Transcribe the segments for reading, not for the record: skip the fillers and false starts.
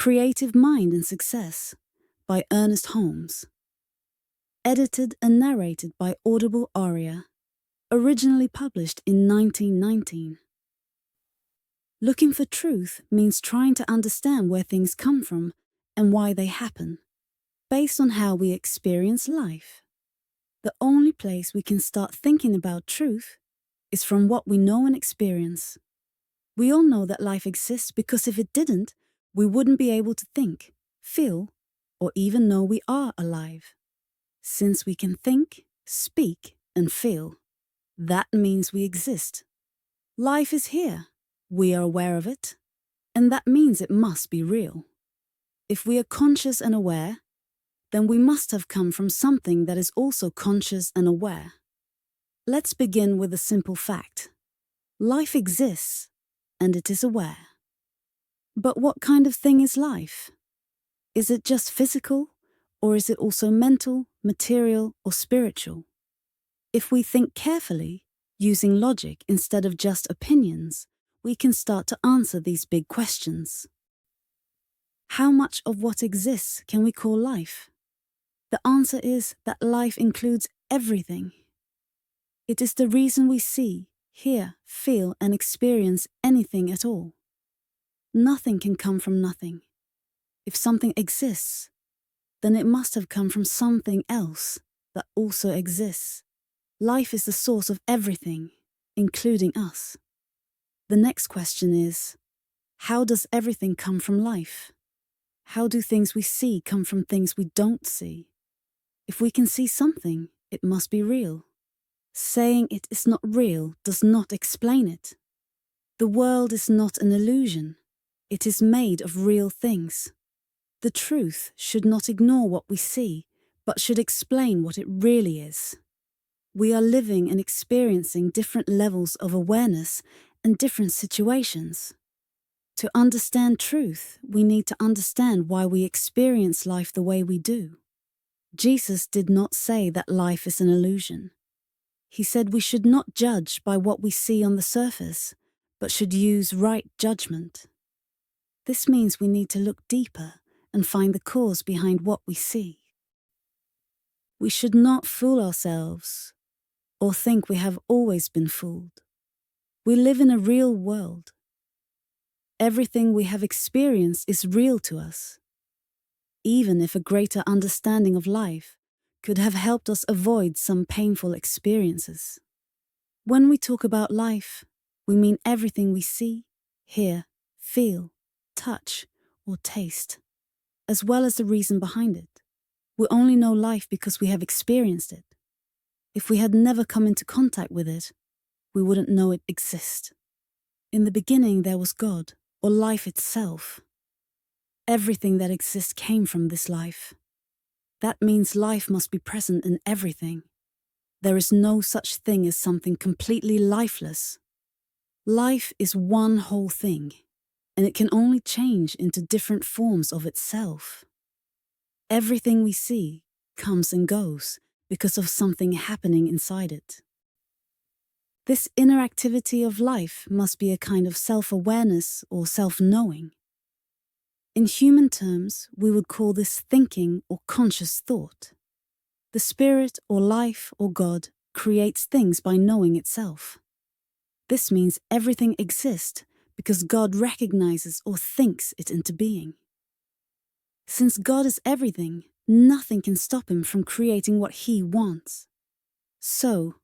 Creative Mind and Success by Ernest Holmes. Edited and narrated by Audible Aria. Originally published in 1919. Looking for truth means trying to understand where things come from and why they happen, based on how we experience life. The only place we can start thinking about truth is from what we know and experience. We all know that life exists because if it didn't, we wouldn't be able to think, feel, or even know we are alive. Since we can think, speak, and feel, that means we exist. Life is here. We are aware of it, and that means it must be real. If we are conscious and aware, then we must have come from something that is also conscious and aware. Let's begin with a simple fact. Life exists, and it is aware. But what kind of thing is life? Is it just physical, or is it also mental, material, or spiritual? If we think carefully, using logic instead of just opinions, we can start to answer these big questions. How much of what exists can we call life? The answer is that life includes everything. It is the reason we see, hear, feel, and experience anything at all. Nothing can come from nothing. If something exists, then it must have come from something else that also exists. Life is the source of everything, including us. The next question is, how does everything come from life? How do things we see come from things we don't see? If we can see something, it must be real. Saying it is not real does not explain it. The world is not an illusion. It is made of real things. The truth should not ignore what we see, but should explain what it really is. We are living and experiencing different levels of awareness and different situations. To understand truth, we need to understand why we experience life the way we do. Jesus did not say that life is an illusion. He said we should not judge by what we see on the surface, but should use right judgment. This means we need to look deeper and find the cause behind what we see. We should not fool ourselves or think we have always been fooled. We live in a real world. Everything we have experienced is real to us. Even if a greater understanding of life could have helped us avoid some painful experiences. When we talk about life, we mean everything we see, hear, feel, touch, or taste, as well as the reason behind it. We only know life because we have experienced it. If we had never come into contact with it, we wouldn't know it exists. In the beginning there was God, or life itself. Everything that exists came from this life. That means life must be present in everything. There is no such thing as something completely lifeless. Life is one whole thing, and it can only change into different forms of itself. Everything we see comes and goes because of something happening inside it. This inner activity of life must be a kind of self-awareness or self-knowing. In human terms, we would call this thinking or conscious thought. The spirit or life or God creates things by knowing itself. This means everything exists because God recognizes or thinks it into being. Since God is everything, nothing can stop him from creating what he wants. So,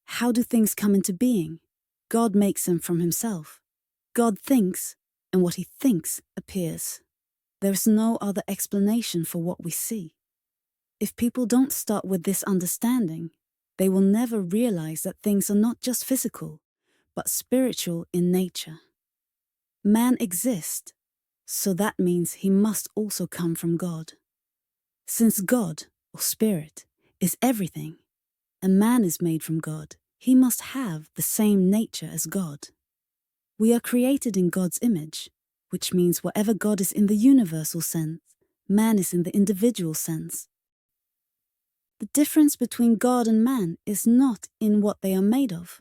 how do things come into being? God makes them from himself. God thinks, and what he thinks appears. There is no other explanation for what we see. If people don't start with this understanding, they will never realize that things are not just physical, but spiritual in nature. Man exists, so that means he must also come from God. Since God, or spirit, is everything, and man is made from God, he must have the same nature as God. We are created in God's image, which means wherever God is in the universal sense, man is in the individual sense. The difference between God and man is not in what they are made of,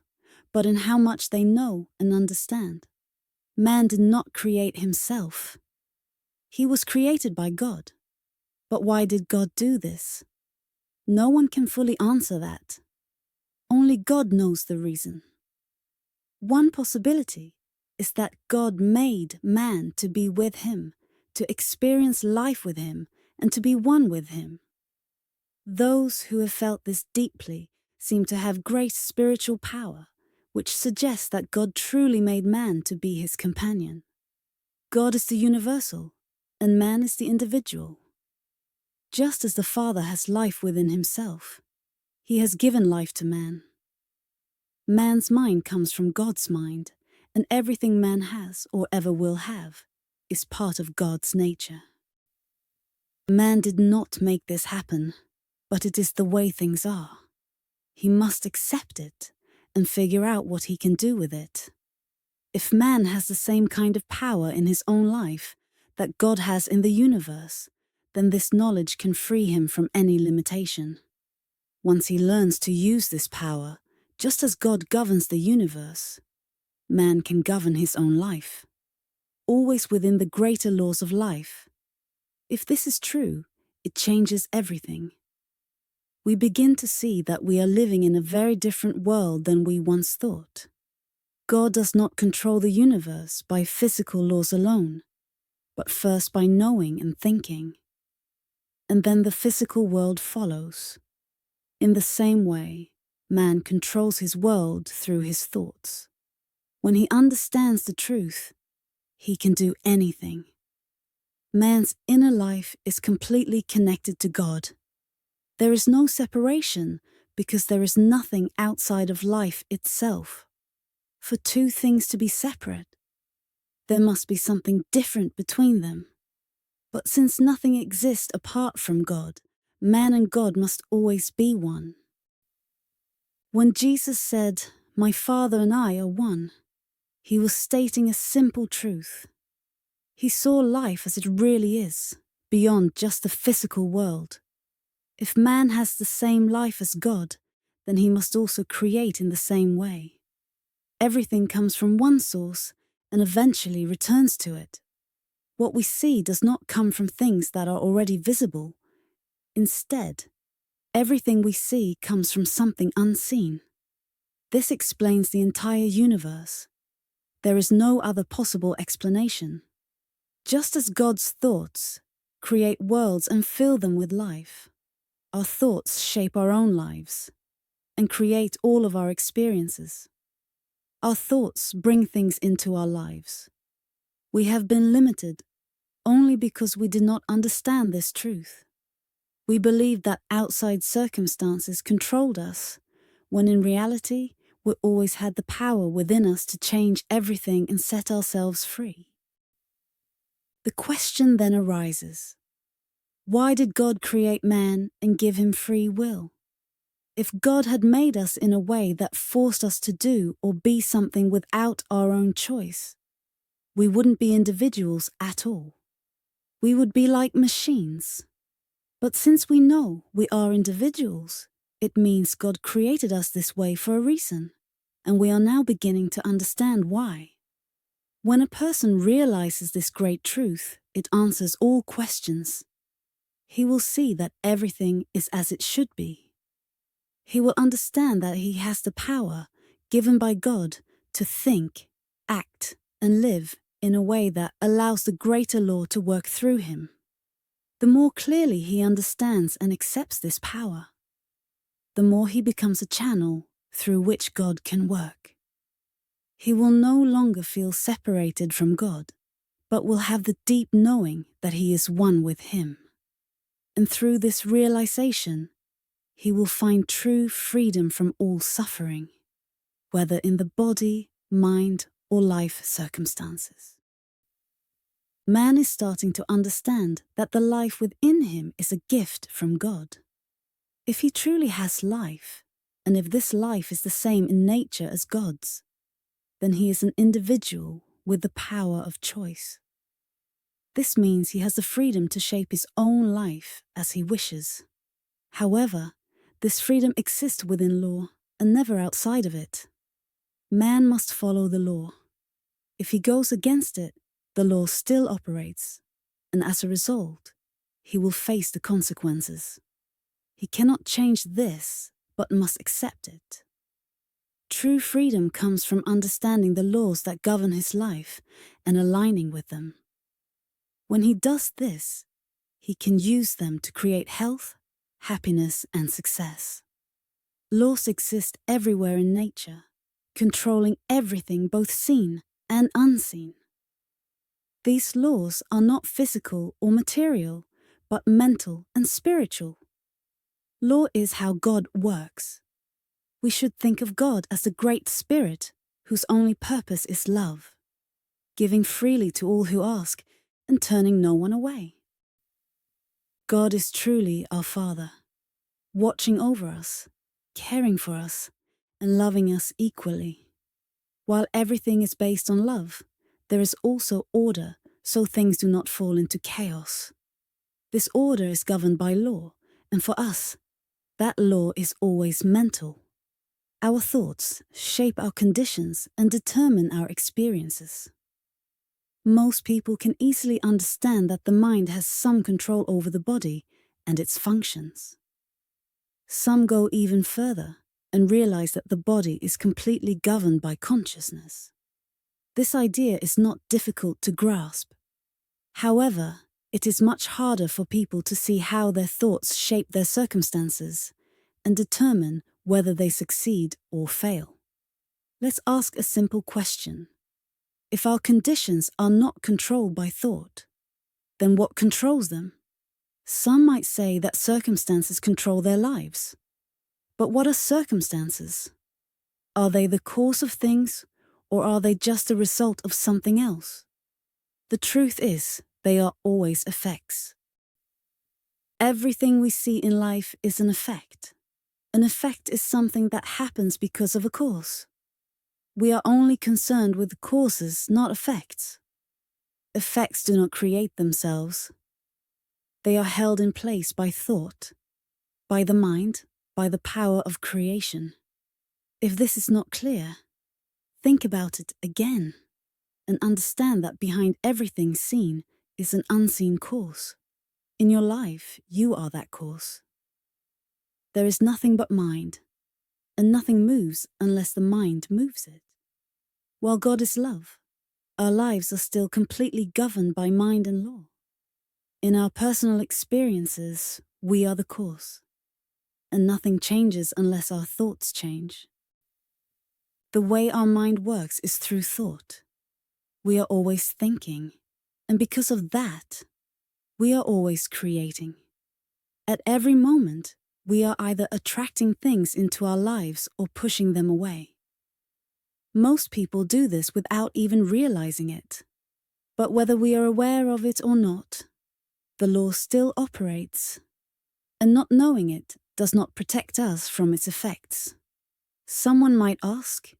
but in how much they know and understand. Man did not create himself. He was created by God. But why did God do this? No one can fully answer that. Only God knows the reason. One possibility is that God made man to be with him, to experience life with him, and to be one with him. Those who have felt this deeply seem to have great spiritual power, which suggests that God truly made man to be his companion. God is the universal, and man is the individual. Just as the Father has life within himself, he has given life to man. Man's mind comes from God's mind, and everything man has or ever will have is part of God's nature. Man did not make this happen, but it is the way things are. He must accept it and figure out what he can do with it. If man has the same kind of power in his own life that God has in the universe, then this knowledge can free him from any limitation. Once he learns to use this power, just as God governs the universe, man can govern his own life, always within the greater laws of life. If this is true, it changes everything. We begin to see that we are living in a very different world than we once thought. God does not control the universe by physical laws alone, but first by knowing and thinking. And then the physical world follows. In the same way, man controls his world through his thoughts. When he understands the truth, he can do anything. Man's inner life is completely connected to God. There is no separation because there is nothing outside of life itself. For two things to be separate, there must be something different between them. But since nothing exists apart from God, man and God must always be one. When Jesus said, "My Father and I are one," he was stating a simple truth. He saw life as it really is, beyond just the physical world. If man has the same life as God, then he must also create in the same way. Everything comes from one source and eventually returns to it. What we see does not come from things that are already visible. Instead, everything we see comes from something unseen. This explains the entire universe. There is no other possible explanation. Just as God's thoughts create worlds and fill them with life, our thoughts shape our own lives and create all of our experiences. Our thoughts bring things into our lives. We have been limited only because we did not understand this truth. We believed that outside circumstances controlled us, when in reality, we always had the power within us to change everything and set ourselves free. The question then arises, why did God create man and give him free will? If God had made us in a way that forced us to do or be something without our own choice, we wouldn't be individuals at all. We would be like machines. But since we know we are individuals, it means God created us this way for a reason, and we are now beginning to understand why. When a person realizes this great truth, it answers all questions. He will see that everything is as it should be. He will understand that he has the power, given by God, to think, act, and live in a way that allows the greater law to work through him. The more clearly he understands and accepts this power, the more he becomes a channel through which God can work. He will no longer feel separated from God, but will have the deep knowing that he is one with him. And through this realization, he will find true freedom from all suffering, whether in the body, mind, or life circumstances. Man is starting to understand that the life within him is a gift from God. If he truly has life, and if this life is the same in nature as God's, then he is an individual with the power of choice. This means he has the freedom to shape his own life as he wishes. However, this freedom exists within law and never outside of it. Man must follow the law. If he goes against it, the law still operates, and as a result, he will face the consequences. He cannot change this, but must accept it. True freedom comes from understanding the laws that govern his life and aligning with them. When he does this, he can use them to create health, happiness, and success. Laws exist everywhere in nature, controlling everything both seen and unseen. These laws are not physical or material, but mental and spiritual. Law is how God works. We should think of God as a great spirit whose only purpose is love, giving freely to all who ask and turning no one away. God is truly our Father, watching over us, caring for us, and loving us equally. While everything is based on love, there is also order, so things do not fall into chaos. This order is governed by law, and for us, that law is always mental. Our thoughts shape our conditions and determine our experiences. Most people can easily understand that the mind has some control over the body and its functions. Some go even further and realize that the body is completely governed by consciousness. This idea is not difficult to grasp. However, it is much harder for people to see how their thoughts shape their circumstances and determine whether they succeed or fail. Let's ask a simple question. If our conditions are not controlled by thought, then what controls them? Some might say that circumstances control their lives. But what are circumstances? Are they the cause of things, or are they just a result of something else? The truth is, they are always effects. Everything we see in life is an effect. An effect is something that happens because of a cause. We are only concerned with causes, not effects. Effects do not create themselves. They are held in place by thought, by the mind, by the power of creation. If this is not clear, think about it again and understand that behind everything seen is an unseen cause. In your life, you are that cause. There is nothing but mind, and nothing moves unless the mind moves it. While God is love, our lives are still completely governed by mind and law. In our personal experiences, we are the cause, and nothing changes unless our thoughts change. The way our mind works is through thought. We are always thinking, and because of that, we are always creating. At every moment, we are either attracting things into our lives or pushing them away. Most people do this without even realizing it. But whether we are aware of it or not, the law still operates, and not knowing it does not protect us from its effects. Someone might ask,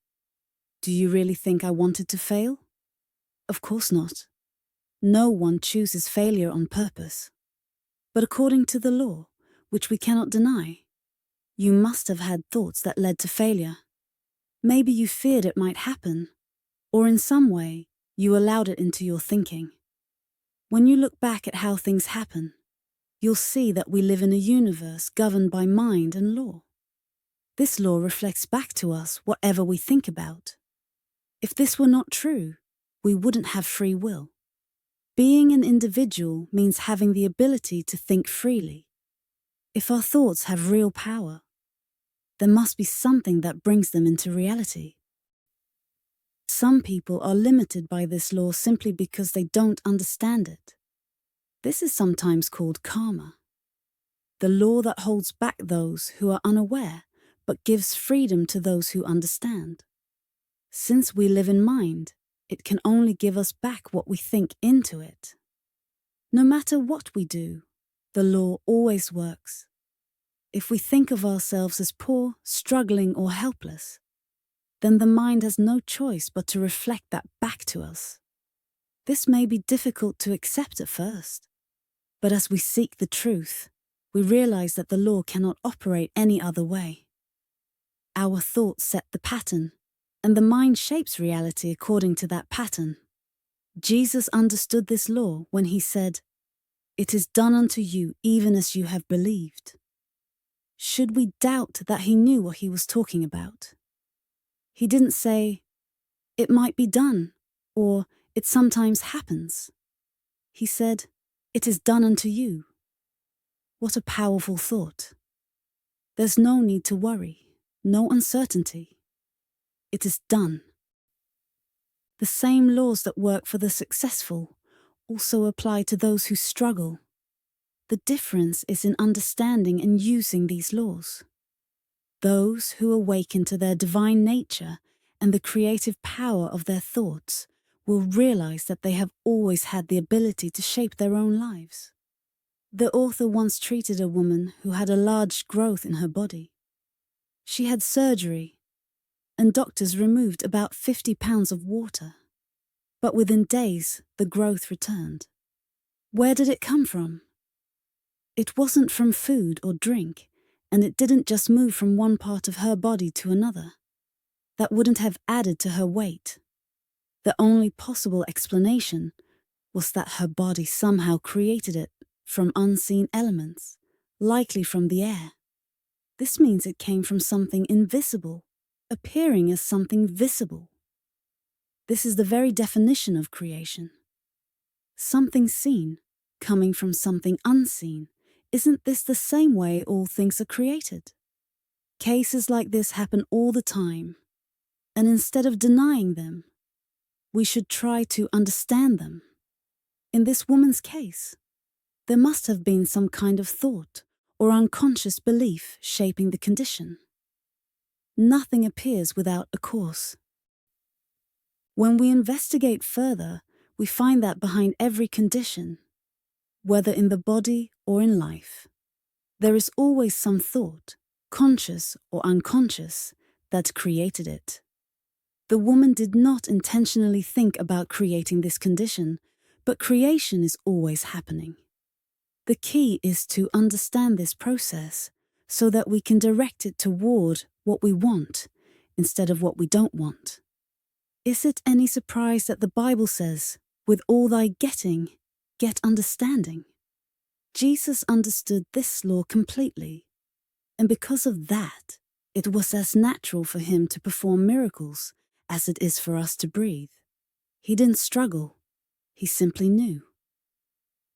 "Do you really think I wanted to fail?" Of course not. No one chooses failure on purpose. But according to the law, which we cannot deny, you must have had thoughts that led to failure. Maybe you feared it might happen, or in some way, you allowed it into your thinking. When you look back at how things happen, you'll see that we live in a universe governed by mind and law. This law reflects back to us whatever we think about. If this were not true, we wouldn't have free will. Being an individual means having the ability to think freely. If our thoughts have real power, there must be something that brings them into reality. Some people are limited by this law simply because they don't understand it. This is sometimes called karma, the law that holds back those who are unaware but gives freedom to those who understand. Since we live in mind, it can only give us back what we think into it. No matter what we do, the law always works. If we think of ourselves as poor, struggling, or helpless, then the mind has no choice but to reflect that back to us. This may be difficult to accept at first, but as we seek the truth, we realize that the law cannot operate any other way. Our thoughts set the pattern, and the mind shapes reality according to that pattern. Jesus understood this law when he said, It is done unto you even as you have believed. Should we doubt that he knew what he was talking about? He didn't say, "It might be done," or "It sometimes happens." He said, "It is done unto you." What a powerful thought. There's no need to worry, no uncertainty. It is done. The same laws that work for the successful also apply to those who struggle. The difference is in understanding and using these laws. Those who awaken to their divine nature and the creative power of their thoughts will realize that they have always had the ability to shape their own lives. The author once treated a woman who had a large growth in her body. She had surgery, and doctors removed about 50 pounds of water. But within days, the growth returned. Where did it come from? It wasn't from food or drink, and it didn't just move from one part of her body to another. That wouldn't have added to her weight. The only possible explanation was that her body somehow created it from unseen elements, likely from the air. This means it came from something invisible, appearing as something visible. This is the very definition of creation. Something seen, coming from something unseen. Isn't this the same way all things are created? Cases like this happen all the time, and instead of denying them, we should try to understand them. In this woman's case, there must have been some kind of thought or unconscious belief shaping the condition. Nothing appears without a cause. When we investigate further, we find that behind every condition, whether in the body or in life, there is always some thought, conscious or unconscious, that created it. The woman did not intentionally think about creating this condition, but creation is always happening. The key is to understand this process so that we can direct it toward what we want instead of what we don't want. Is it any surprise that the Bible says, "With all thy getting, get understanding"? Jesus understood this law completely, and because of that, it was as natural for him to perform miracles as it is for us to breathe. He didn't struggle, he simply knew.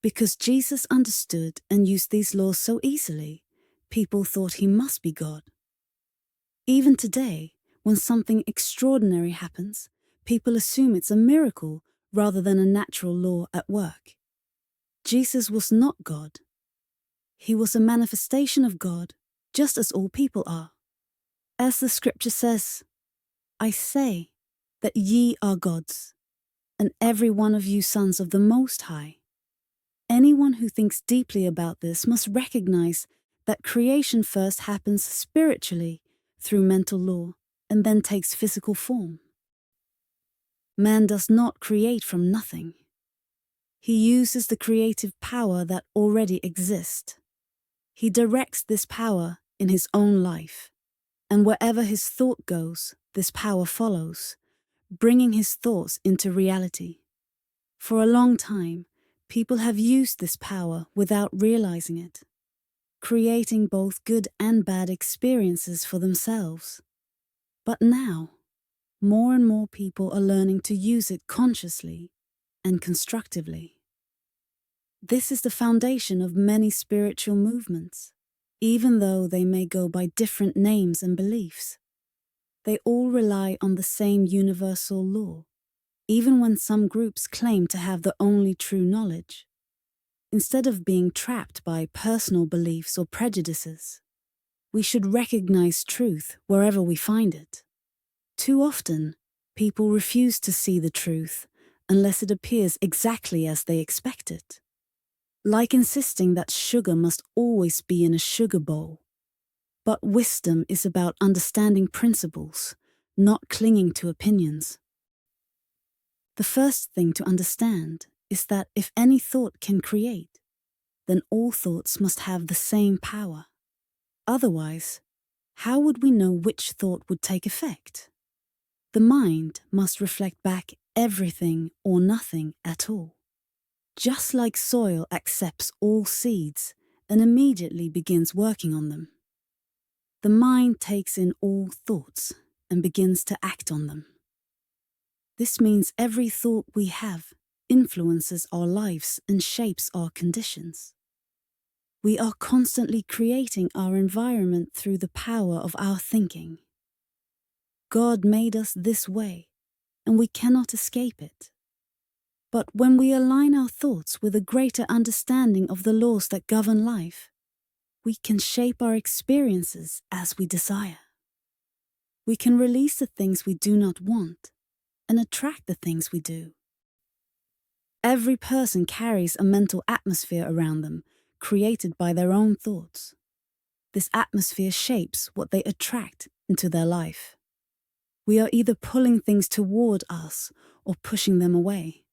Because Jesus understood and used these laws so easily, people thought he must be God. Even today, when something extraordinary happens, people assume it's a miracle rather than a natural law at work. Jesus was not God. He was a manifestation of God, just as all people are. As the scripture says, "I say that ye are gods, and every one of you sons of the Most High." Anyone who thinks deeply about this must recognize that creation first happens spiritually through mental law and then takes physical form. Man does not create from nothing. He uses the creative power that already exists. He directs this power in his own life, and wherever his thought goes, this power follows, bringing his thoughts into reality. For a long time, people have used this power without realizing it, creating both good and bad experiences for themselves. But now, more and more people are learning to use it consciously and constructively. This is the foundation of many spiritual movements, even though they may go by different names and beliefs. They all rely on the same universal law, even when some groups claim to have the only true knowledge. Instead of being trapped by personal beliefs or prejudices, we should recognize truth wherever we find it. Too often, people refuse to see the truth unless it appears exactly as they expect it. Like insisting that sugar must always be in a sugar bowl. But wisdom is about understanding principles, not clinging to opinions. The first thing to understand is that if any thought can create, then all thoughts must have the same power. Otherwise, how would we know which thought would take effect? The mind must reflect back everything or nothing at all. just like soil accepts all seeds and immediately begins working on them. The mind takes in all thoughts and begins to act on them. This means every thought we have influences our lives and shapes our conditions. We are constantly creating our environment through the power of our thinking. God made us this way, and we cannot escape it. But when we align our thoughts with a greater understanding of the laws that govern life, we can shape our experiences as we desire. We can release the things we do not want and attract the things we do. Every person carries a mental atmosphere around them, created by their own thoughts. This atmosphere shapes what they attract into their life. We are either pulling things toward us or pushing them away.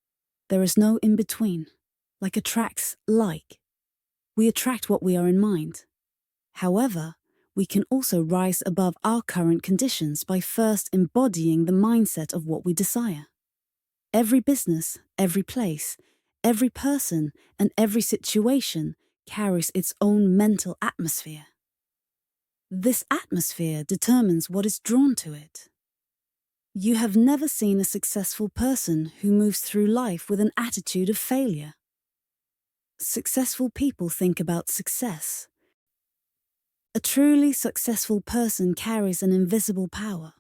There is no in-between. Like attracts like. We attract what we are in mind. However, we can also rise above our current conditions by first embodying the mindset of what we desire. Every business, every place, every person, and every situation carries its own mental atmosphere. This atmosphere determines what is drawn to it. You have never seen a successful person who moves through life with an attitude of failure. Successful people think about success. A truly successful person carries an invisible power,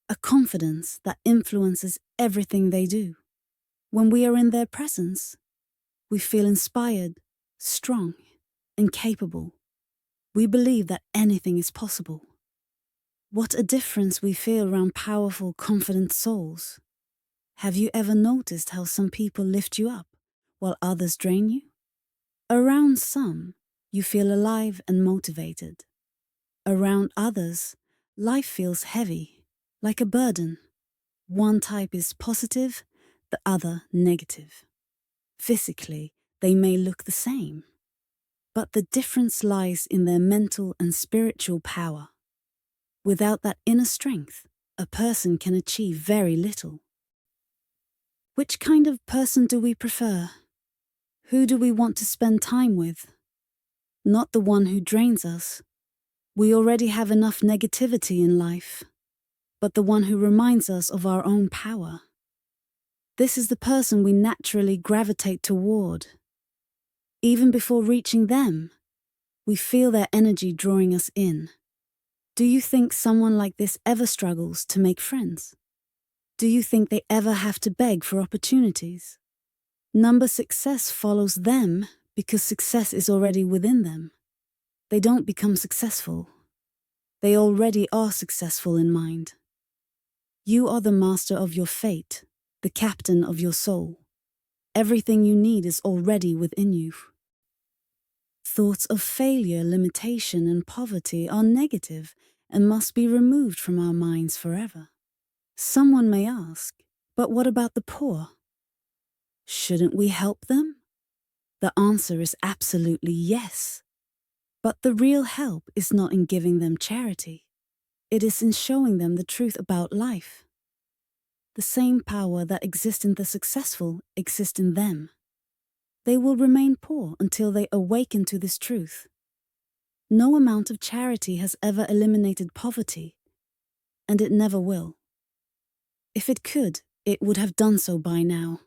a confidence that influences everything they do. When we are in their presence, we feel inspired, strong, and capable. We believe that anything is possible. What a difference we feel around powerful, confident souls. Have you ever noticed how some people lift you up while others drain you? Around some, you feel alive and motivated. Around others, life feels heavy, like a burden. One type is positive, the other negative. Physically, they may look the same, but the difference lies in their mental and spiritual power. Without that inner strength, a person can achieve very little. Which kind of person do we prefer? Who do we want to spend time with? Not the one who drains us. We already have enough negativity in life, but the one who reminds us of our own power. This is the person we naturally gravitate toward. Even before reaching them, we feel their energy drawing us in. Do you think someone like this ever struggles to make friends? Do you think they ever have to beg for opportunities? Number success follows them because success is already within them. They don't become successful. They already are successful in mind. You are the master of your fate, the captain of your soul. Everything you need is already within you. Thoughts of failure, limitation, and poverty are negative and must be removed from our minds forever. Someone may ask, but what about the poor? Shouldn't we help them? The answer is absolutely yes. But the real help is not in giving them charity. It is in showing them the truth about life. The same power that exists in the successful exists in them. They will remain poor until they awaken to this truth. No amount of charity has ever eliminated poverty, and it never will. If it could, it would have done so by now.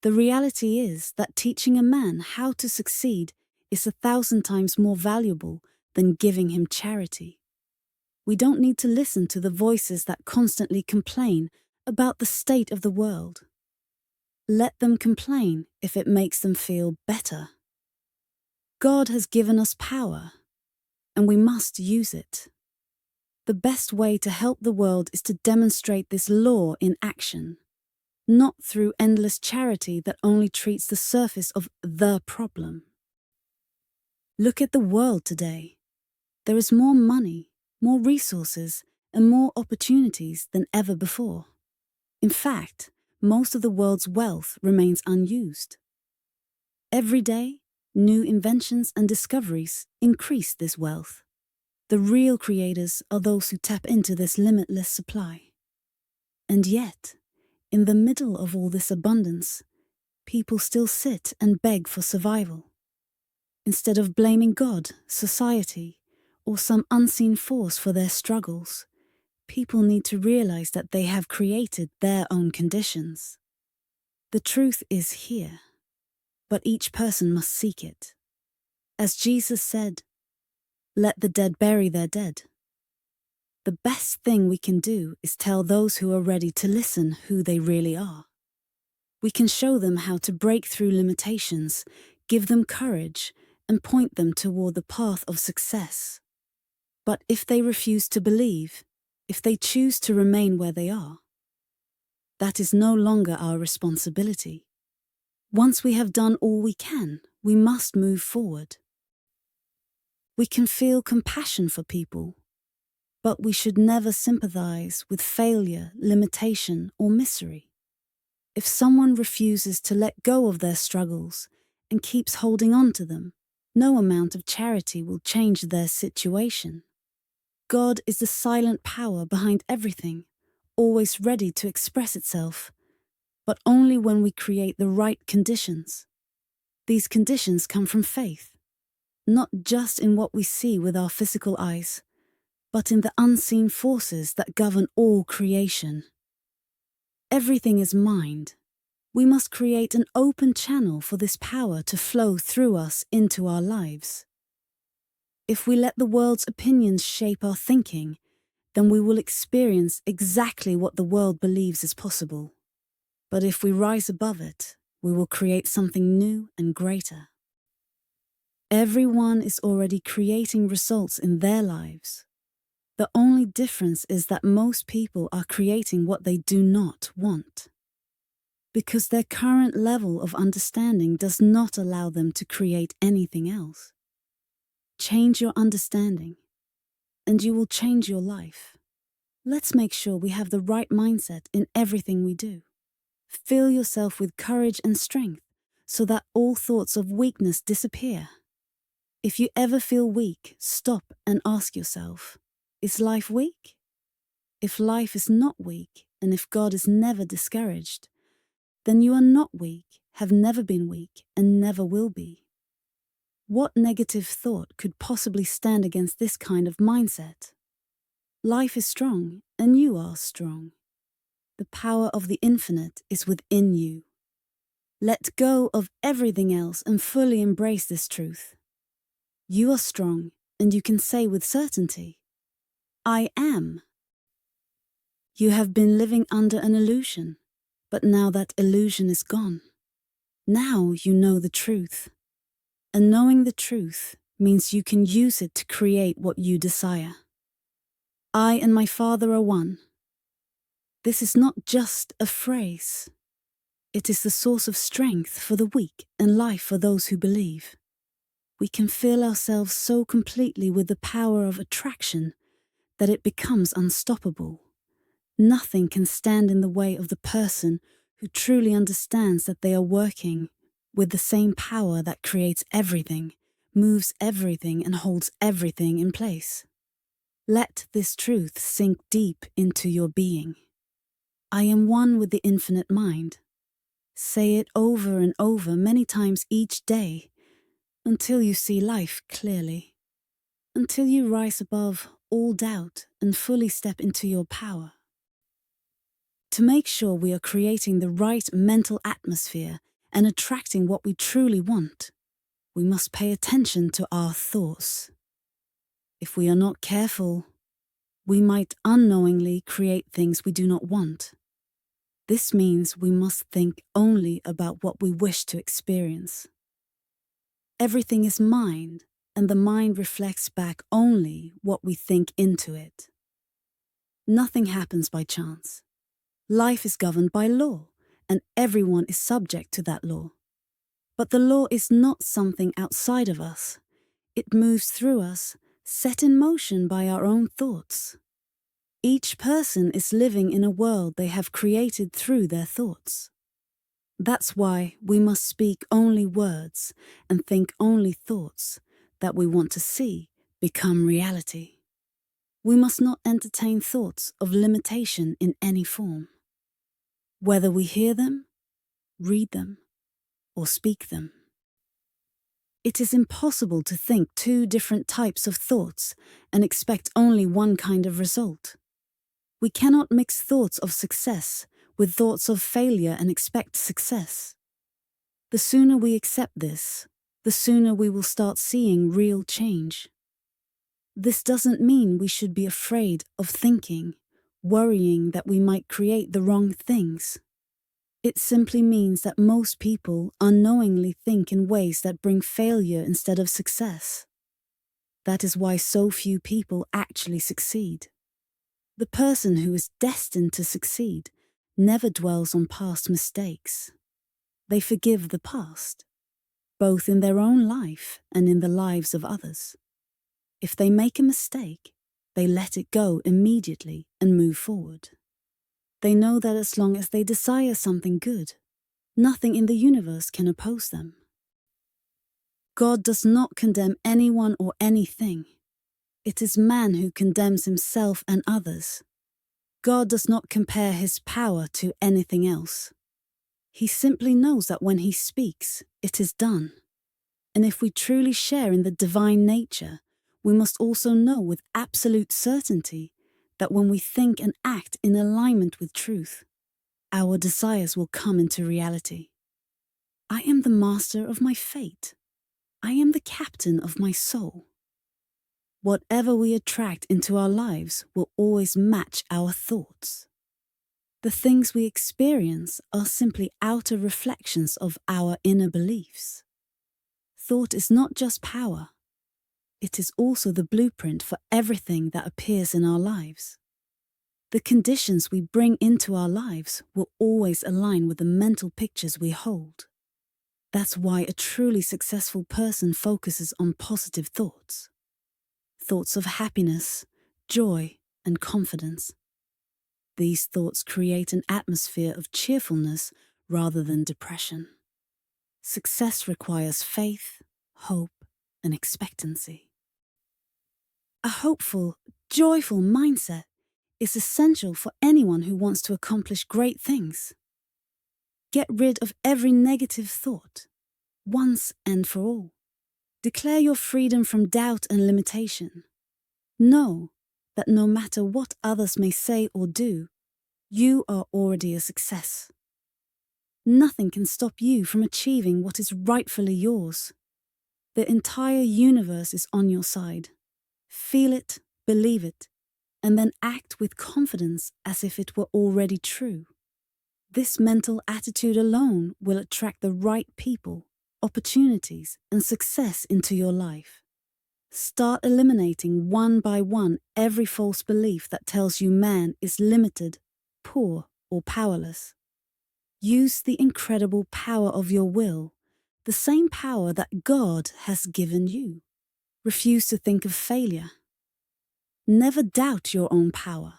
The reality is that teaching a man how to succeed is 1,000 times more valuable than giving him charity. We don't need to listen to the voices that constantly complain about the state of the world. Let them complain if it makes them feel better. God has given us power, and we must use it. The best way to help the world is to demonstrate this law in action, not through endless charity that only treats the surface of the problem. Look at the world today. There is more money, more resources, and more opportunities than ever before. In fact, most of the world's wealth remains unused. Every day, new inventions and discoveries increase this wealth. The real creators are those who tap into this limitless supply. And yet, in the middle of all this abundance, people still sit and beg for survival. Instead of blaming God, society, or some unseen force for their struggles, people need to realize that they have created their own conditions. The truth is here, but each person must seek it. As Jesus said, "Let the dead bury their dead." The best thing we can do is tell those who are ready to listen who they really are. We can show them how to break through limitations, give them courage, and point them toward the path of success. But if they refuse to believe, if they choose to remain where they are, that is no longer our responsibility. Once we have done all we can, we must move forward. We can feel compassion for people, but we should never sympathize with failure, limitation, or misery. If someone refuses to let go of their struggles and keeps holding on to them, no amount of charity will change their situation. God is the silent power behind everything, always ready to express itself, but only when we create the right conditions. These conditions come from faith, not just in what we see with our physical eyes, but in the unseen forces that govern all creation. Everything is mind. We must create an open channel for this power to flow through us into our lives. If we let the world's opinions shape our thinking, then we will experience exactly what the world believes is possible. But if we rise above it, we will create something new and greater. Everyone is already creating results in their lives. The only difference is that most people are creating what they do not want, because their current level of understanding does not allow them to create anything else. Change your understanding, and you will change your life. Let's make sure we have the right mindset in everything we do. Fill yourself with courage and strength so that all thoughts of weakness disappear. If you ever feel weak, stop and ask yourself, is life weak? If life is not weak, and if God is never discouraged, then you are not weak, have never been weak, and never will be. What negative thought could possibly stand against this kind of mindset? Life is strong, and you are strong. The power of the infinite is within you. Let go of everything else and fully embrace this truth. You are strong, and you can say with certainty, "I am." You have been living under an illusion, but now that illusion is gone. Now you know the truth. And knowing the truth means you can use it to create what you desire. I and my Father are one. This is not just a phrase. It is the source of strength for the weak and life for those who believe. We can fill ourselves so completely with the power of attraction that it becomes unstoppable. Nothing can stand in the way of the person who truly understands that they are working with the same power that creates everything, moves everything, and holds everything in place. Let this truth sink deep into your being. I am one with the infinite mind. Say it over and over many times each day until you see life clearly, until you rise above all doubt and fully step into your power. To make sure we are creating the right mental atmosphere and attracting what we truly want, we must pay attention to our thoughts. If we are not careful, we might unknowingly create things we do not want. This means we must think only about what we wish to experience. Everything is mind, and the mind reflects back only what we think into it. Nothing happens by chance. Life is governed by law, and everyone is subject to that law. But the law is not something outside of us. It moves through us, set in motion by our own thoughts. Each person is living in a world they have created through their thoughts. That's why we must speak only words and think only thoughts that we want to see become reality. We must not entertain thoughts of limitation in any form. Whether we hear them, read them, or speak them. It is impossible to think two different types of thoughts and expect only one kind of result. We cannot mix thoughts of success with thoughts of failure and expect success. The sooner we accept this, the sooner we will start seeing real change. This doesn't mean we should be afraid of thinking, worrying that we might create the wrong things. It simply means that most people unknowingly think in ways that bring failure instead of success. That is why so few people actually succeed. The person who is destined to succeed never dwells on past mistakes. They forgive the past, both in their own life and in the lives of others. If they make a mistake, they let it go immediately and move forward. They know that as long as they desire something good, nothing in the universe can oppose them. God does not condemn anyone or anything. It is man who condemns himself and others. God does not compare his power to anything else. He simply knows that when he speaks, it is done. And if we truly share in the divine nature, we must also know with absolute certainty that when we think and act in alignment with truth, our desires will come into reality. I am the master of my fate. I am the captain of my soul. Whatever we attract into our lives will always match our thoughts. The things we experience are simply outer reflections of our inner beliefs. Thought is not just power. It is also the blueprint for everything that appears in our lives. The conditions we bring into our lives will always align with the mental pictures we hold. That's why a truly successful person focuses on positive thoughts. Thoughts of happiness, joy, and confidence. These thoughts create an atmosphere of cheerfulness rather than depression. Success requires faith, hope, and expectancy. A hopeful, joyful mindset is essential for anyone who wants to accomplish great things. Get rid of every negative thought, once and for all. Declare your freedom from doubt and limitation. Know that no matter what others may say or do, you are already a success. Nothing can stop you from achieving what is rightfully yours. The entire universe is on your side. Feel it, believe it, and then act with confidence as if it were already true. This mental attitude alone will attract the right people, opportunities, and success into your life. Start eliminating one by one every false belief that tells you man is limited, poor, or powerless. Use the incredible power of your will, the same power that God has given you. Refuse to think of failure. Never doubt your own power.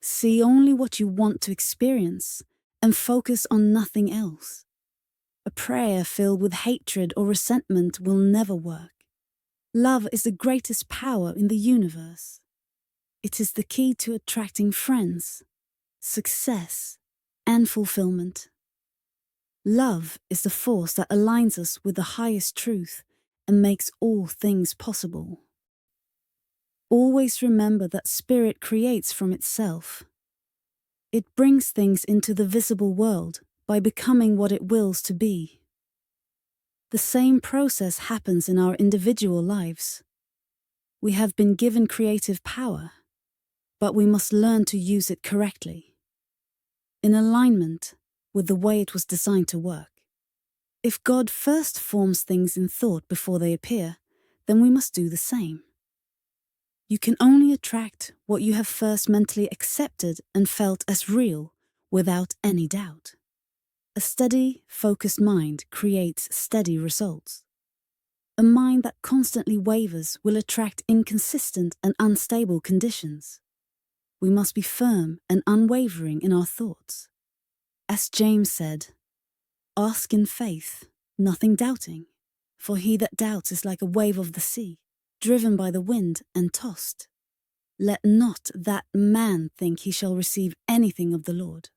See only what you want to experience and focus on nothing else. A prayer filled with hatred or resentment will never work. Love is the greatest power in the universe. It is the key to attracting friends, success, and fulfillment. Love is the force that aligns us with the highest truth and makes all things possible. Always remember that spirit creates from itself. It brings things into the visible world by becoming what it wills to be. The same process happens in our individual lives. We have been given creative power, but we must learn to use it correctly, in alignment with the way it was designed to work. If God first forms things in thought before they appear, then we must do the same. You can only attract what you have first mentally accepted and felt as real without any doubt. A steady, focused mind creates steady results. A mind that constantly wavers will attract inconsistent and unstable conditions. We must be firm and unwavering in our thoughts. As James said, "Ask in faith, nothing doubting, for he that doubts is like a wave of the sea, driven by the wind and tossed. Let not that man think he shall receive anything of the Lord."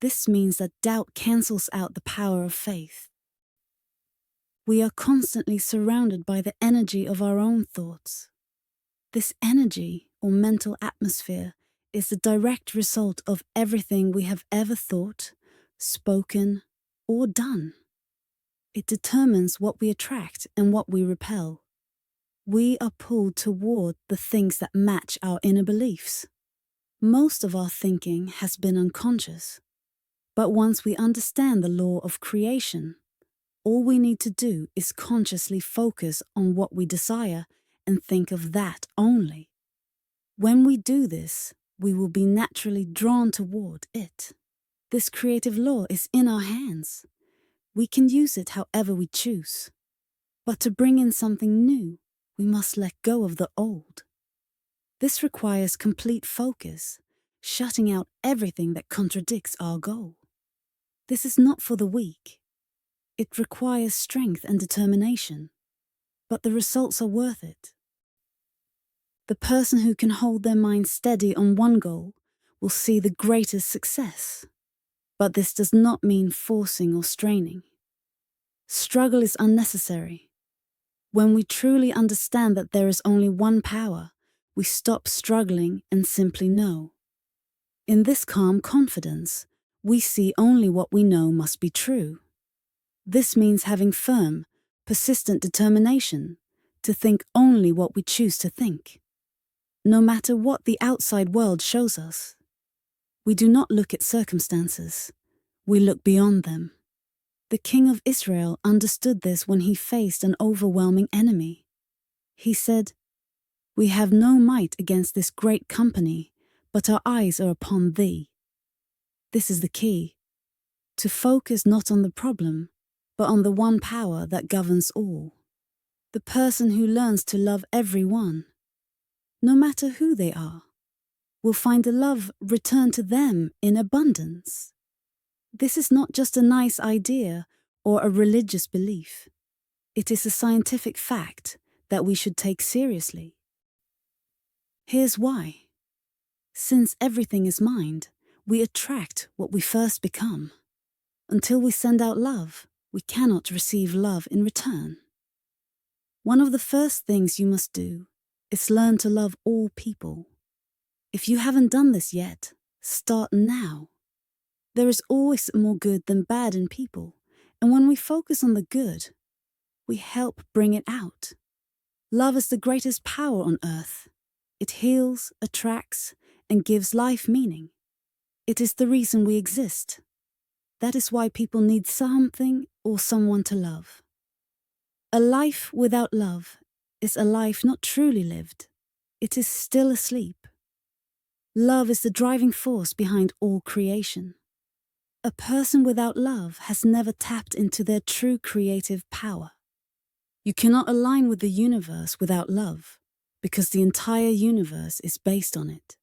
This means that doubt cancels out the power of faith. We are constantly surrounded by the energy of our own thoughts. This energy, or mental atmosphere, is the direct result of everything we have ever thought, spoken, or done. It determines what we attract and what we repel. We are pulled toward the things that match our inner beliefs. Most of our thinking has been unconscious, but once we understand the law of creation, all we need to do is consciously focus on what we desire and think of that only. When we do this, we will be naturally drawn toward it. This creative law is in our hands. We can use it however we choose. But to bring in something new, we must let go of the old. This requires complete focus, shutting out everything that contradicts our goal. This is not for the weak. It requires strength and determination, but the results are worth it. The person who can hold their mind steady on one goal will see the greatest success. But this does not mean forcing or straining. Struggle is unnecessary. When we truly understand that there is only one power, we stop struggling and simply know. In this calm confidence, we see only what we know must be true. This means having firm, persistent determination to think only what we choose to think. No matter what the outside world shows us, we do not look at circumstances, we look beyond them. The king of Israel understood this when he faced an overwhelming enemy. He said, "We have no might against this great company, but our eyes are upon thee." This is the key, to focus not on the problem, but on the one power that governs all. The person who learns to love everyone, no matter who they are, will find the love return to them in abundance. This is not just a nice idea or a religious belief. It is a scientific fact that we should take seriously. Here's why. Since everything is mind, we attract what we first become. Until we send out love, we cannot receive love in return. One of the first things you must do is learn to love all people. If you haven't done this yet, start now. There is always more good than bad in people, and when we focus on the good, we help bring it out. Love is the greatest power on earth. It heals, attracts, and gives life meaning. It is the reason we exist. That is why people need something or someone to love. A life without love is a life not truly lived. It is still asleep. Love is the driving force behind all creation. A person without love has never tapped into their true creative power. You cannot align with the universe without love, because the entire universe is based on it.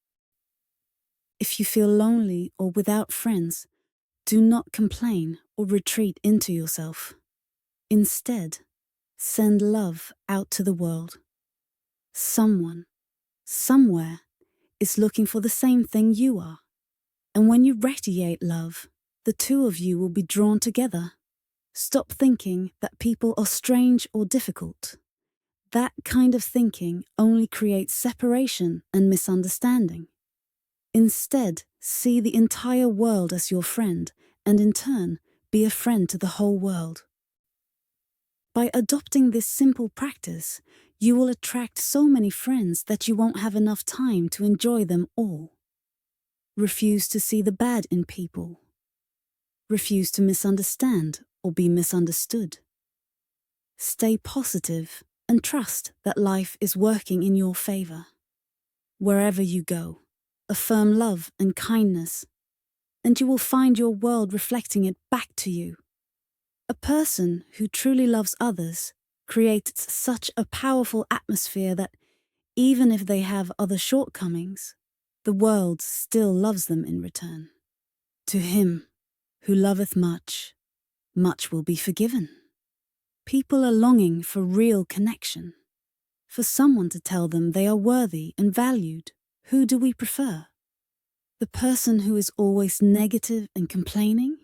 If you feel lonely or without friends, do not complain or retreat into yourself. Instead, send love out to the world. Someone, somewhere, is looking for the same thing you are. And when you radiate love, the two of you will be drawn together. Stop thinking that people are strange or difficult. That kind of thinking only creates separation and misunderstanding. Instead, see the entire world as your friend, and in turn, be a friend to the whole world. By adopting this simple practice, you will attract so many friends that you won't have enough time to enjoy them all. Refuse to see the bad in people. Refuse to misunderstand or be misunderstood. Stay positive and trust that life is working in your favor. Wherever you go, affirm love and kindness, and you will find your world reflecting it back to you. A person who truly loves others creates such a powerful atmosphere that even if they have other shortcomings, the world still loves them in return. To him who loveth much, much will be forgiven. People are longing for real connection, for someone to tell them they are worthy and valued. Who do we prefer? The person who is always negative and complaining?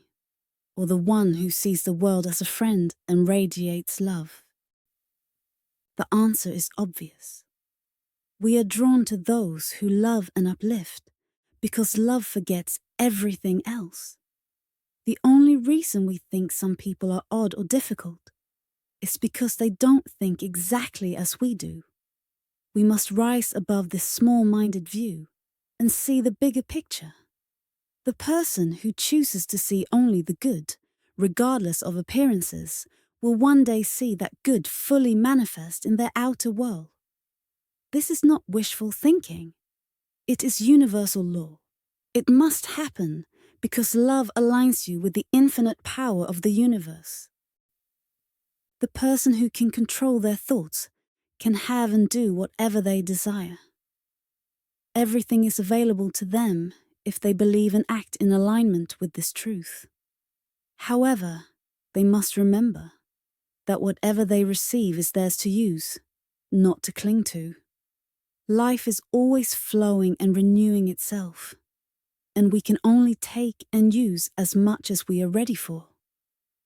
Or the one who sees the world as a friend and radiates love? The answer is obvious. We are drawn to those who love and uplift because love forgets everything else. The only reason we think some people are odd or difficult is because they don't think exactly as we do. We must rise above this small-minded view and see the bigger picture. The person who chooses to see only the good, regardless of appearances, will one day see that good fully manifest in their outer world. This is not wishful thinking. It is universal law. It must happen because love aligns you with the infinite power of the universe. The person who can control their thoughts can have and do whatever they desire. Everything is available to them if they believe and act in alignment with this truth. However, they must remember that whatever they receive is theirs to use, not to cling to. Life is always flowing and renewing itself, and we can only take and use as much as we are ready for.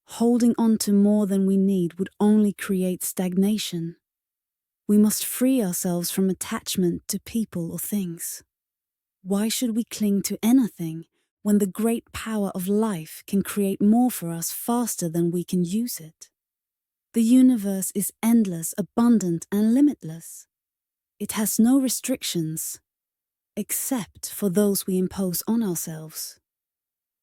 Holding on to more than we need would only create stagnation. We must free ourselves from attachment to people or things. Why should we cling to anything when the great power of life can create more for us faster than we can use it? The universe is endless, abundant, and limitless. It has no restrictions, except for those we impose on ourselves.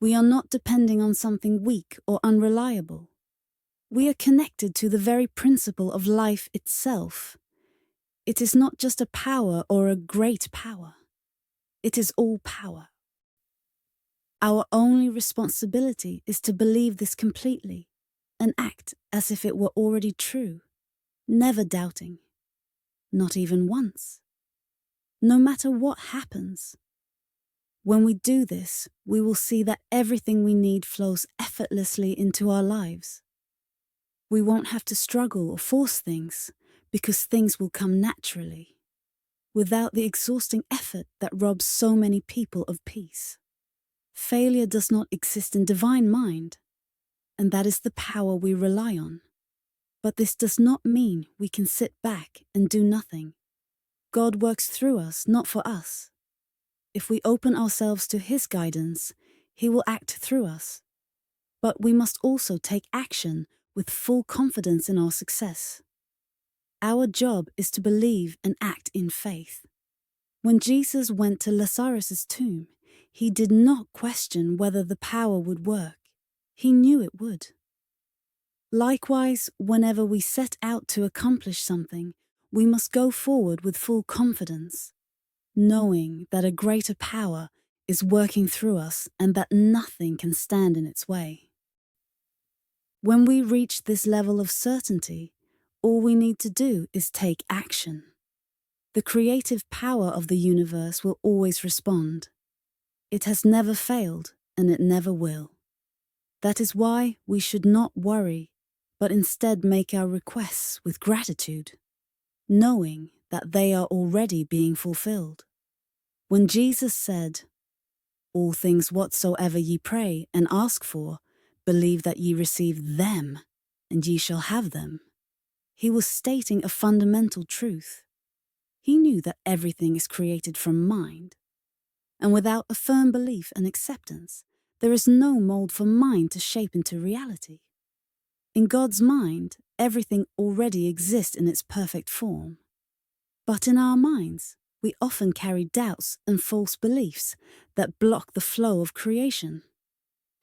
We are not depending on something weak or unreliable. We are connected to the very principle of life itself. It is not just a power or a great power. It is all power. Our only responsibility is to believe this completely and act as if it were already true, never doubting, not even once, no matter what happens. When we do this, we will see that everything we need flows effortlessly into our lives. We won't have to struggle or force things because things will come naturally, without the exhausting effort that robs so many people of peace. Failure does not exist in divine mind, and that is the power we rely on. But this does not mean we can sit back and do nothing. God works through us, not for us. If we open ourselves to His guidance, He will act through us. But we must also take action with full confidence in our success. Our job is to believe and act in faith. When Jesus went to Lazarus' tomb, He did not question whether the power would work. He knew it would. Likewise, whenever we set out to accomplish something, we must go forward with full confidence, knowing that a greater power is working through us and that nothing can stand in its way. When we reach this level of certainty, all we need to do is take action. The creative power of the universe will always respond. It has never failed, and it never will. That is why we should not worry, but instead make our requests with gratitude, knowing that they are already being fulfilled. When Jesus said, "All things whatsoever ye pray and ask for, believe that ye receive them, and ye shall have them," He was stating a fundamental truth. He knew that everything is created from mind, and without a firm belief and acceptance, there is no mold for mind to shape into reality. In God's mind, everything already exists in its perfect form. But in our minds, we often carry doubts and false beliefs that block the flow of creation.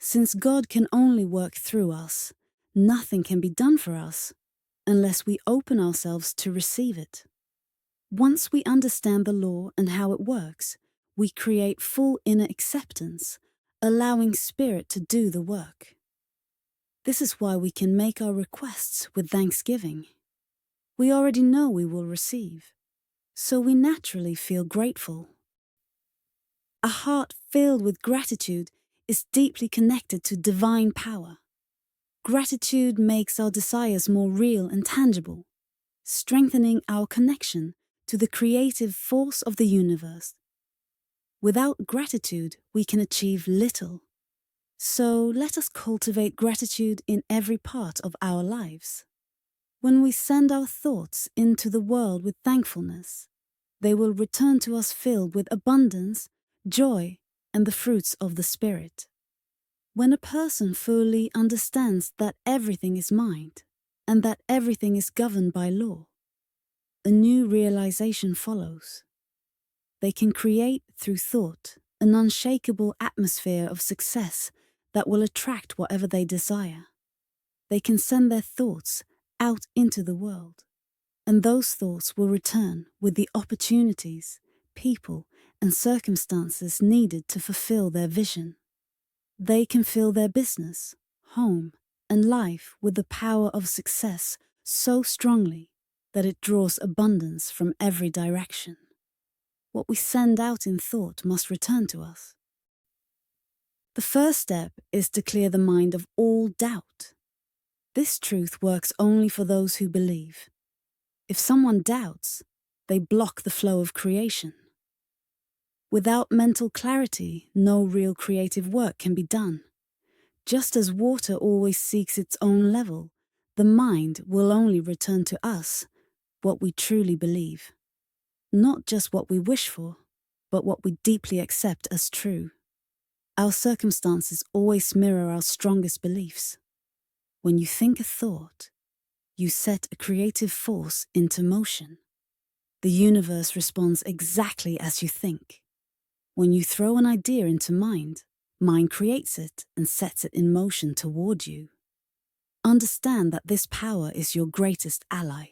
Since God can only work through us, nothing can be done for us unless we open ourselves to receive it. Once we understand the law and how it works, we create full inner acceptance, allowing Spirit to do the work. This is why we can make our requests with thanksgiving. We already know we will receive, so we naturally feel grateful. A heart filled with gratitude is deeply connected to divine power. Gratitude makes our desires more real and tangible, strengthening our connection to the creative force of the universe. Without gratitude, we can achieve little. So let us cultivate gratitude in every part of our lives. When we send our thoughts into the world with thankfulness, they will return to us filled with abundance, joy, and the fruits of the Spirit. When a person fully understands that everything is mind and that everything is governed by law, a new realization follows. They can create through thought an unshakable atmosphere of success that will attract whatever they desire. They can send their thoughts out into the world, and those thoughts will return with the opportunities, people, and circumstances needed to fulfill their vision. They can fill their business, home, and life with the power of success so strongly that it draws abundance from every direction. What we send out in thought must return to us. The first step is to clear the mind of all doubt. This truth works only for those who believe. If someone doubts, they block the flow of creation. Without mental clarity, no real creative work can be done. Just as water always seeks its own level, the mind will only return to us what we truly believe. Not just what we wish for, but what we deeply accept as true. Our circumstances always mirror our strongest beliefs. When you think a thought, you set a creative force into motion. The universe responds exactly as you think. When you throw an idea into mind creates it and sets it in motion toward you. Understand that this power is your greatest ally.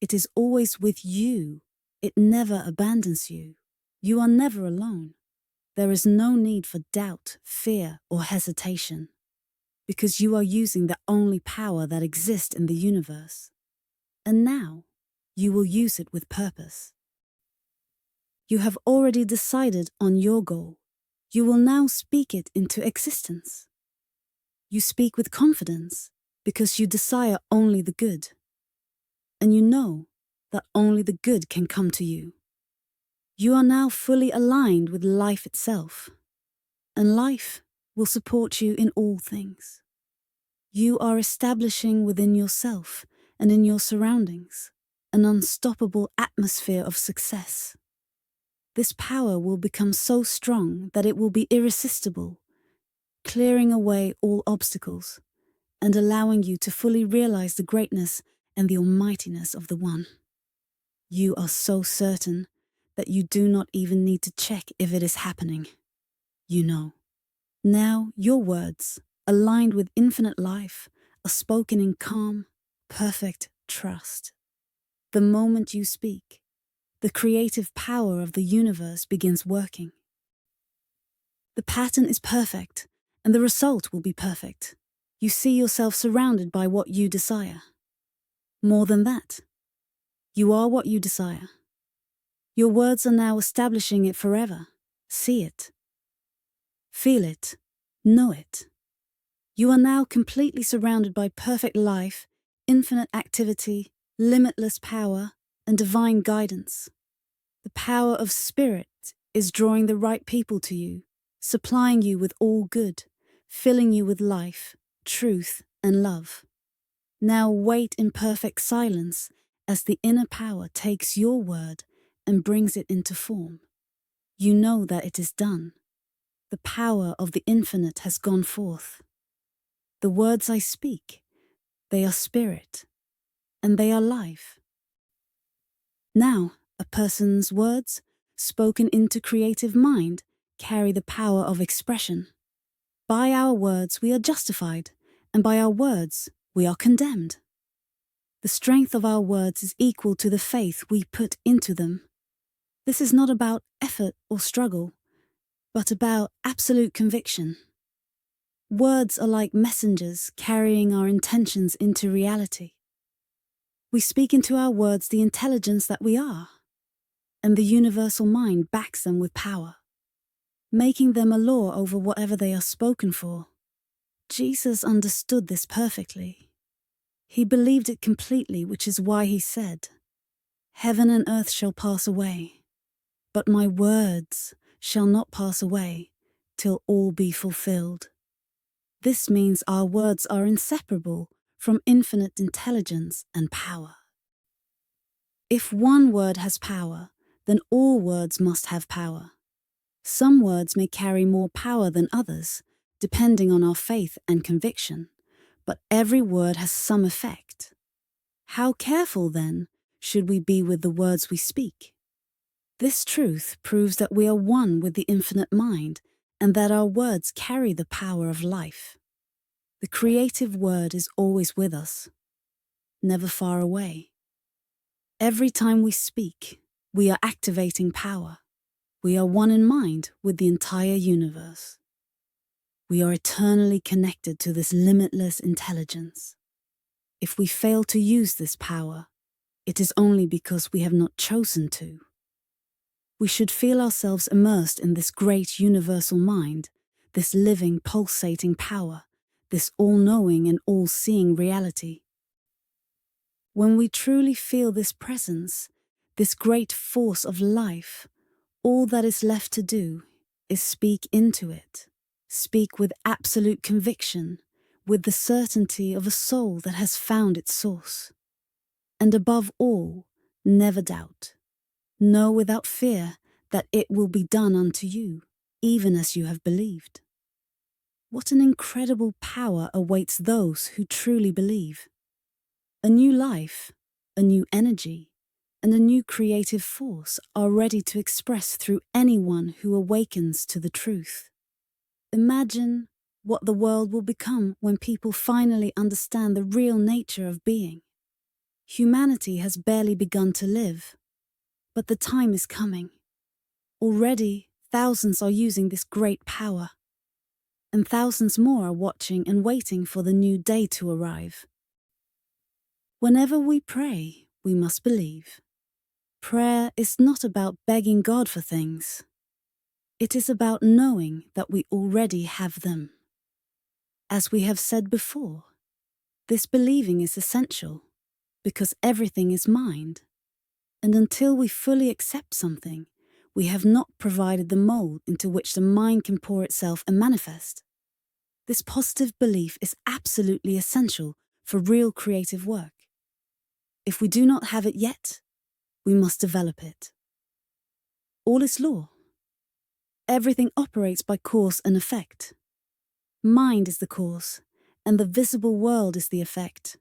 It is always with you. It never abandons you. You are never alone. There is no need for doubt, fear, or hesitation, because you are using the only power that exists in the universe. And now, you will use it with purpose. You have already decided on your goal. You will now speak it into existence. You speak with confidence because you desire only the good. And you know that only the good can come to you. You are now fully aligned with life itself, and life will support you in all things. You are establishing within yourself and in your surroundings an unstoppable atmosphere of success. This power will become so strong that it will be irresistible, clearing away all obstacles and allowing you to fully realize the greatness and the almightiness of the One. You are so certain that you do not even need to check if it is happening. You know. Now your words, aligned with infinite life, are spoken in calm, perfect trust. The moment you speak, the creative power of the universe begins working. The pattern is perfect, and the result will be perfect. You see yourself surrounded by what you desire. More than that, you are what you desire. Your words are now establishing it forever. See it. Feel it. Know it. You are now completely surrounded by perfect life, infinite activity, limitless power, and divine guidance. The power of spirit is drawing the right people to you, supplying you with all good, filling you with life, truth, and love. Now wait in perfect silence as the inner power takes your word and brings it into form. You know that it is done. The power of the infinite has gone forth. The words I speak, they are spirit, and they are life. Now, a person's words, spoken into creative mind, carry the power of expression. By our words we are justified, and by our words we are condemned. The strength of our words is equal to the faith we put into them. This is not about effort or struggle, but about absolute conviction. Words are like messengers carrying our intentions into reality. We speak into our words the intelligence that we are, and the universal mind backs them with power, making them a law over whatever they are spoken for. Jesus understood this perfectly. He believed it completely, which is why he said, "Heaven and earth shall pass away, but my words shall not pass away till all be fulfilled. This means our words are inseparable from infinite intelligence and power. If one word has power, then all words must have power. Some words may carry more power than others, depending on our faith and conviction, but every word has some effect. How careful, then, should we be with the words we speak? This truth proves that we are one with the infinite mind and that our words carry the power of life. The creative word is always with us, never far away. Every time we speak, we are activating power. We are one in mind with the entire universe. We are eternally connected to this limitless intelligence. If we fail to use this power, it is only because we have not chosen to. We should feel ourselves immersed in this great universal mind, this living, pulsating power, this all-knowing and all-seeing reality. When we truly feel this presence, this great force of life, all that is left to do is speak into it. Speak with absolute conviction, with the certainty of a soul that has found its source. And above all, never doubt. Know without fear that it will be done unto you, even as you have believed. What an incredible power awaits those who truly believe. A new life, a new energy, and a new creative force are ready to express through anyone who awakens to the truth. Imagine what the world will become when people finally understand the real nature of being. Humanity has barely begun to live, but the time is coming. Already, thousands are using this great power, and thousands more are watching and waiting for the new day to arrive. Whenever we pray, we must believe. Prayer is not about begging God for things. It is about knowing that we already have them. As we have said before, this believing is essential because everything is mind, and until we fully accept something, we have not provided the mold into which the mind can pour itself and manifest. This positive belief is absolutely essential for real creative work. If we do not have it yet, we must develop it. All is law. Everything operates by cause and effect. Mind is the cause, and the visible world is the effect.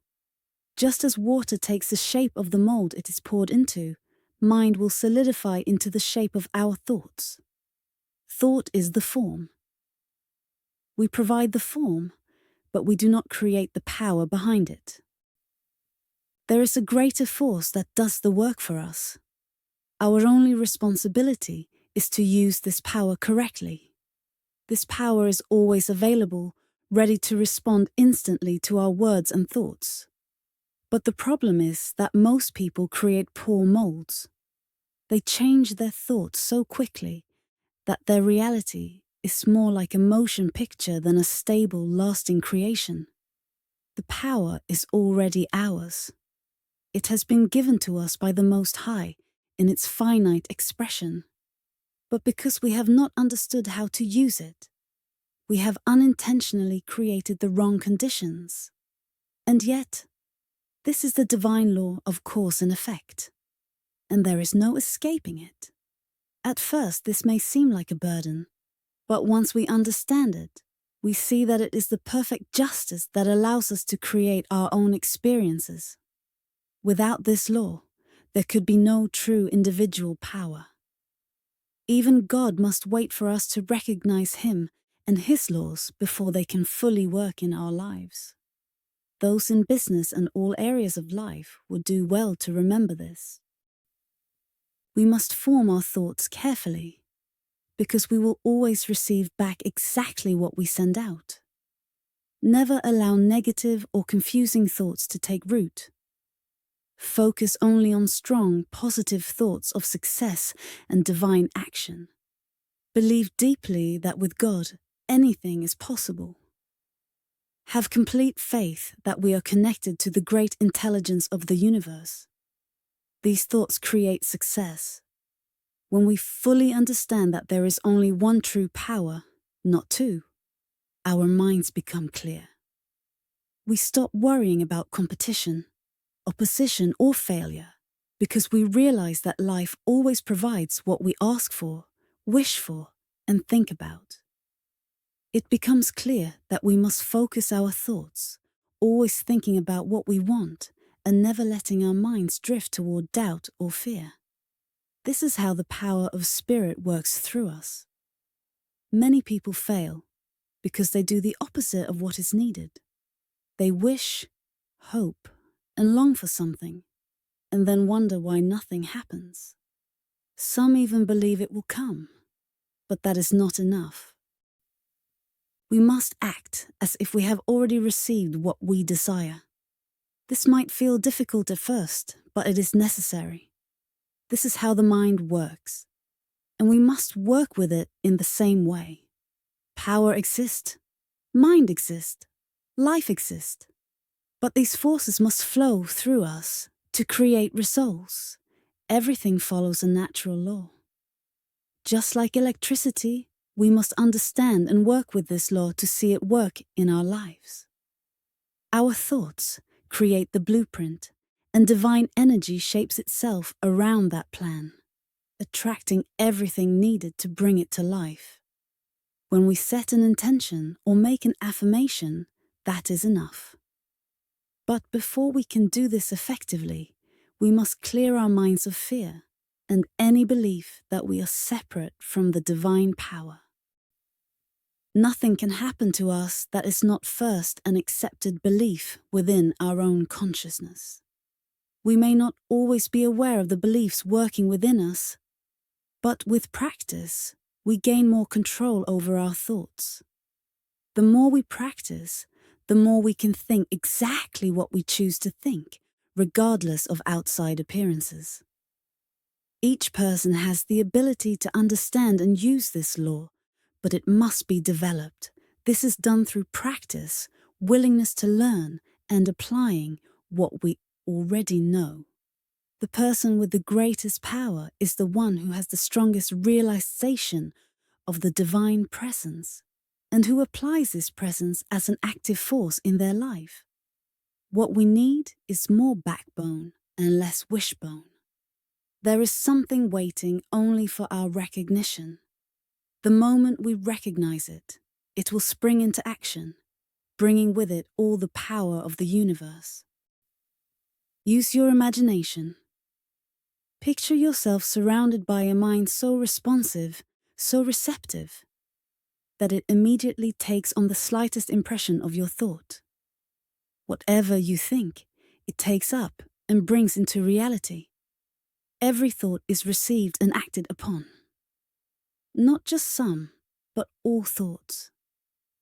Just as water takes the shape of the mold it is poured into, mind will solidify into the shape of our thoughts. Thought is the form. We provide the form, but we do not create the power behind it. There is a greater force that does the work for us. Our only responsibility is to use this power correctly. This power is always available, ready to respond instantly to our words and thoughts. But the problem is that most people create poor molds. They change their thoughts so quickly that their reality is more like a motion picture than a stable, lasting creation. The power is already ours. It has been given to us by the Most High in its finite expression. But because we have not understood how to use it, we have unintentionally created the wrong conditions. And yet, this is the divine law of cause and effect, and there is no escaping it. At first, this may seem like a burden, but once we understand it, we see that it is the perfect justice that allows us to create our own experiences. Without this law, there could be no true individual power. Even God must wait for us to recognize Him and His laws before they can fully work in our lives. Those in business and all areas of life would do well to remember this. We must form our thoughts carefully, because we will always receive back exactly what we send out. Never allow negative or confusing thoughts to take root. Focus only on strong, positive thoughts of success and divine action. Believe deeply that with God, anything is possible. Have complete faith that we are connected to the great intelligence of the universe. These thoughts create success. When we fully understand that there is only one true power, not two, our minds become clear. We stop worrying about competition, opposition, or failure because we realize that life always provides what we ask for, wish for, and think about. It becomes clear that we must focus our thoughts, always thinking about what we want and never letting our minds drift toward doubt or fear. This is how the power of spirit works through us. Many people fail because they do the opposite of what is needed. They wish, hope, and long for something, and then wonder why nothing happens. Some even believe it will come, but that is not enough. We must act as if we have already received what we desire. This might feel difficult at first, but it is necessary. This is how the mind works, and we must work with it in the same way. Power exists, mind exists, life exists, but these forces must flow through us to create results. Everything follows a natural law. Just like electricity, we must understand and work with this law to see it work in our lives. Our thoughts create the blueprint, and divine energy shapes itself around that plan, attracting everything needed to bring it to life. When we set an intention or make an affirmation, that is enough. But before we can do this effectively, we must clear our minds of fear and any belief that we are separate from the divine power. Nothing can happen to us that is not first an accepted belief within our own consciousness. We may not always be aware of the beliefs working within us, but with practice, we gain more control over our thoughts. The more we practice, the more we can think exactly what we choose to think, regardless of outside appearances. Each person has the ability to understand and use this law, but it must be developed. This is done through practice, willingness to learn, and applying what we already know. The person with the greatest power is the one who has the strongest realization of the divine presence, and who applies this presence as an active force in their life. What we need is more backbone and less wishbone. There is something waiting only for our recognition. The moment we recognize it, it will spring into action, bringing with it all the power of the universe. Use your imagination. Picture yourself surrounded by a mind so responsive, so receptive, that it immediately takes on the slightest impression of your thought. Whatever you think, it takes up and brings into reality. Every thought is received and acted upon. Not just some, but all thoughts.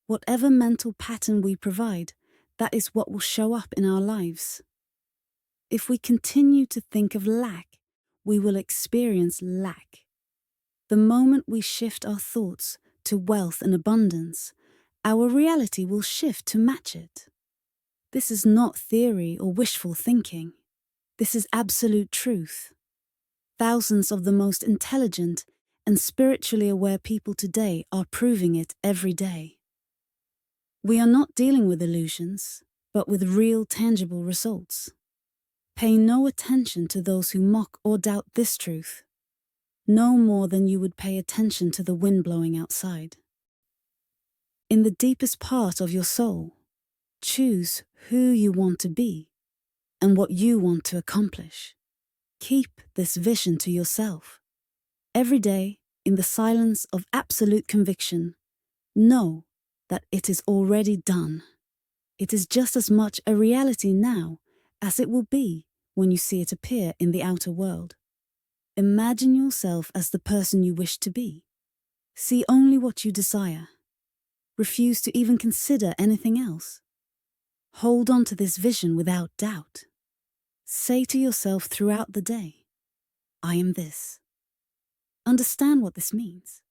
Whatever mental pattern we provide, that is what will show up in our lives. If we continue to think of lack, we will experience lack. The moment we shift our thoughts to wealth and abundance, our reality will shift to match it. This is not theory or wishful thinking. This is absolute truth. Thousands of the most intelligent and spiritually aware people today are proving it every day. We are not dealing with illusions, but with real tangible results. Pay no attention to those who mock or doubt this truth, no more than you would pay attention to the wind blowing outside. In the deepest part of your soul, choose who you want to be and what you want to accomplish. Keep this vision to yourself. Every day, in the silence of absolute conviction, know that it is already done. It is just as much a reality now as it will be when you see it appear in the outer world. Imagine yourself as the person you wish to be. See only what you desire. Refuse to even consider anything else. Hold on to this vision without doubt. Say to yourself throughout the day, I am this. Understand what this means.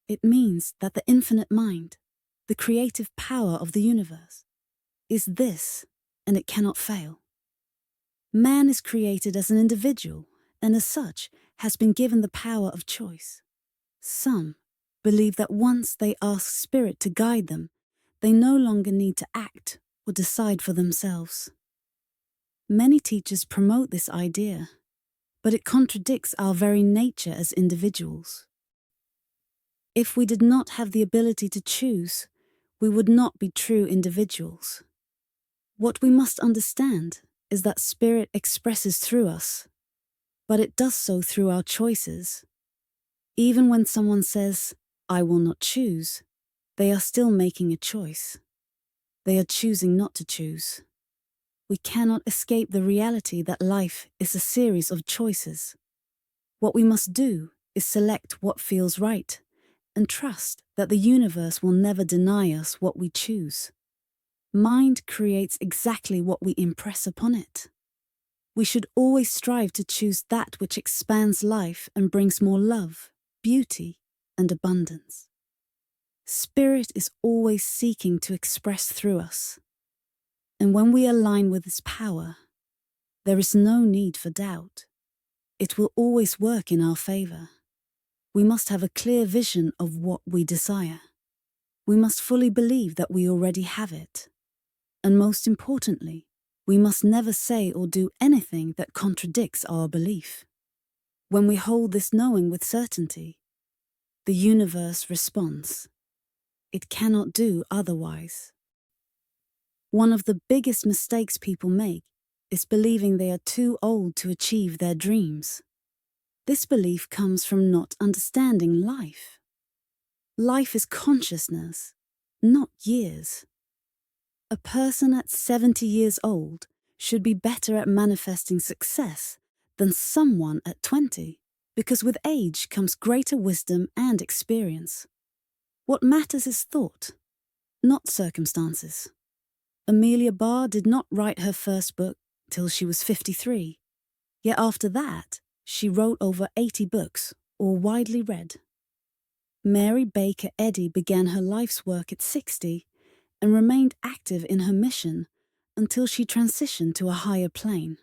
It means that the infinite mind, the creative power of the universe, is this, and it cannot fail. Man is created as an individual, and as such, has been given the power of choice. Some believe that once they ask Spirit to guide them, they no longer need to act or decide for themselves. Many teachers promote this idea, but it contradicts our very nature as individuals. If we did not have the ability to choose, we would not be true individuals. What we must understand is that Spirit expresses through us, but it does so through our choices. Even when someone says, "I will not choose," they are still making a choice. They are choosing not to choose. We cannot escape the reality that life is a series of choices. What we must do is select what feels right and trust that the universe will never deny us what we choose. Mind creates exactly what we impress upon it. We should always strive to choose that which expands life and brings more love, beauty, and abundance. Spirit is always seeking to express through us. And when we align with its power, there is no need for doubt. It will always work in our favor. We must have a clear vision of what we desire. We must fully believe that we already have it. And most importantly, we must never say or do anything that contradicts our belief. When we hold this knowing with certainty, the universe responds. It cannot do otherwise. One of the biggest mistakes people make is believing they are too old to achieve their dreams. This belief comes from not understanding life. Life is consciousness, not years. A person at 70 years old should be better at manifesting success than someone at 20, because with age comes greater wisdom and experience. What matters is thought, not circumstances. Amelia Barr did not write her first book till she was 53, yet after that, she wrote over 80 books, all widely read. Mary Baker Eddy began her life's work at 60 and remained active in her mission until she transitioned to a higher plane.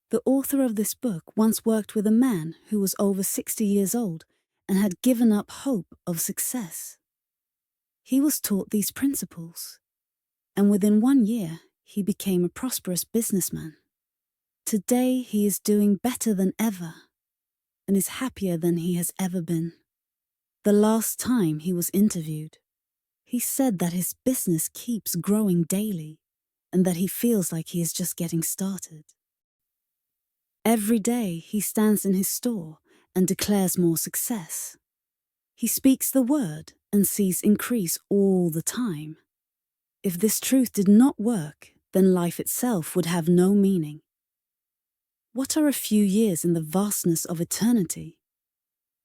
The author of this book once worked with a man who was over 60 years old and had given up hope of success. He was taught these principles, and within 1 year, he became a prosperous businessman. Today, he is doing better than ever and is happier than he has ever been. The last time he was interviewed, he said that his business keeps growing daily and that he feels like he is just getting started. Every day he stands in his store and declares more success. He speaks the word and sees increase all the time. If this truth did not work, then life itself would have no meaning. What are a few years in the vastness of eternity?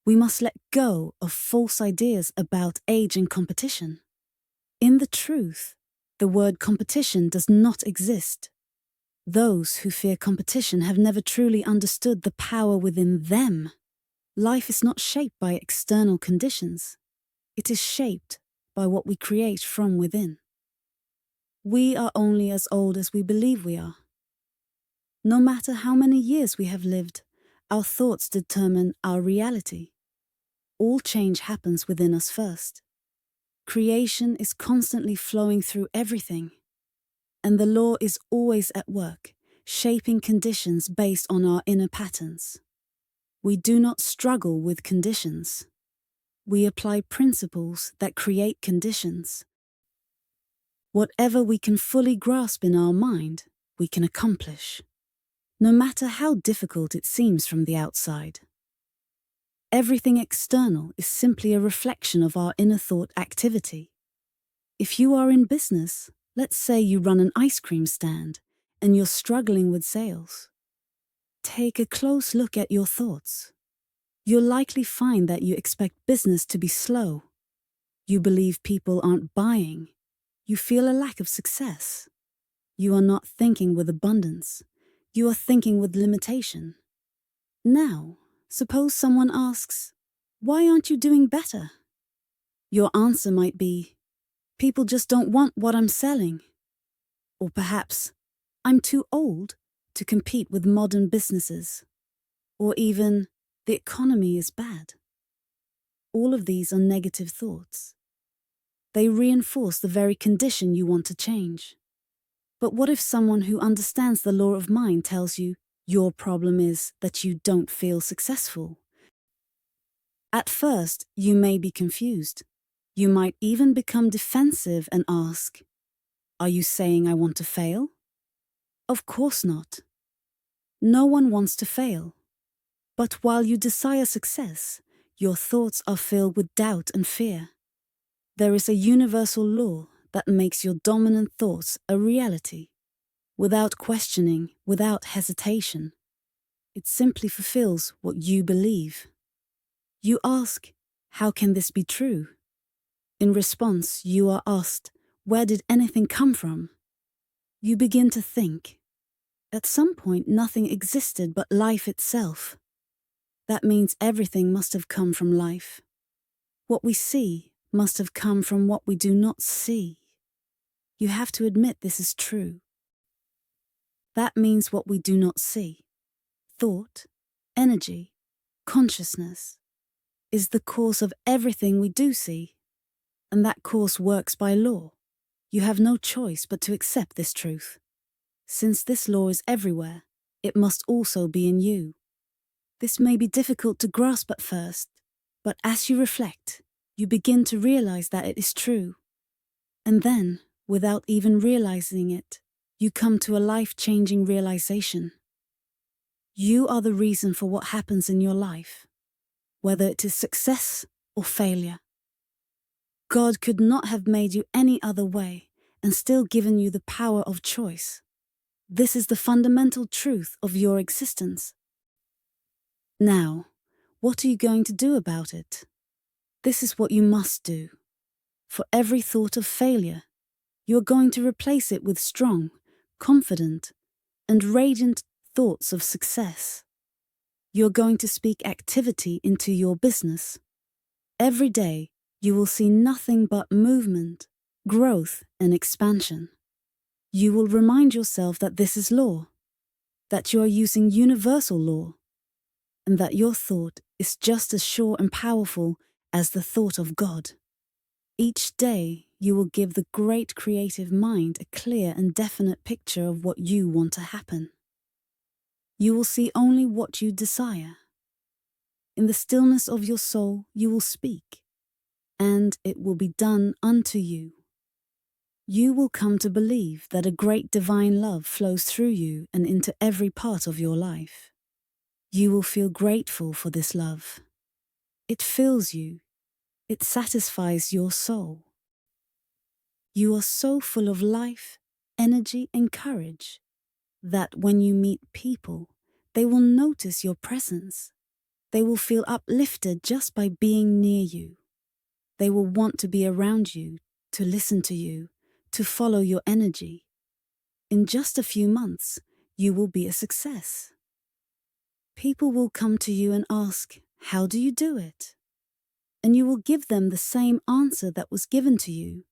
We must let go of false ideas about age and competition. In the truth, the word competition does not exist. Those who fear competition have never truly understood the power within them. Life is not shaped by external conditions. It is shaped by what we create from within. We are only as old as we believe we are. No matter how many years we have lived, our thoughts determine our reality. All change happens within us first. Creation is constantly flowing through everything, and the law is always at work, shaping conditions based on our inner patterns. We do not struggle with conditions. We apply principles that create conditions. Whatever we can fully grasp in our mind, we can accomplish, no matter how difficult it seems from the outside. Everything external is simply a reflection of our inner thought activity. If you are in business, let's say you run an ice cream stand and you're struggling with sales. Take a close look at your thoughts. You'll likely find that you expect business to be slow. You believe people aren't buying. You feel a lack of success. You are not thinking with abundance. You are thinking with limitation. Now, suppose someone asks, "Why aren't you doing better?" Your answer might be, "People just don't want what I'm selling." Or perhaps, "I'm too old to compete with modern businesses." Or even, The economy is bad. All of these are negative thoughts. They reinforce the very condition you want to change. But what if someone who understands the law of mind tells you your problem is that you don't feel successful? At first, you may be confused. You might even become defensive and ask, "Are you saying I want to fail?" Of course not. No one wants to fail. But while you desire success, your thoughts are filled with doubt and fear. There is a universal law that makes your dominant thoughts a reality, without questioning, without hesitation. It simply fulfills what you believe. You ask, "How can this be true?" In response, you are asked, "Where did anything come from?" You begin to think. At some point, nothing existed but life itself. That means everything must have come from life. What we see must have come from what we do not see. You have to admit this is true. That means what we do not see, thought, energy, consciousness, is the cause of everything we do see. And that cause works by law. You have no choice but to accept this truth. Since this law is everywhere, it must also be in you. This may be difficult to grasp at first, but as you reflect, you begin to realize that it is true. And then, without even realizing it, you come to a life-changing realization. You are the reason for what happens in your life, whether it is success or failure. God could not have made you any other way and still given you the power of choice. This is the fundamental truth of your existence. Now, what are you going to do about it? This is what you must do. For every thought of failure, you are going to replace it with strong, confident, and radiant thoughts of success. You are going to speak activity into your business. Every day, you will see nothing but movement, growth, and expansion. You will remind yourself that this is law, that you are using universal law, and that your thought is just as sure and powerful as the thought of God. Each day, you will give the great creative mind a clear and definite picture of what you want to happen. You will see only what you desire. In the stillness of your soul, you will speak, and it will be done unto you. You will come to believe that a great divine love flows through you and into every part of your life. You will feel grateful for this love. It fills you. It satisfies your soul. You are so full of life, energy, and courage that when you meet people, they will notice your presence. They will feel uplifted just by being near you. They will want to be around you, to listen to you, to follow your energy. In just a few months, you will be a success. People will come to you and ask, "How do you do it?" And you will give them the same answer that was given to you.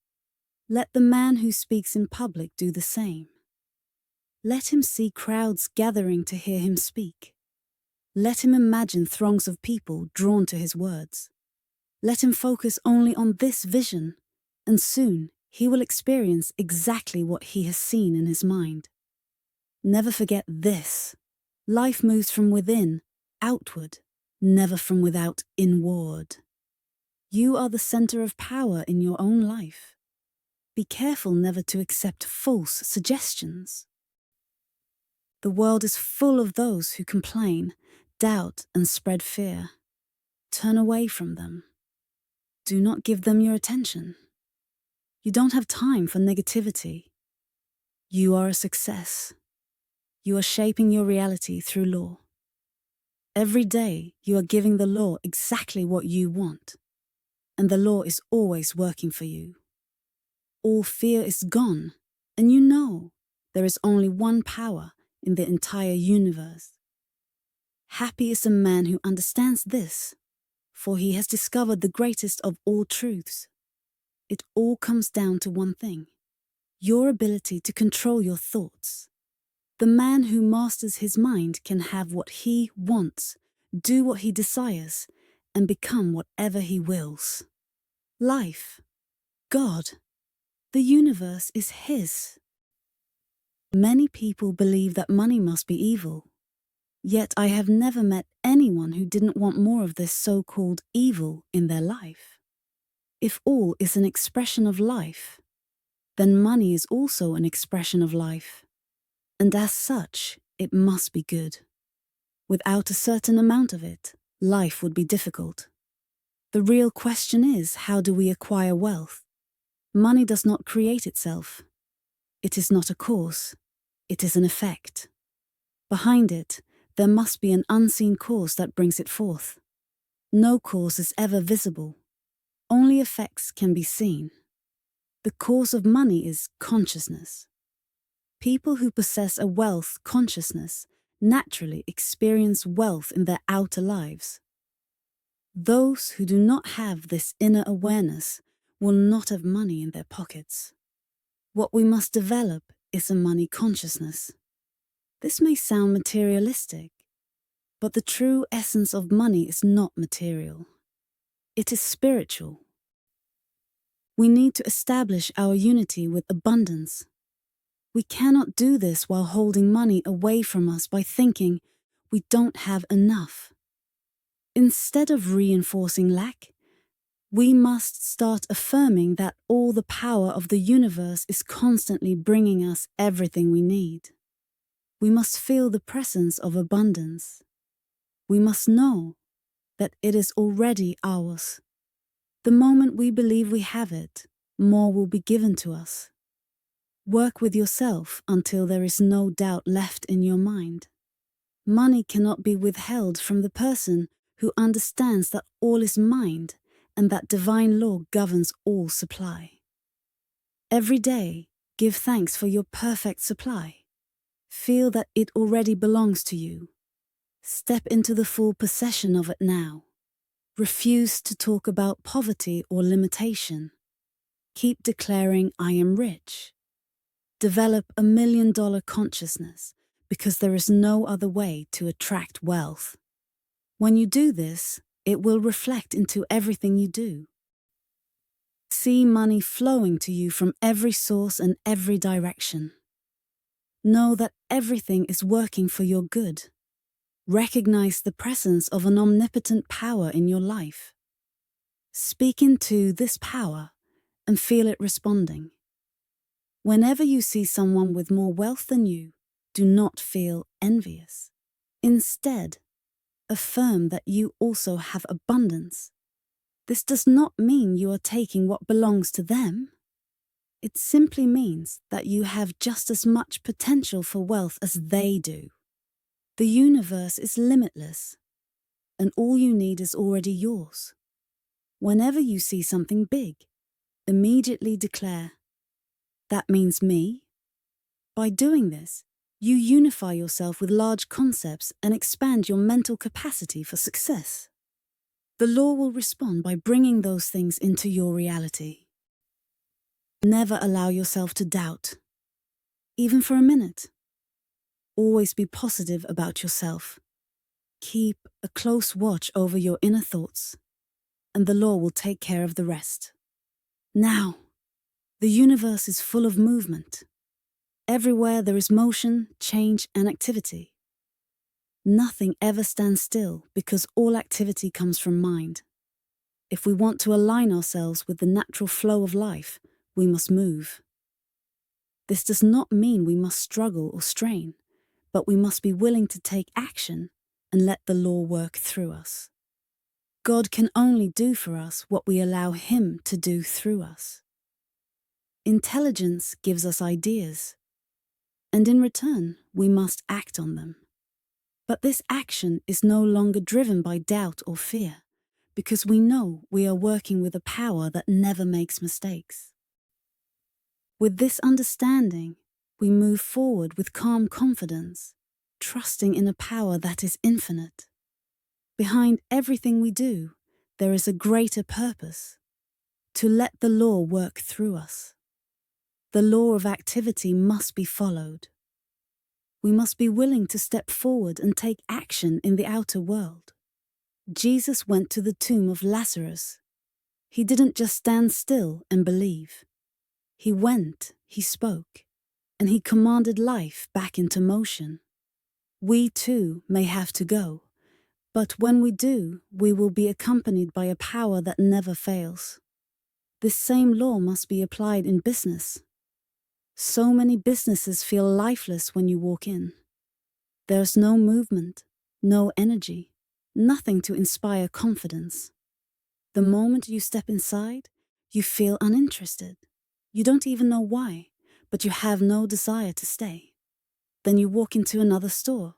Let the man who speaks in public do the same. Let him see crowds gathering to hear him speak. Let him imagine throngs of people drawn to his words. Let him focus only on this vision, and soon he will experience exactly what he has seen in his mind. Never forget this. Life moves from within, outward, never from without, inward. You are the center of power in your own life. Be careful never to accept false suggestions. The world is full of those who complain, doubt, and spread fear. Turn away from them. Do not give them your attention. You don't have time for negativity. You are a success. You are shaping your reality through law. Every day, you are giving the law exactly what you want, and the law is always working for you. All fear is gone, and you know there is only one power in the entire universe. Happy is the man who understands this, for he has discovered the greatest of all truths. It all comes down to one thing: your ability to control your thoughts. The man who masters his mind can have what he wants, do what he desires, and become whatever he wills. Life, God, the universe is his. Many people believe that money must be evil. Yet I have never met anyone who didn't want more of this so-called evil in their life. If all is an expression of life, then money is also an expression of life. And as such, it must be good. Without a certain amount of it, life would be difficult. The real question is, how do we acquire wealth? Money does not create itself. It is not a cause. It is an effect. Behind it, there must be an unseen cause that brings it forth. No cause is ever visible. Only effects can be seen. The cause of money is consciousness. People who possess a wealth consciousness naturally experience wealth in their outer lives. Those who do not have this inner awareness will not have money in their pockets. What we must develop is a money consciousness. This may sound materialistic, but the true essence of money is not material. It is spiritual. We need to establish our unity with abundance. We cannot do this while holding money away from us by thinking we don't have enough. Instead of reinforcing lack, we must start affirming that all the power of the universe is constantly bringing us everything we need. We must feel the presence of abundance. We must know that it is already ours. The moment we believe we have it, more will be given to us. Work with yourself until there is no doubt left in your mind. Money cannot be withheld from the person who understands that all is mind and that divine law governs all supply. Every day, give thanks for your perfect supply. Feel that it already belongs to you. Step into the full possession of it now. Refuse to talk about poverty or limitation. Keep declaring, I am rich. Develop $1 million consciousness, because there is no other way to attract wealth. When you do this, it will reflect into everything you do. See money flowing to you from every source and every direction. Know that everything is working for your good. Recognize the presence of an omnipotent power in your life. Speak into this power and feel it responding. Whenever you see someone with more wealth than you, do not feel envious. Instead, affirm that you also have abundance. This does not mean you are taking what belongs to them. It simply means that you have just as much potential for wealth as they do. The universe is limitless, and all you need is already yours. Whenever you see something big, immediately declare, that means me. By doing this, you unify yourself with large concepts and expand your mental capacity for success. The law will respond by bringing those things into your reality. Never allow yourself to doubt, even for a minute. Always be positive about yourself. Keep a close watch over your inner thoughts, and the law will take care of the rest. Now, the universe is full of movement. Everywhere there is motion, change, and activity. Nothing ever stands still because all activity comes from mind. If we want to align ourselves with the natural flow of life, we must move. This does not mean we must struggle or strain, but we must be willing to take action and let the law work through us. God can only do for us what we allow Him to do through us. Intelligence gives us ideas, and in return, we must act on them. But this action is no longer driven by doubt or fear, because we know we are working with a power that never makes mistakes. With this understanding, we move forward with calm confidence, trusting in a power that is infinite. Behind everything we do, there is a greater purpose: to let the law work through us. The law of activity must be followed. We must be willing to step forward and take action in the outer world. Jesus went to the tomb of Lazarus. He didn't just stand still and believe. He went, he spoke, and he commanded life back into motion. We too may have to go, but when we do, we will be accompanied by a power that never fails. This same law must be applied in business. So many businesses feel lifeless when you walk in. There's no movement, no energy, nothing to inspire confidence. The moment you step inside, you feel uninterested. You don't even know why, but you have no desire to stay. Then you walk into another store.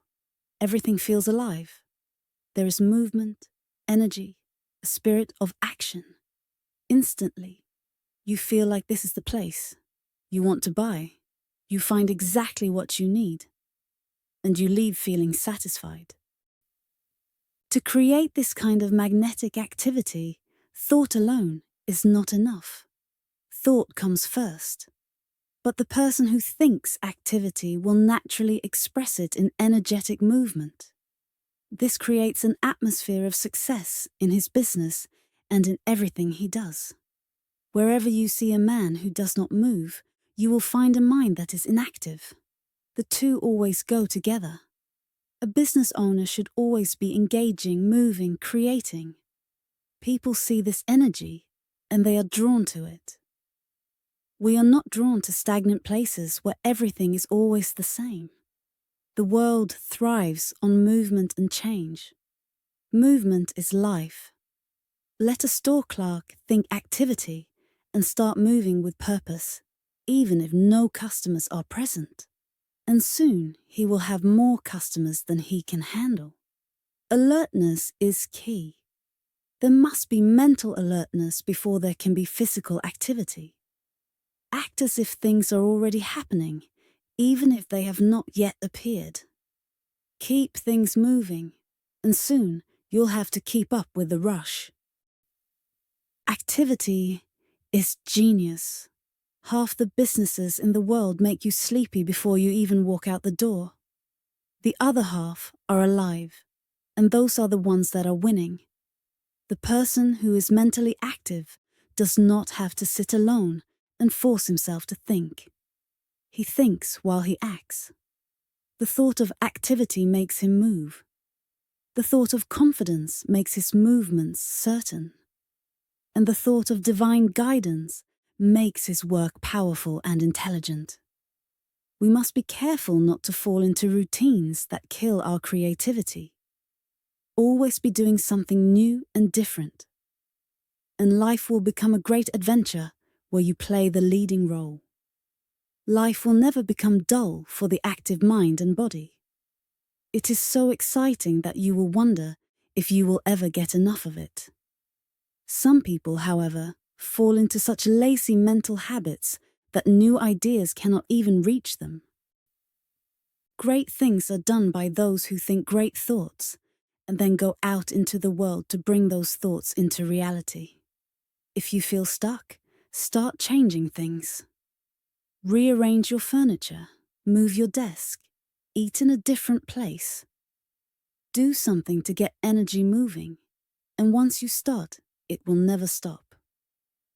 Everything feels alive. There is movement, energy, a spirit of action. Instantly, you feel like this is the place. You want to buy. You find exactly what you need. And you leave feeling satisfied. To create this kind of magnetic activity, thought alone is not enough. Thought comes first. But the person who thinks activity will naturally express it in energetic movement. This creates an atmosphere of success in his business and in everything he does. Wherever you see a man who does not move, you will find a mind that is inactive. The two always go together. A business owner should always be engaging, moving, creating. People see this energy and they are drawn to it. We are not drawn to stagnant places where everything is always the same. The world thrives on movement and change. Movement is life. Let a store clerk think activity and start moving with purpose, even if no customers are present. And soon he will have more customers than he can handle. Alertness is key. There must be mental alertness before there can be physical activity. Act as if things are already happening, even if they have not yet appeared. Keep things moving, and soon you'll have to keep up with the rush. Activity is genius. Half the businesses in the world make you sleepy before you even walk out the door. The other half are alive, and those are the ones that are winning. The person who is mentally active does not have to sit alone and force himself to think. He thinks while he acts. The thought of activity makes him move. The thought of confidence makes his movements certain. And the thought of divine guidance makes his work powerful and intelligent. We must be careful not to fall into routines that kill our creativity. Always be doing something new and different. And life will become a great adventure where you play the leading role. Life will never become dull for the active mind and body. It is so exciting that you will wonder if you will ever get enough of it. Some people, however, fall into such lazy mental habits that new ideas cannot even reach them. Great things are done by those who think great thoughts and then go out into the world to bring those thoughts into reality. If you feel stuck, start changing things. Rearrange your furniture, move your desk, eat in a different place. Do something to get energy moving, and once you start, it will never stop.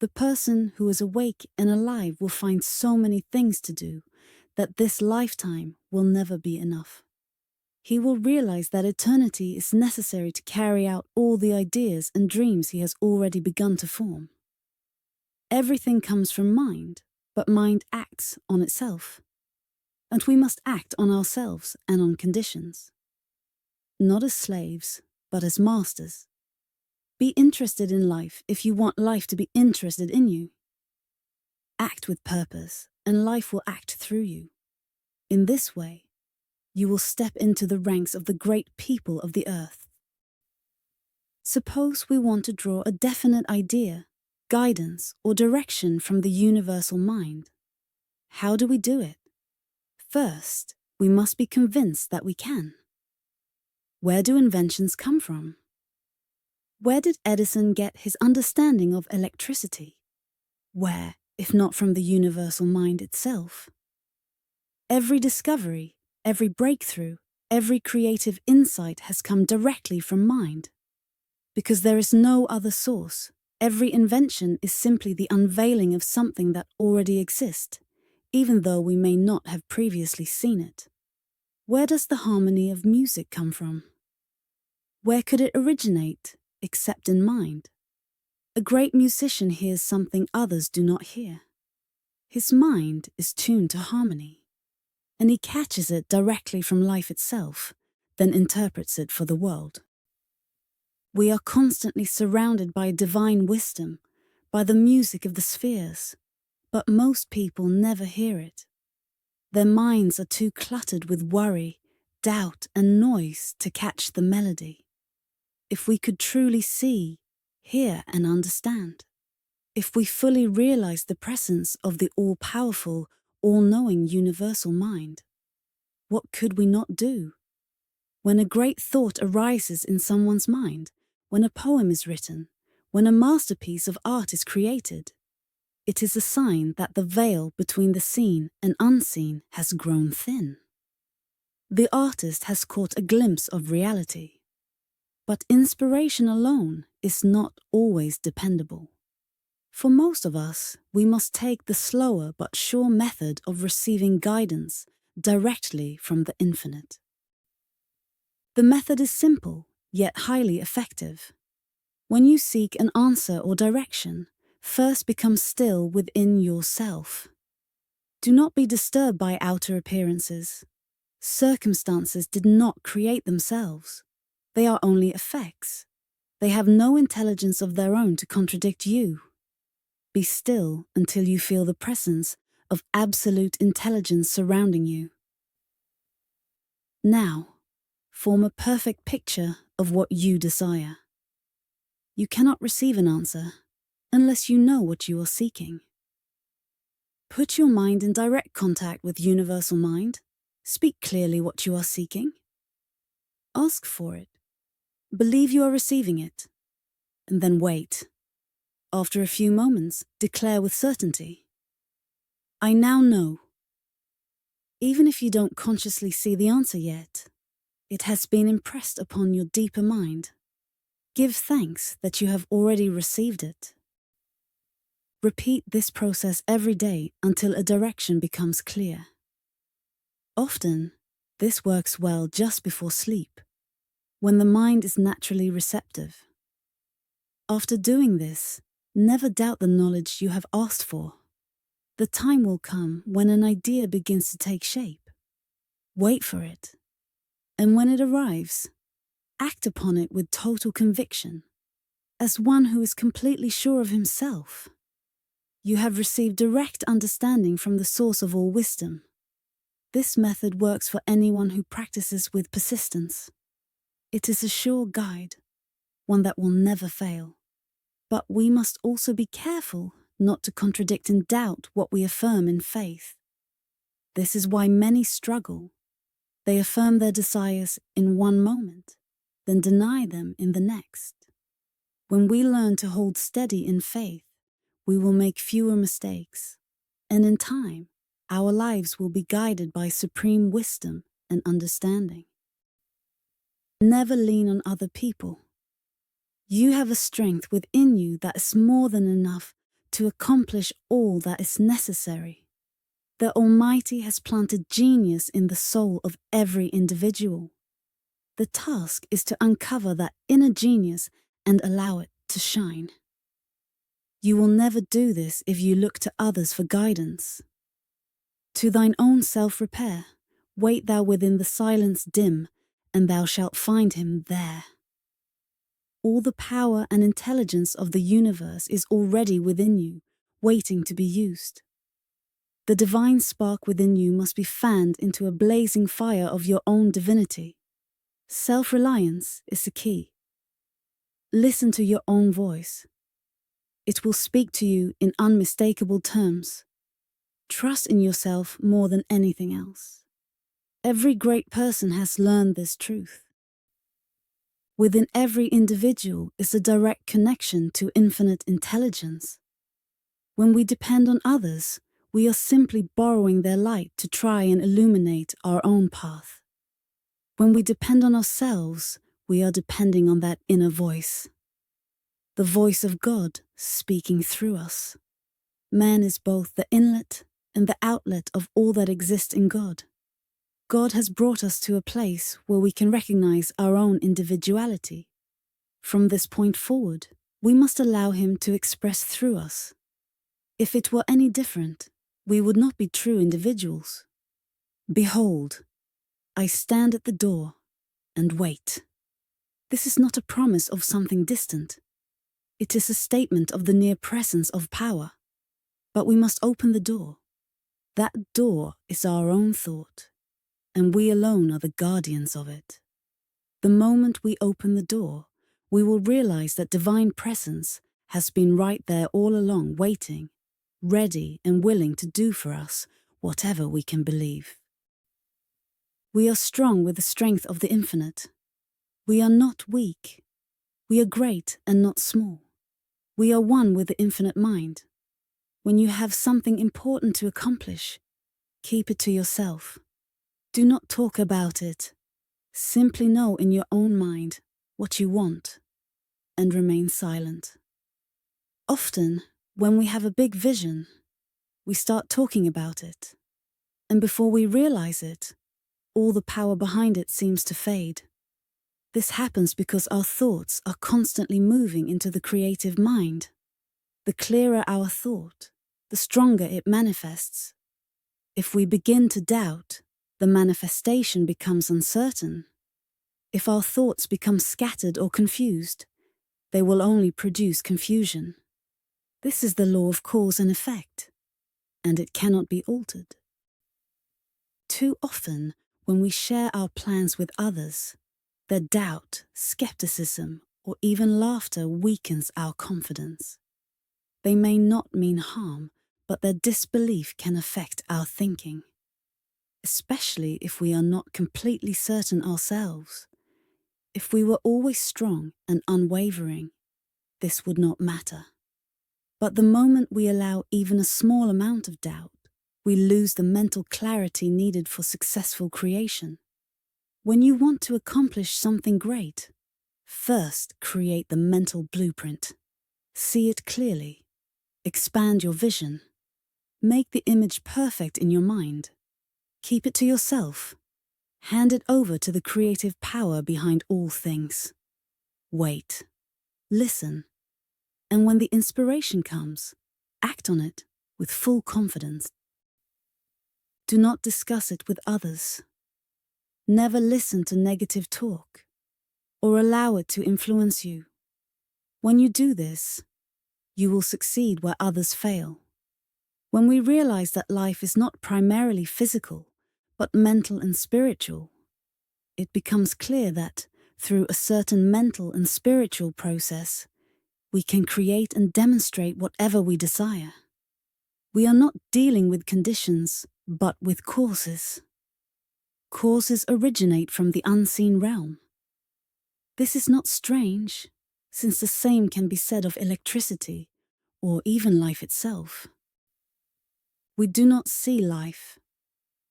The person who is awake and alive will find so many things to do that this lifetime will never be enough. He will realize that eternity is necessary to carry out all the ideas and dreams he has already begun to form. Everything comes from mind, but mind acts on itself. And we must act on ourselves and on conditions. Not as slaves, but as masters. Be interested in life if you want life to be interested in you. Act with purpose, and life will act through you. In this way, you will step into the ranks of the great people of the earth. Suppose we want to draw a definite idea, guidance, or direction from the universal mind. How do we do it? First, we must be convinced that we can. Where do inventions come from? Where did Edison get his understanding of electricity? Where, if not from the universal mind itself? Every discovery, every breakthrough, every creative insight has come directly from mind. Because there is no other source. Every invention is simply the unveiling of something that already exists, even though we may not have previously seen it. Where does the harmony of music come from? Where could it originate, except in mind? A great musician hears something others do not hear. His mind is tuned to harmony, and he catches it directly from life itself, then interprets it for the world. We are constantly surrounded by divine wisdom, by the music of the spheres, but most people never hear it. Their minds are too cluttered with worry, doubt, and noise to catch the melody. If we could truly see, hear, and understand, if we fully realize the presence of the all-powerful, all-knowing universal mind, what could we not do? When a great thought arises in someone's mind, when a poem is written, when a masterpiece of art is created, it is a sign that the veil between the seen and unseen has grown thin. The artist has caught a glimpse of reality. But inspiration alone is not always dependable. For most of us, we must take the slower but sure method of receiving guidance directly from the infinite. The method is simple, yet highly effective. When you seek an answer or direction, first become still within yourself. Do not be disturbed by outer appearances. Circumstances did not create themselves. They are only effects. They have no intelligence of their own to contradict you. Be still until you feel the presence of absolute intelligence surrounding you. Now, form a perfect picture of what you desire. You cannot receive an answer unless you know what you are seeking. Put your mind in direct contact with universal mind. Speak clearly what you are seeking. Ask for it. Believe you are receiving it. And then wait. After a few moments, declare with certainty, I now know. Even if you don't consciously see the answer yet, it has been impressed upon your deeper mind. Give thanks that you have already received it. Repeat this process every day until a direction becomes clear. Often, this works well just before sleep, when the mind is naturally receptive. After doing this, never doubt the knowledge you have asked for. The time will come when an idea begins to take shape. Wait for it. And when it arrives, act upon it with total conviction, as one who is completely sure of himself. You have received direct understanding from the source of all wisdom. This method works for anyone who practices with persistence. It is a sure guide, one that will never fail. But we must also be careful not to contradict and doubt what we affirm in faith. This is why many struggle. They affirm their desires in one moment, then deny them in the next. When we learn to hold steady in faith, we will make fewer mistakes, and in time, our lives will be guided by supreme wisdom and understanding. Never lean on other people. You have a strength within you that is more than enough to accomplish all that is necessary. The Almighty has planted genius in the soul of every individual. The task is to uncover that inner genius and allow it to shine. You will never do this if you look to others for guidance. To thine own self-repair, wait thou within the silence dim, and thou shalt find him there. All the power and intelligence of the universe is already within you, waiting to be used. The divine spark within you must be fanned into a blazing fire of your own divinity. Self-reliance is the key. Listen to your own voice. It will speak to you in unmistakable terms. Trust in yourself more than anything else. Every great person has learned this truth. Within every individual is a direct connection to infinite intelligence. When we depend on others, we are simply borrowing their light to try and illuminate our own path. When we depend on ourselves, we are depending on that inner voice. the voice of God speaking through us. Man is both the inlet and the outlet of all that exists in God. God has brought us to a place where we can recognize our own individuality. From this point forward, we must allow Him to express through us. If it were any different, we would not be true individuals. Behold, I stand at the door and wait. This is not a promise of something distant. It is a statement of the near presence of power. But we must open the door. That door is our own thought, and we alone are the guardians of it. The moment we open the door, we will realize that divine presence has been right there all along, waiting, ready and willing to do for us whatever we can believe. We are strong with the strength of the infinite. We are not weak. We are great and not small. We are one with the infinite mind. When you have something important to accomplish, keep it to yourself. Do not talk about it. Simply know in your own mind what you want and remain silent. Often, when we have a big vision, we start talking about it. And before we realize it, all the power behind it seems to fade. This happens because our thoughts are constantly moving into the creative mind. The clearer our thought, the stronger it manifests. If we begin to doubt, the manifestation becomes uncertain. If our thoughts become scattered or confused, they will only produce confusion. This is the law of cause and effect, and it cannot be altered. Too often, when we share our plans with others, their doubt, skepticism, or even laughter weakens our confidence. They may not mean harm, but their disbelief can affect our thinking. Especially if we are not completely certain ourselves. If we were always strong and unwavering, this would not matter. But the moment we allow even a small amount of doubt, we lose the mental clarity needed for successful creation. When you want to accomplish something great, first create the mental blueprint. See it clearly. Expand your vision. Make the image perfect in your mind. Keep it to yourself. Hand it over to the creative power behind all things. Wait. Listen. And when the inspiration comes, act on it with full confidence. Do not discuss it with others. Never listen to negative talk or allow it to influence you. When you do this, you will succeed where others fail. When we realize that life is not primarily physical, but mental and spiritual, it becomes clear that, through a certain mental and spiritual process, we can create and demonstrate whatever we desire. We are not dealing with conditions, but with causes. Causes originate from the unseen realm. This is not strange, since the same can be said of electricity, or even life itself. We do not see life.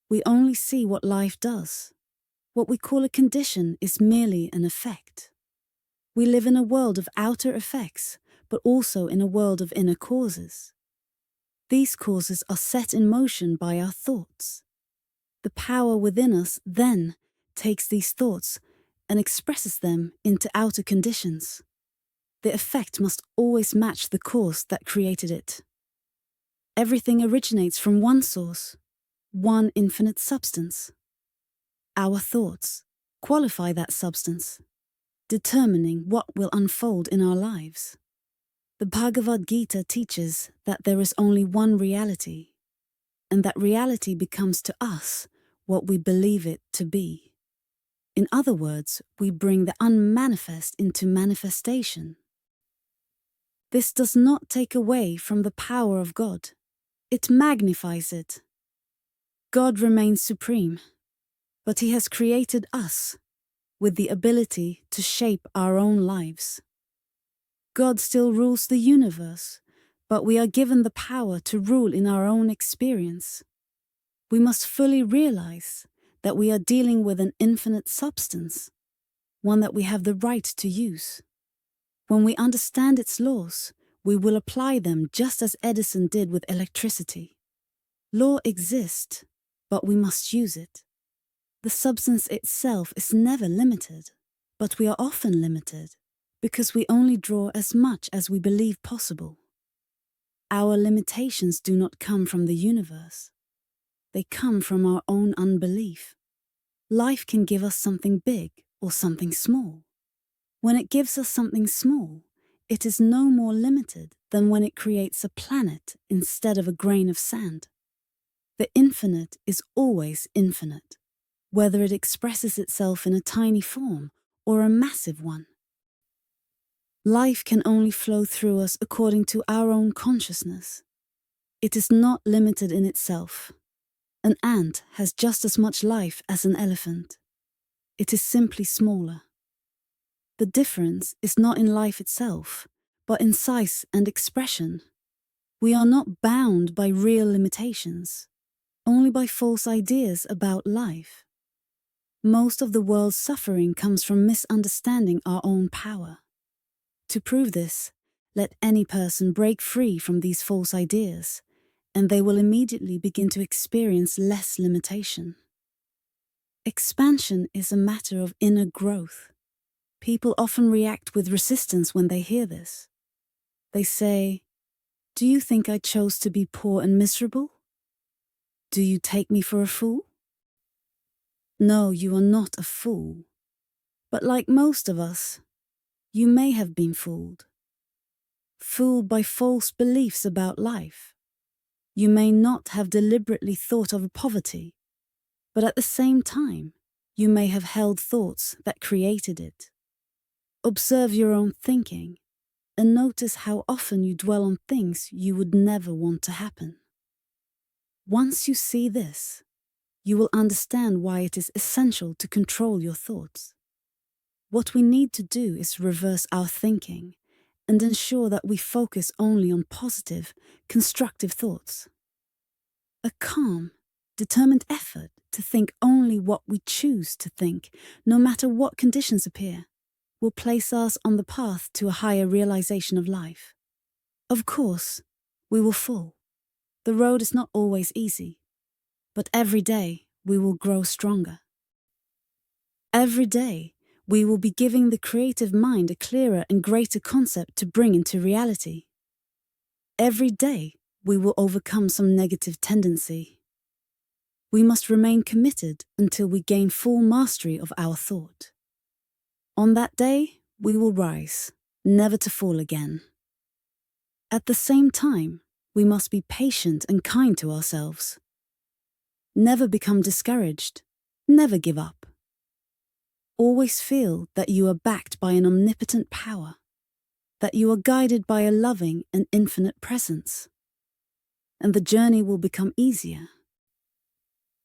We only see what life does. What we call a condition is merely an effect. We live in a world of outer effects, but also in a world of inner causes. These causes are set in motion by our thoughts. The power within us then takes these thoughts and expresses them into outer conditions. The effect must always match the cause that created it. Everything originates from one source, one infinite substance. Our thoughts qualify that substance, determining what will unfold in our lives. The Bhagavad Gita teaches that there is only one reality, and that reality becomes to us what we believe it to be. In other words, we bring the unmanifest into manifestation. This does not take away from the power of God. It magnifies it. God remains supreme, but He has created us with the ability to shape our own lives. God still rules the universe, but we are given the power to rule in our own experience. We must fully realize that we are dealing with an infinite substance, one that we have the right to use. When we understand its laws, we will apply them just as Edison did with electricity. Law exists, but we must use it. The substance itself is never limited, but we are often limited because we only draw as much as we believe possible. Our limitations do not come from the universe. They come from our own unbelief. Life can give us something big or something small. When it gives us something small, it is no more limited than when it creates a planet instead of a grain of sand. The infinite is always infinite, whether it expresses itself in a tiny form or a massive one. Life can only flow through us according to our own consciousness. It is not limited in itself. An ant has just as much life as an elephant. It is simply smaller. The difference is not in life itself, but in size and expression. We are not bound by real limitations, only by false ideas about life. Most of the world's suffering comes from misunderstanding our own power. To prove this, let any person break free from these false ideas, and they will immediately begin to experience less limitation. Expansion is a matter of inner growth. People often react with resistance when they hear this. They say, "Do you think I chose to be poor and miserable? Do you take me for a fool?" No, you are not a fool. But like most of us, you may have been fooled. Fooled by false beliefs about life. You may not have deliberately thought of poverty, but at the same time, you may have held thoughts that created it. Observe your own thinking and notice how often you dwell on things you would never want to happen. Once you see this, you will understand why it is essential to control your thoughts. What we need to do is reverse our thinking and ensure that we focus only on positive, constructive thoughts. A calm, determined effort to think only what we choose to think, no matter what conditions appear, will place us on the path to a higher realization of life. Of course, we will fall. The road is not always easy, but every day we will grow stronger. Every day, we will be giving the creative mind a clearer and greater concept to bring into reality. Every day, we will overcome some negative tendency. We must remain committed until we gain full mastery of our thought. On that day, we will rise, never to fall again. At the same time, we must be patient and kind to ourselves. Never become discouraged, never give up. Always feel that you are backed by an omnipotent power, that you are guided by a loving and infinite presence, and the journey will become easier.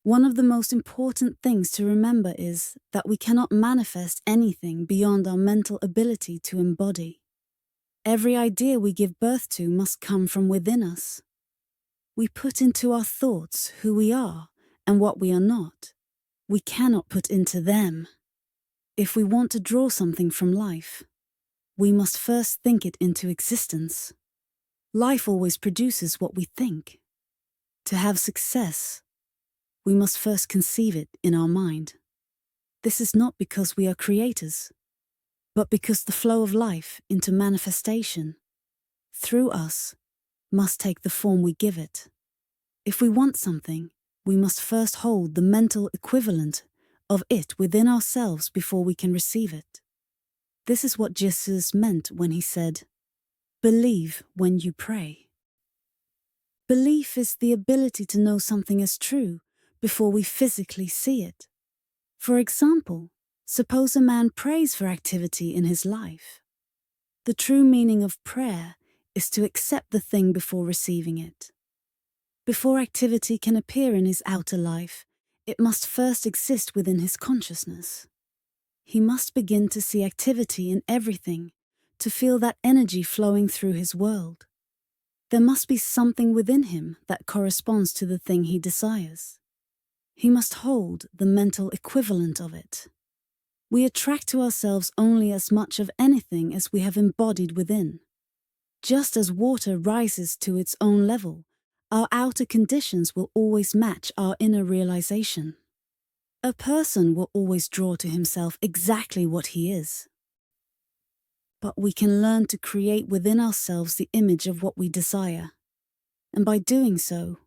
One of the most important things to remember is that we cannot manifest anything beyond our mental ability to embody. Every idea we give birth to must come from within us. We put into our thoughts who we are and what we are not. We cannot put into them. If we want to draw something from life, we must first think it into existence. Life always produces what we think. To have success, we must first conceive it in our mind. This is not because we are creators, but because the flow of life into manifestation, through us, must take the form we give it. If we want something, we must first hold the mental equivalent of it within ourselves before we can receive it. This is what Jesus meant when he said, "Believe when you pray." Belief is the ability to know something as true before we physically see it. For example, suppose a man prays for activity in his life. The true meaning of prayer is to accept the thing before receiving it. Before activity can appear in his outer life, it must first exist within his consciousness. He must begin to see activity in everything, to feel that energy flowing through his world. There must be something within him that corresponds to the thing he desires. He must hold the mental equivalent of it. We attract to ourselves only as much of anything as we have embodied within. Just as water rises to its own level, our outer conditions will always match our inner realization. A person will always draw to himself exactly what he is. But we can learn to create within ourselves the image of what we desire. And by doing so,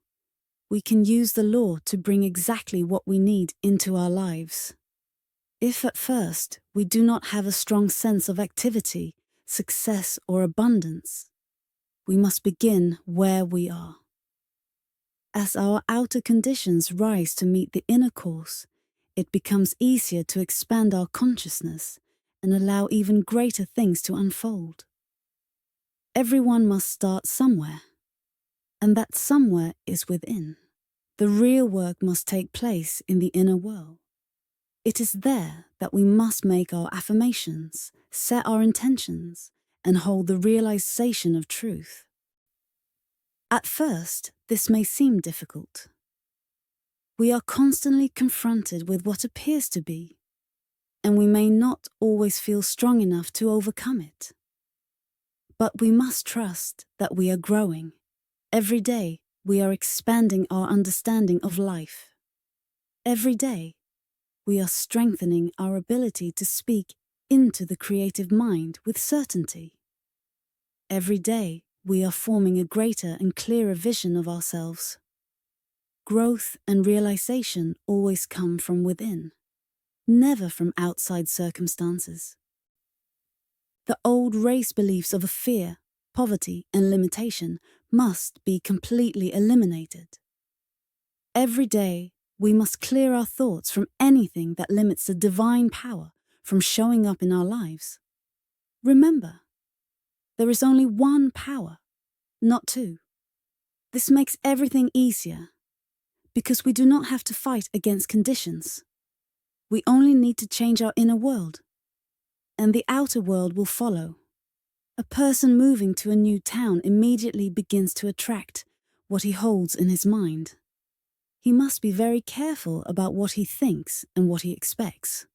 we can use the law to bring exactly what we need into our lives. If at first we do not have a strong sense of activity, success, or abundance, we must begin where we are. As our outer conditions rise to meet the inner course, it becomes easier to expand our consciousness and allow even greater things to unfold. Everyone must start somewhere, and that somewhere is within. The real work must take place in the inner world. It is there that we must make our affirmations, set our intentions, and hold the realization of truth. At first, this may seem difficult. We are constantly confronted with what appears to be, and we may not always feel strong enough to overcome it. But we must trust that we are growing. Every day, we are expanding our understanding of life. Every day, we are strengthening our ability to speak into the creative mind with certainty. Every day, we are forming a greater and clearer vision of ourselves. Growth and realization always come from within, never from outside circumstances. The old race beliefs of fear, poverty, and limitation must be completely eliminated. Every day, we must clear our thoughts from anything that limits the divine power from showing up in our lives. Remember, there is only one power, not two. This makes everything easier, because we do not have to fight against conditions. We only need to change our inner world, and the outer world will follow. A person moving to a new town immediately begins to attract what he holds in his mind. He must be very careful about what he thinks and what he expects.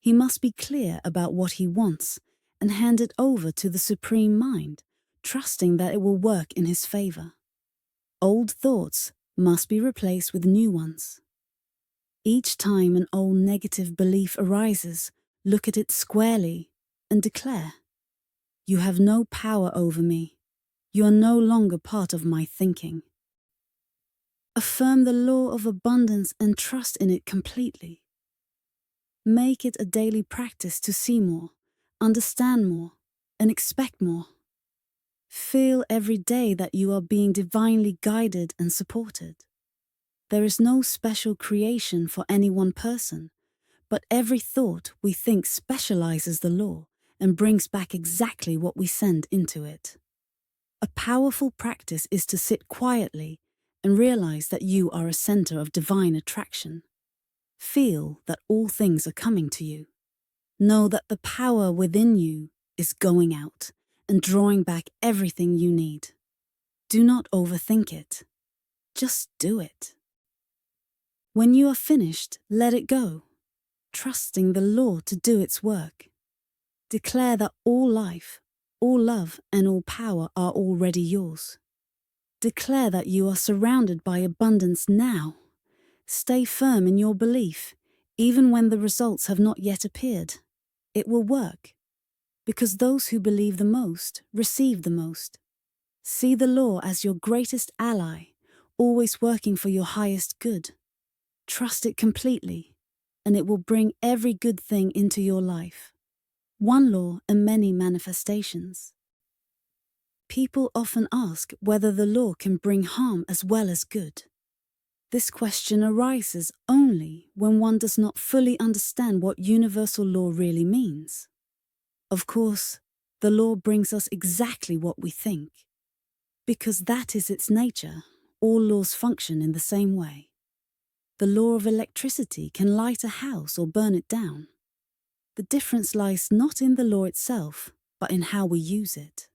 He must be clear about what he wants and hand it over to the Supreme Mind, trusting that it will work in his favor. Old thoughts must be replaced with new ones. Each time an old negative belief arises, look at it squarely and declare, "You have no power over me. You are no longer part of my thinking." Affirm the law of abundance and trust in it completely. Make it a daily practice to see more, understand more, and expect more. Feel every day that you are being divinely guided and supported. There is no special creation for any one person, but every thought we think specializes the law and brings back exactly what we send into it. A powerful practice is to sit quietly and realize that you are a center of divine attraction. Feel that all things are coming to you. Know that the power within you is going out and drawing back everything you need. Do not overthink it. Just do it. When you are finished, let it go, trusting the law to do its work. Declare that all life, all love, and all power are already yours. Declare that you are surrounded by abundance now. Stay firm in your belief, even when the results have not yet appeared. It will work, because those who believe the most receive the most. See the law as your greatest ally, always working for your highest good. Trust it completely, and it will bring every good thing into your life. One law and many manifestations. People often ask whether the law can bring harm as well as good. This question arises only when one does not fully understand what universal law really means. Of course, the law brings us exactly what we think. Because that is its nature, all laws function in the same way. The law of electricity can light a house or burn it down. The difference lies not in the law itself, but in how we use it.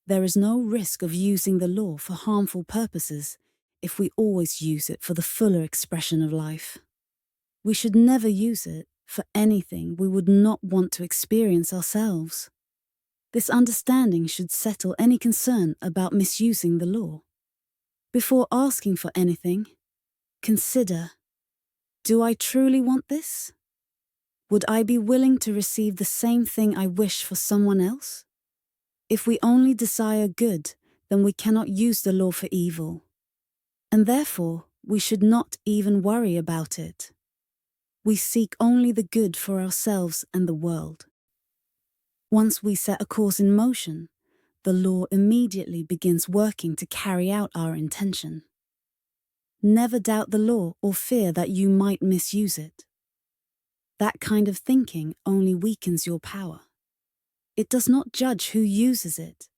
There is no risk of using the law for harmful purposes if we always use it for the fuller expression of life. We should never use it for anything we would not want to experience ourselves. This understanding should settle any concern about misusing the law. Before asking for anything, consider, do I truly want this? Would I be willing to receive the same thing I wish for someone else? If we only desire good, then we cannot use the law for evil. And therefore, we should not even worry about it. We seek only the good for ourselves and the world. Once we set a course in motion, the law immediately begins working to carry out our intention. Never doubt the law or fear that you might misuse it. That kind of thinking only weakens your power. It does not judge who uses it.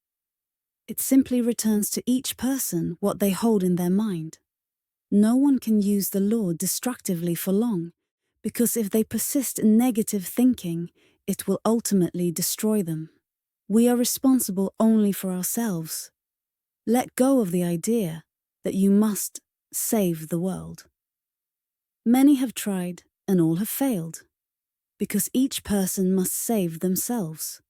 It simply returns to each person what they hold in their mind. No one can use the law destructively for long, because if they persist in negative thinking, it will ultimately destroy them. We are responsible only for ourselves. Let go of the idea that you must save the world. Many have tried and all have failed, because each person must save themselves.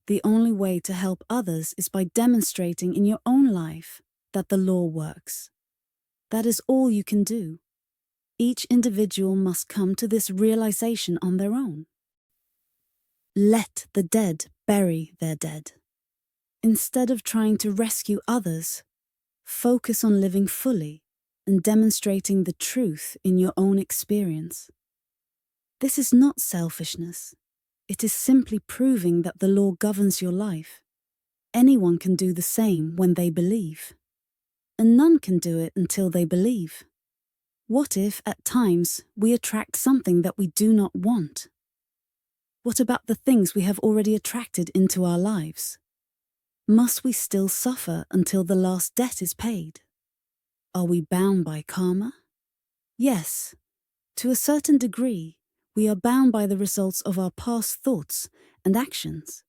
The only way to help others is by demonstrating in your own life that the law works. That is all you can do. Each individual must come to this realization on their own. Let the dead bury their dead. Instead of trying to rescue others, focus on living fully and demonstrating the truth in your own experience. This is not selfishness. It is simply proving that the law governs your life. Anyone can do the same when they believe. And none can do it until they believe. What if, at times, we attract something that we do not want? What about the things we have already attracted into our lives? Must we still suffer until the last debt is paid? Are we bound by karma? Yes, to a certain degree, we are bound by the results of our past thoughts and actions.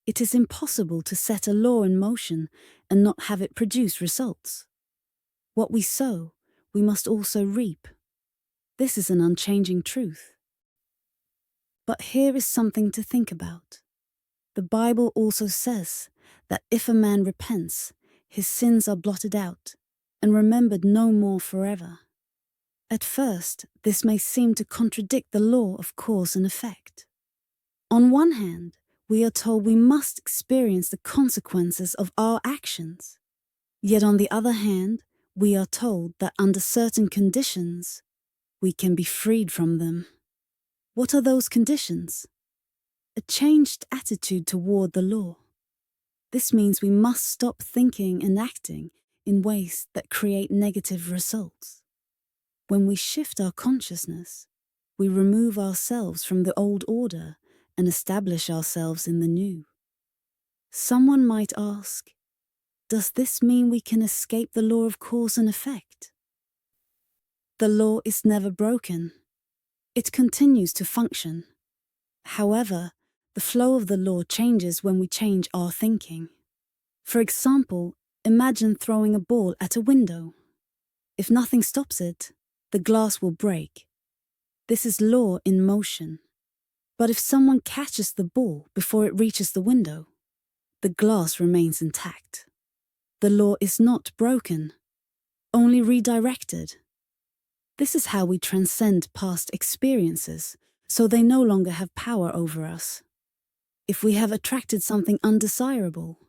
It is impossible to set a law in motion and not have it produce results. What we sow, we must also reap. This is an unchanging truth. But here is something to think about. The Bible also says that if a man repents, his sins are blotted out and remembered no more forever. At first, this may seem to contradict the law of cause and effect. On one hand, we are told we must experience the consequences of our actions. Yet on the other hand, we are told that under certain conditions, we can be freed from them. What are those conditions? A changed attitude toward the law. This means we must stop thinking and acting in ways that create negative results. When we shift our consciousness, we remove ourselves from the old order and establish ourselves in the new. Someone might ask, does this mean we can escape the law of cause and effect? The law is never broken. It continues to function. However, the flow of the law changes when we change our thinking. For example, imagine throwing a ball at a window. If nothing stops it, the glass will break. This is law in motion. But if someone catches the ball before it reaches the window, the glass remains intact. The law is not broken, only redirected. This is how we transcend past experiences, so they no longer have power over us. If we have attracted something undesirable,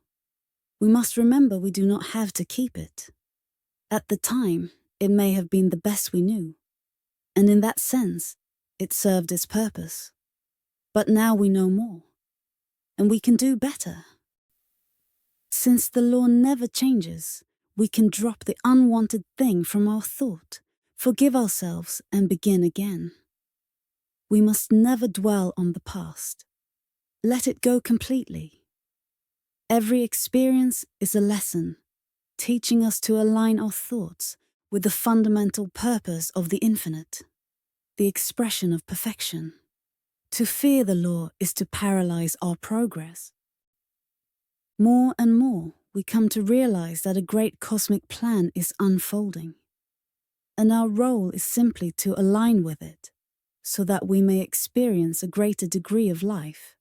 we must remember we do not have to keep it. At the time, it may have been the best we knew, and in that sense, it served its purpose. But now we know more, and we can do better. Since the law never changes, we can drop the unwanted thing from our thought, forgive ourselves, and begin again. We must never dwell on the past. Let it go completely. Every experience is a lesson, teaching us to align our thoughts with the fundamental purpose of the infinite, the expression of perfection. To fear the law is to paralyze our progress. More and more, we come to realize that a great cosmic plan is unfolding, and our role is simply to align with it, so that we may experience a greater degree of life.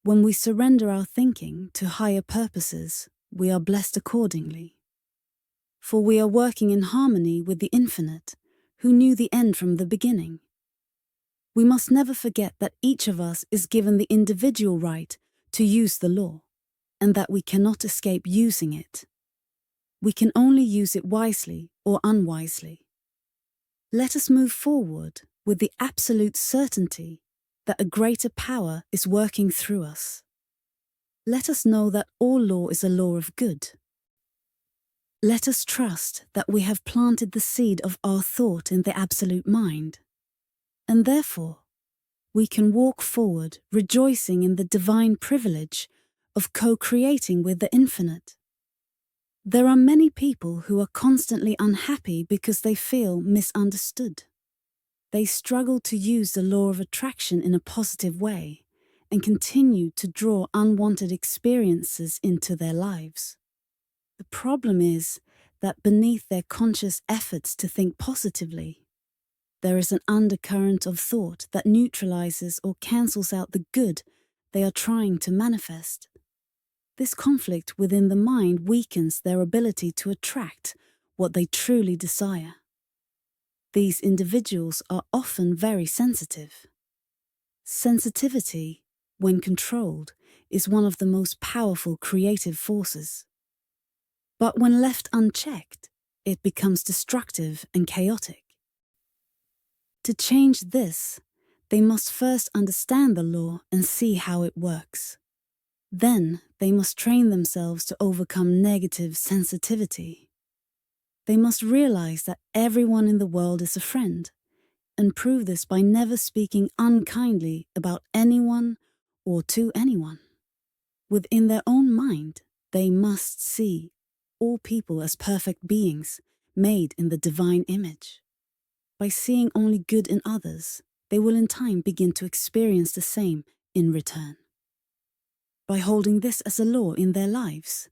When we surrender our thinking to higher purposes, we are blessed accordingly. For we are working in harmony with the Infinite, who knew the end from the beginning. We must never forget that each of us is given the individual right to use the law, and that we cannot escape using it. We can only use it wisely or unwisely. Let us move forward with the absolute certainty that a greater power is working through us. Let us know that all law is a law of good. Let us trust that we have planted the seed of our thought in the absolute mind, and therefore we can walk forward rejoicing in the divine privilege of co-creating with the Infinite. There are many people who are constantly unhappy because they feel misunderstood. They struggle to use the law of attraction in a positive way and continue to draw unwanted experiences into their lives. The problem is that beneath their conscious efforts to think positively, there is an undercurrent of thought that neutralizes or cancels out the good they are trying to manifest. This conflict within the mind weakens their ability to attract what they truly desire. These individuals are often very sensitive. Sensitivity, when controlled, is one of the most powerful creative forces. But when left unchecked, it becomes destructive and chaotic. To change this, they must first understand the law and see how it works. Then they must train themselves to overcome negative sensitivity. They must realize that everyone in the world is a friend, and prove this by never speaking unkindly about anyone or to anyone. Within their own mind, they must see all people as perfect beings made in the divine image. By seeing only good in others, they will in time begin to experience the same in return. By holding this as a law in their lives,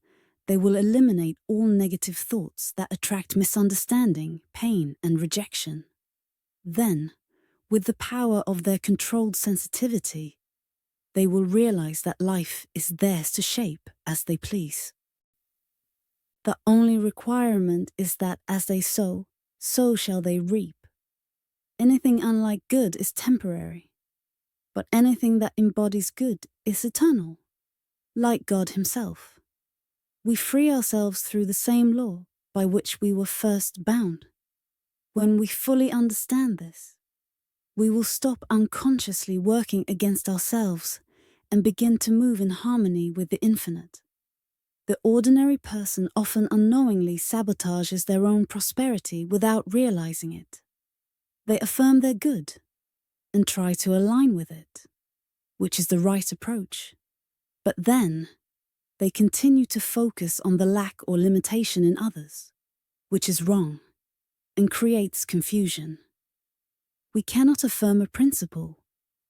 they will eliminate all negative thoughts that attract misunderstanding, pain, and rejection. Then, with the power of their controlled sensitivity, they will realize that life is theirs to shape as they please. The only requirement is that as they sow, so shall they reap. Anything unlike good is temporary, but anything that embodies good is eternal, like God Himself. We free ourselves through the same law by which we were first bound. When we fully understand this, we will stop unconsciously working against ourselves and begin to move in harmony with the Infinite. The ordinary person often unknowingly sabotages their own prosperity without realizing it. They affirm their good and try to align with it, which is the right approach. But then, they continue to focus on the lack or limitation in others, which is wrong and creates confusion. We cannot affirm a principle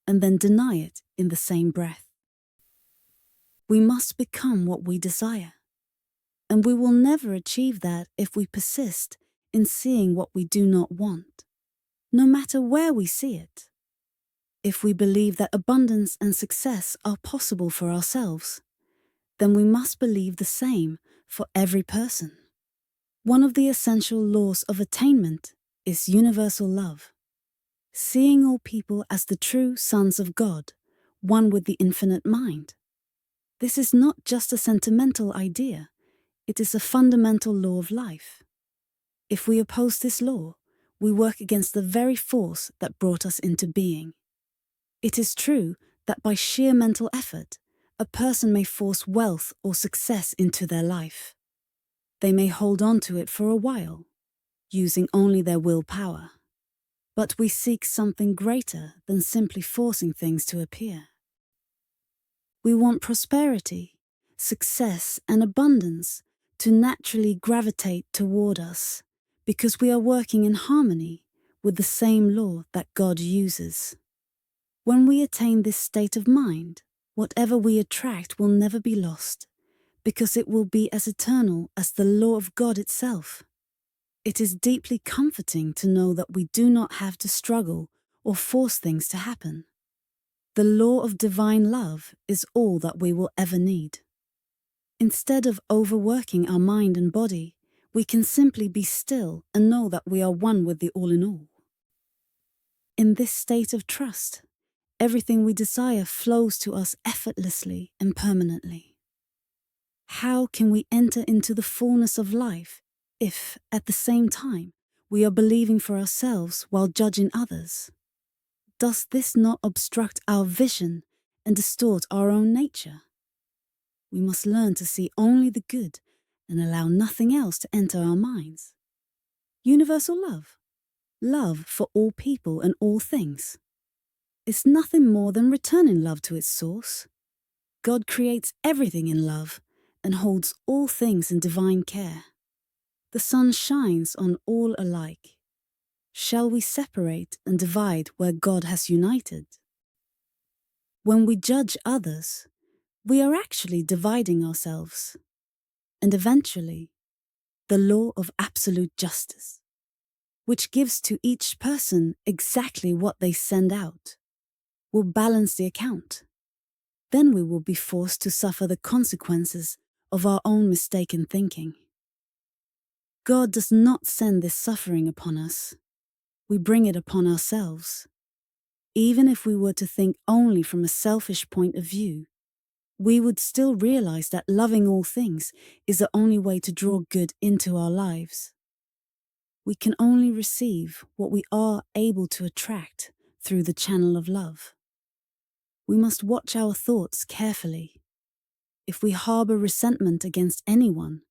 and then deny it in the same breath. We must become what we desire, and we will never achieve that if we persist in seeing what we do not want, no matter where we see it. If we believe that abundance and success are possible for ourselves, then we must believe the same for every person. One of the essential laws of attainment is universal love. Seeing all people as the true sons of God, one with the infinite mind. This is not just a sentimental idea, it is a fundamental law of life. If we oppose this law, we work against the very force that brought us into being. It is true that by sheer mental effort, a person may force wealth or success into their life. They may hold on to it for a while, using only their willpower. But we seek something greater than simply forcing things to appear. We want prosperity, success, and abundance to naturally gravitate toward us because we are working in harmony with the same law that God uses. When we attain this state of mind, whatever we attract will never be lost, because it will be as eternal as the law of God itself. It is deeply comforting to know that we do not have to struggle or force things to happen. The law of divine love is all that we will ever need. Instead of overworking our mind and body, we can simply be still and know that we are one with the all-in-all. In this state of trust, everything we desire flows to us effortlessly and permanently. How can we enter into the fullness of life if, at the same time, we are believing for ourselves while judging others? Does this not obstruct our vision and distort our own nature? We must learn to see only the good and allow nothing else to enter our minds. Universal love, love for all people and all things, is nothing more than returning love to its source. God creates everything in love and holds all things in divine care. The sun shines on all alike. Shall we separate and divide where God has united? When we judge others, we are actually dividing ourselves. And eventually, the law of absolute justice, which gives to each person exactly what they send out, will balance the account. Then we will be forced to suffer the consequences of our own mistaken thinking. God does not send this suffering upon us. We bring it upon ourselves. Even if we were to think only from a selfish point of view, we would still realize that loving all things is the only way to draw good into our lives. We can only receive what we are able to attract through the channel of love. We must watch our thoughts carefully. If we harbor resentment against anyone,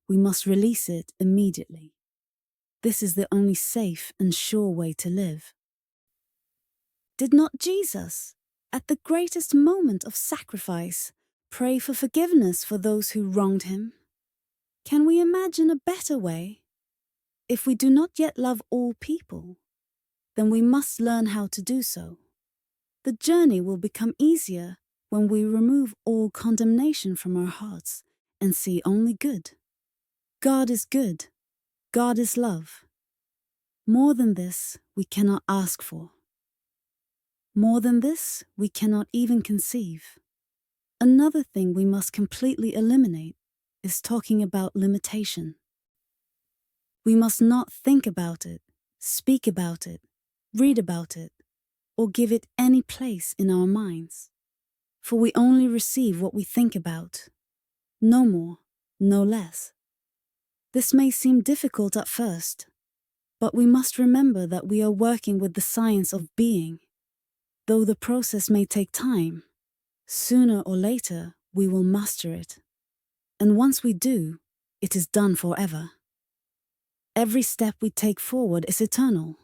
we must release it immediately. This is the only safe and sure way to live. Did not Jesus, at the greatest moment of sacrifice, pray for forgiveness for those who wronged him? Can we imagine a better way? If we do not yet love all people, then we must learn how to do so. The journey will become easier when we remove all condemnation from our hearts and see only good. God is good. God is love. More than this, we cannot ask for. More than this, we cannot even conceive. Another thing we must completely eliminate is talking about limitation. We must not think about it, speak about it, read about it, or give it any place in our minds. For we only receive what we think about. No more, no less. This may seem difficult at first, but we must remember that we are working with the science of being. Though the process may take time, sooner or later we will master it. And once we do, it is done forever. Every step we take forward is eternal.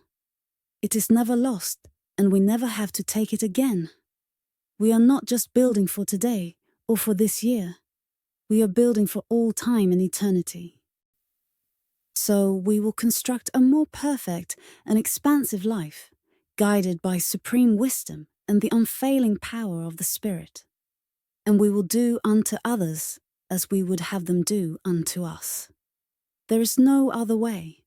It is never lost, and we never have to take it again. We are not just building for today or for this year. We are building for all time and eternity. So we will construct a more perfect and expansive life, guided by supreme wisdom and the unfailing power of the Spirit. And we will do unto others as we would have them do unto us. There is no other way.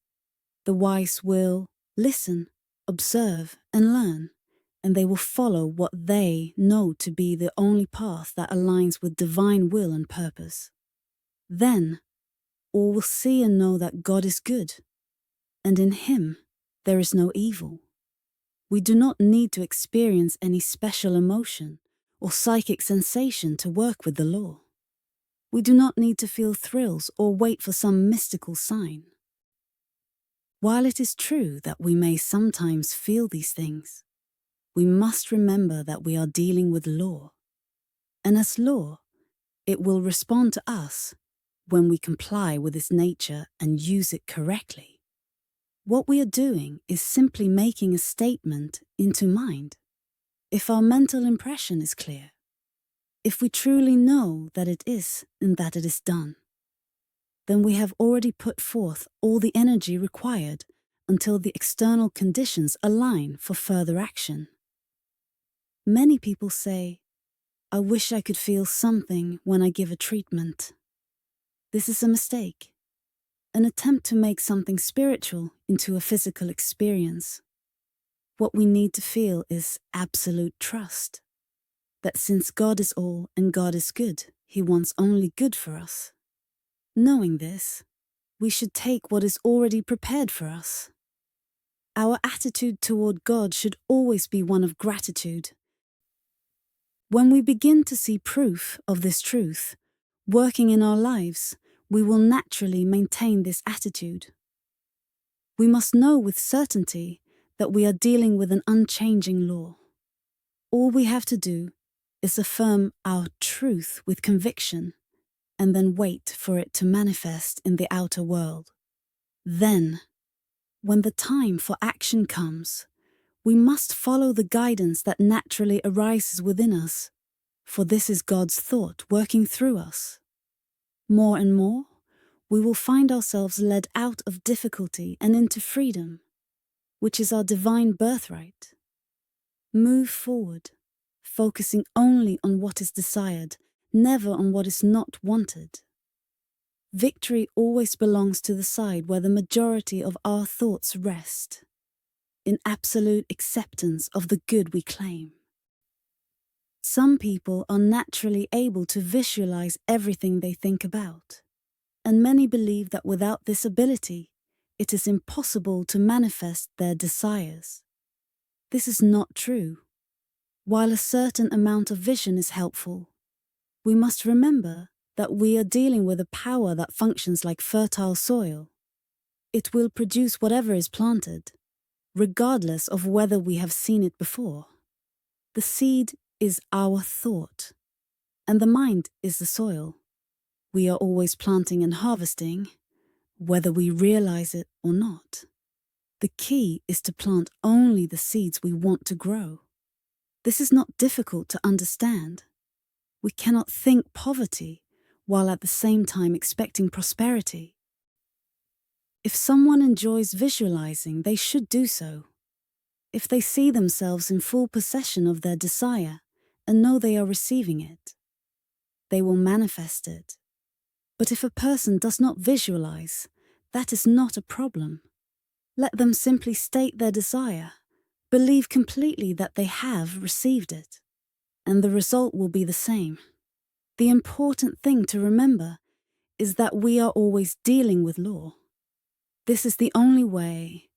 The wise will listen, observe, and learn, and they will follow what they know to be the only path that aligns with divine will and purpose. Then, all will see and know that God is good, and in Him there is no evil. We do not need to experience any special emotion or psychic sensation to work with the law. We do not need to feel thrills or wait for some mystical sign. While it is true that we may sometimes feel these things, we must remember that we are dealing with law. And as law, it will respond to us when we comply with its nature and use it correctly. What we are doing is simply making a statement into mind. If our mental impression is clear, if we truly know that it is and that it is done, then we have already put forth all the energy required until the external conditions align for further action. Many people say, "I wish I could feel something when I give a treatment." This is a mistake, an attempt to make something spiritual into a physical experience. What we need to feel is absolute trust. That since God is all and God is good, He wants only good for us. Knowing this, we should take what is already prepared for us. Our attitude toward God should always be one of gratitude. When we begin to see proof of this truth working in our lives, we will naturally maintain this attitude. We must know with certainty that we are dealing with an unchanging law. All we have to do is affirm our truth with conviction and then wait for it to manifest in the outer world. Then, when the time for action comes, we must follow the guidance that naturally arises within us, for this is God's thought working through us. More and more, we will find ourselves led out of difficulty and into freedom, which is our divine birthright. Move forward, focusing only on what is desired, never on what is not wanted. Victory always belongs to the side where the majority of our thoughts rest, in absolute acceptance of the good we claim. Some people are naturally able to visualize everything they think about, and many believe that without this ability, it is impossible to manifest their desires. This is not true. While a certain amount of vision is helpful, we must remember that we are dealing with a power that functions like fertile soil. It will produce whatever is planted, regardless of whether we have seen it before. The seed is our thought, and the mind is the soil. We are always planting and harvesting, whether we realize it or not. The key is to plant only the seeds we want to grow. This is not difficult to understand. We cannot think poverty while at the same time expecting prosperity. If someone enjoys visualizing, they should do so. If they see themselves in full possession of their desire and know they are receiving it, they will manifest it. But if a person does not visualize, that is not a problem. Let them simply state their desire, believe completely that they have received it, and the result will be the same. The important thing to remember is that we are always dealing with law. This is the only way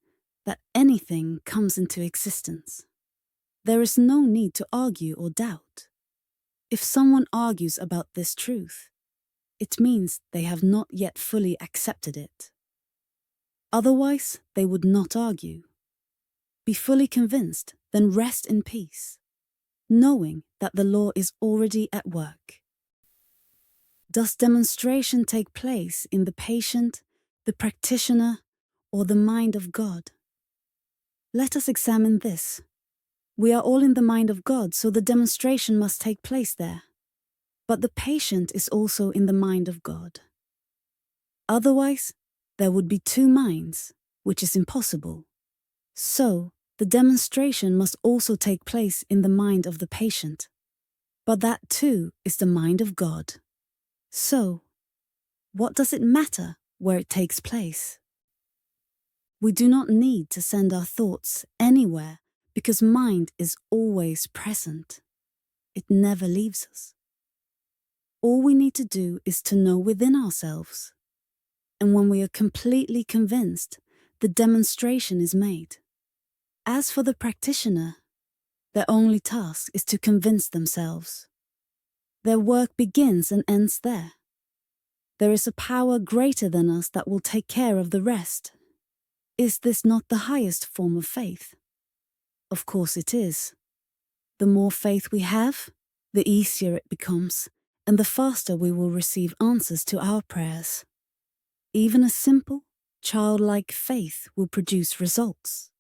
that anything comes into existence. There is no need to argue or doubt. If someone argues about this truth, it means they have not yet fully accepted it. Otherwise, they would not argue. Be fully convinced, then rest in peace, knowing that the law is already at work. Does demonstration take place in the patient, the practitioner, or the mind of God? Let us examine this. We are all in the mind of God, so the demonstration must take place there. But the patient is also in the mind of God. Otherwise, there would be two minds, which is impossible. So, the demonstration must also take place in the mind of the patient. But that too is the mind of God. So, what does it matter where it takes place? We do not need to send our thoughts anywhere because mind is always present. It never leaves us. All we need to do is to know within ourselves. And when we are completely convinced, the demonstration is made. As for the practitioner, their only task is to convince themselves. Their work begins and ends there. There is a power greater than us that will take care of the rest. Is this not the highest form of faith? Of course it is. The more faith we have, the easier it becomes, and the faster we will receive answers to our prayers. Even a simple, childlike faith will produce results.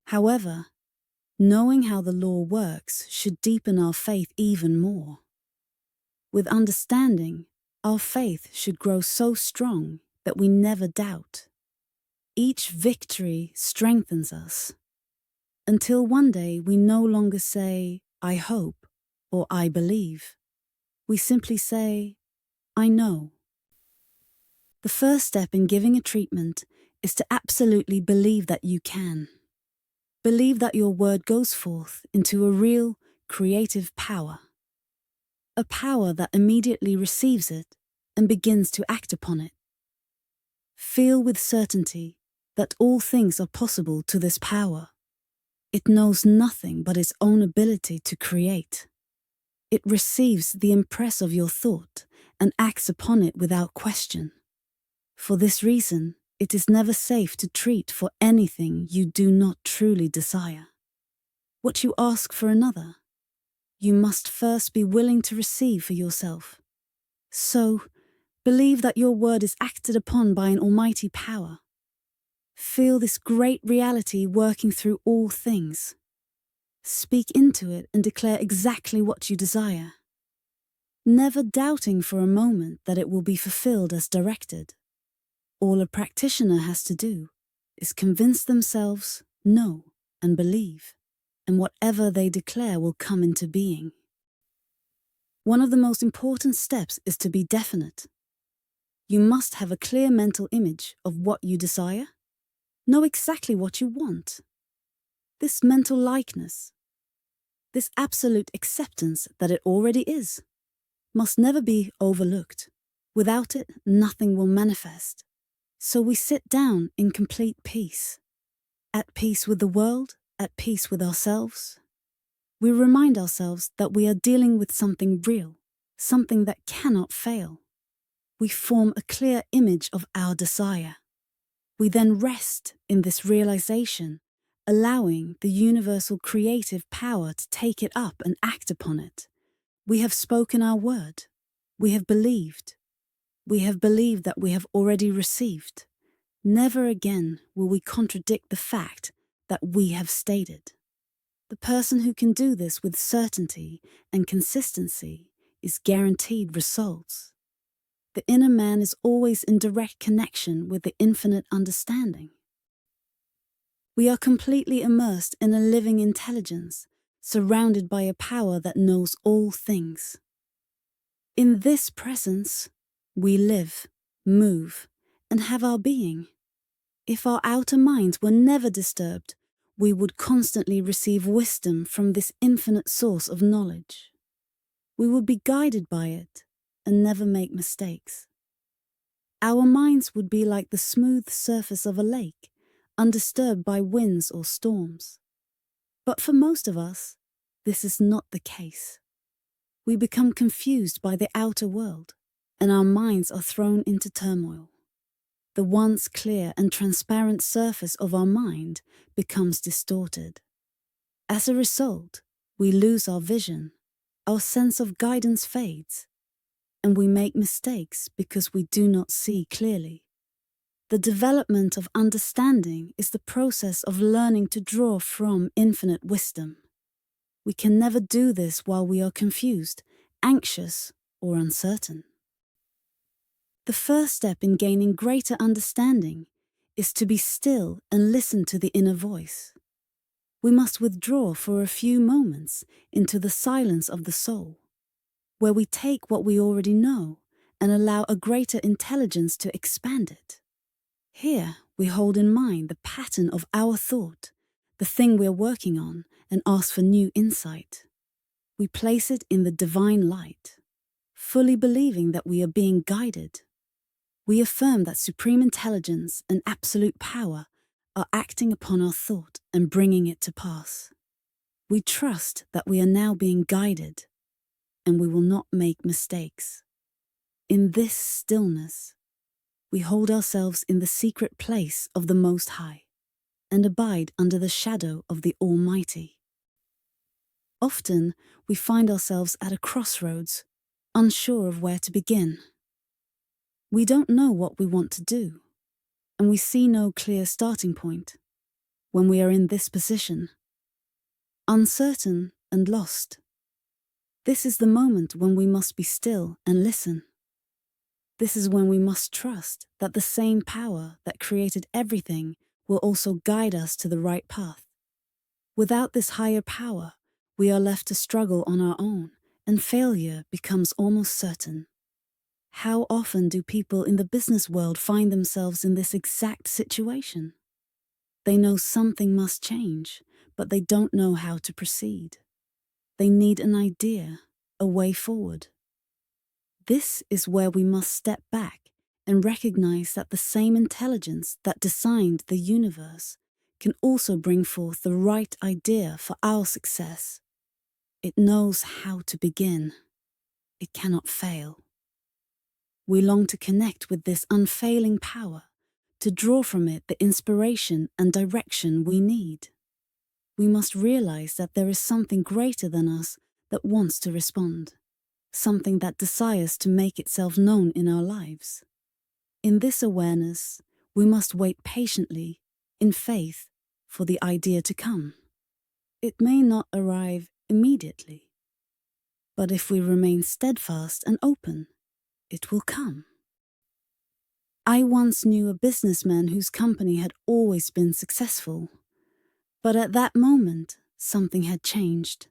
However, knowing how the law works should deepen our faith even more. With understanding, our faith should grow so strong that we never doubt. Each victory strengthens us, until one day we no longer say, "I hope," or "I believe." We simply say, "I know." The first step in giving a treatment is to absolutely believe that you can. Believe that your word goes forth into a real, creative power. A power that immediately receives it and begins to act upon it. Feel with certainty that all things are possible to this power. It knows nothing but its own ability to create. It receives the impress of your thought and acts upon it without question. For this reason, it is never safe to treat for anything you do not truly desire. What you ask for another, you must first be willing to receive for yourself. So, believe that your word is acted upon by an almighty power. Feel this great reality working through all things. Speak into it and declare exactly what you desire, never doubting for a moment that it will be fulfilled as directed. All a practitioner has to do is convince themselves, know, and believe, and whatever they declare will come into being. One of the most important steps is to be definite. You must have a clear mental image of what you desire. Know exactly what you want. This mental likeness, this absolute acceptance that it already is, must never be overlooked. Without it, nothing will manifest. So we sit down in complete peace, at peace with the world, at peace with ourselves. We remind ourselves that we are dealing with something real, something that cannot fail. We form a clear image of our desire. We then rest in this realization, allowing the universal creative power to take it up and act upon it. We have spoken our word. We have believed. We have believed that we have already received. Never again will we contradict the fact that we have stated. The person who can do this with certainty and consistency is guaranteed results. The inner man is always in direct connection with the infinite understanding. We are completely immersed in a living intelligence, surrounded by a power that knows all things. In this presence, we live, move, and have our being. If our outer minds were never disturbed, we would constantly receive wisdom from this infinite source of knowledge. We would be guided by it and never make mistakes. Our minds would be like the smooth surface of a lake, undisturbed by winds or storms. But for most of us, this is not the case. We become confused by the outer world, and our minds are thrown into turmoil. The once clear and transparent surface of our mind becomes distorted. As a result, we lose our vision, our sense of guidance fades, and we make mistakes because we do not see clearly. The development of understanding is the process of learning to draw from infinite wisdom. We can never do this while we are confused, anxious, or uncertain. The first step in gaining greater understanding is to be still and listen to the inner voice. We must withdraw for a few moments into the silence of the soul, where we take what we already know and allow a greater intelligence to expand it. Here we hold in mind the pattern of our thought, the thing we are working on, and ask for new insight. We place it in the divine light, fully believing that we are being guided. We affirm that supreme intelligence and absolute power are acting upon our thought and bringing it to pass. We trust that we are now being guided, and we will not make mistakes. In this stillness, we hold ourselves in the secret place of the Most High and abide under the shadow of the Almighty. Often, we find ourselves at a crossroads, unsure of where to begin. We don't know what we want to do, and we see no clear starting point. When we are in this position, uncertain and lost, this is the moment when we must be still and listen. This is when we must trust that the same power that created everything will also guide us to the right path. Without this higher power, we are left to struggle on our own, and failure becomes almost certain. How often do people in the business world find themselves in this exact situation? They know something must change, but they don't know how to proceed. They need an idea, a way forward. This is where we must step back and recognize that the same intelligence that designed the universe can also bring forth the right idea for our success. It knows how to begin. It cannot fail. We long to connect with this unfailing power, to draw from it the inspiration and direction we need. We must realize that there is something greater than us that wants to respond, something that desires to make itself known in our lives. In this awareness, we must wait patiently, in faith, for the idea to come. It may not arrive immediately, but if we remain steadfast and open, it will come. I once knew a businessman whose company had always been successful, but at that moment, something had changed,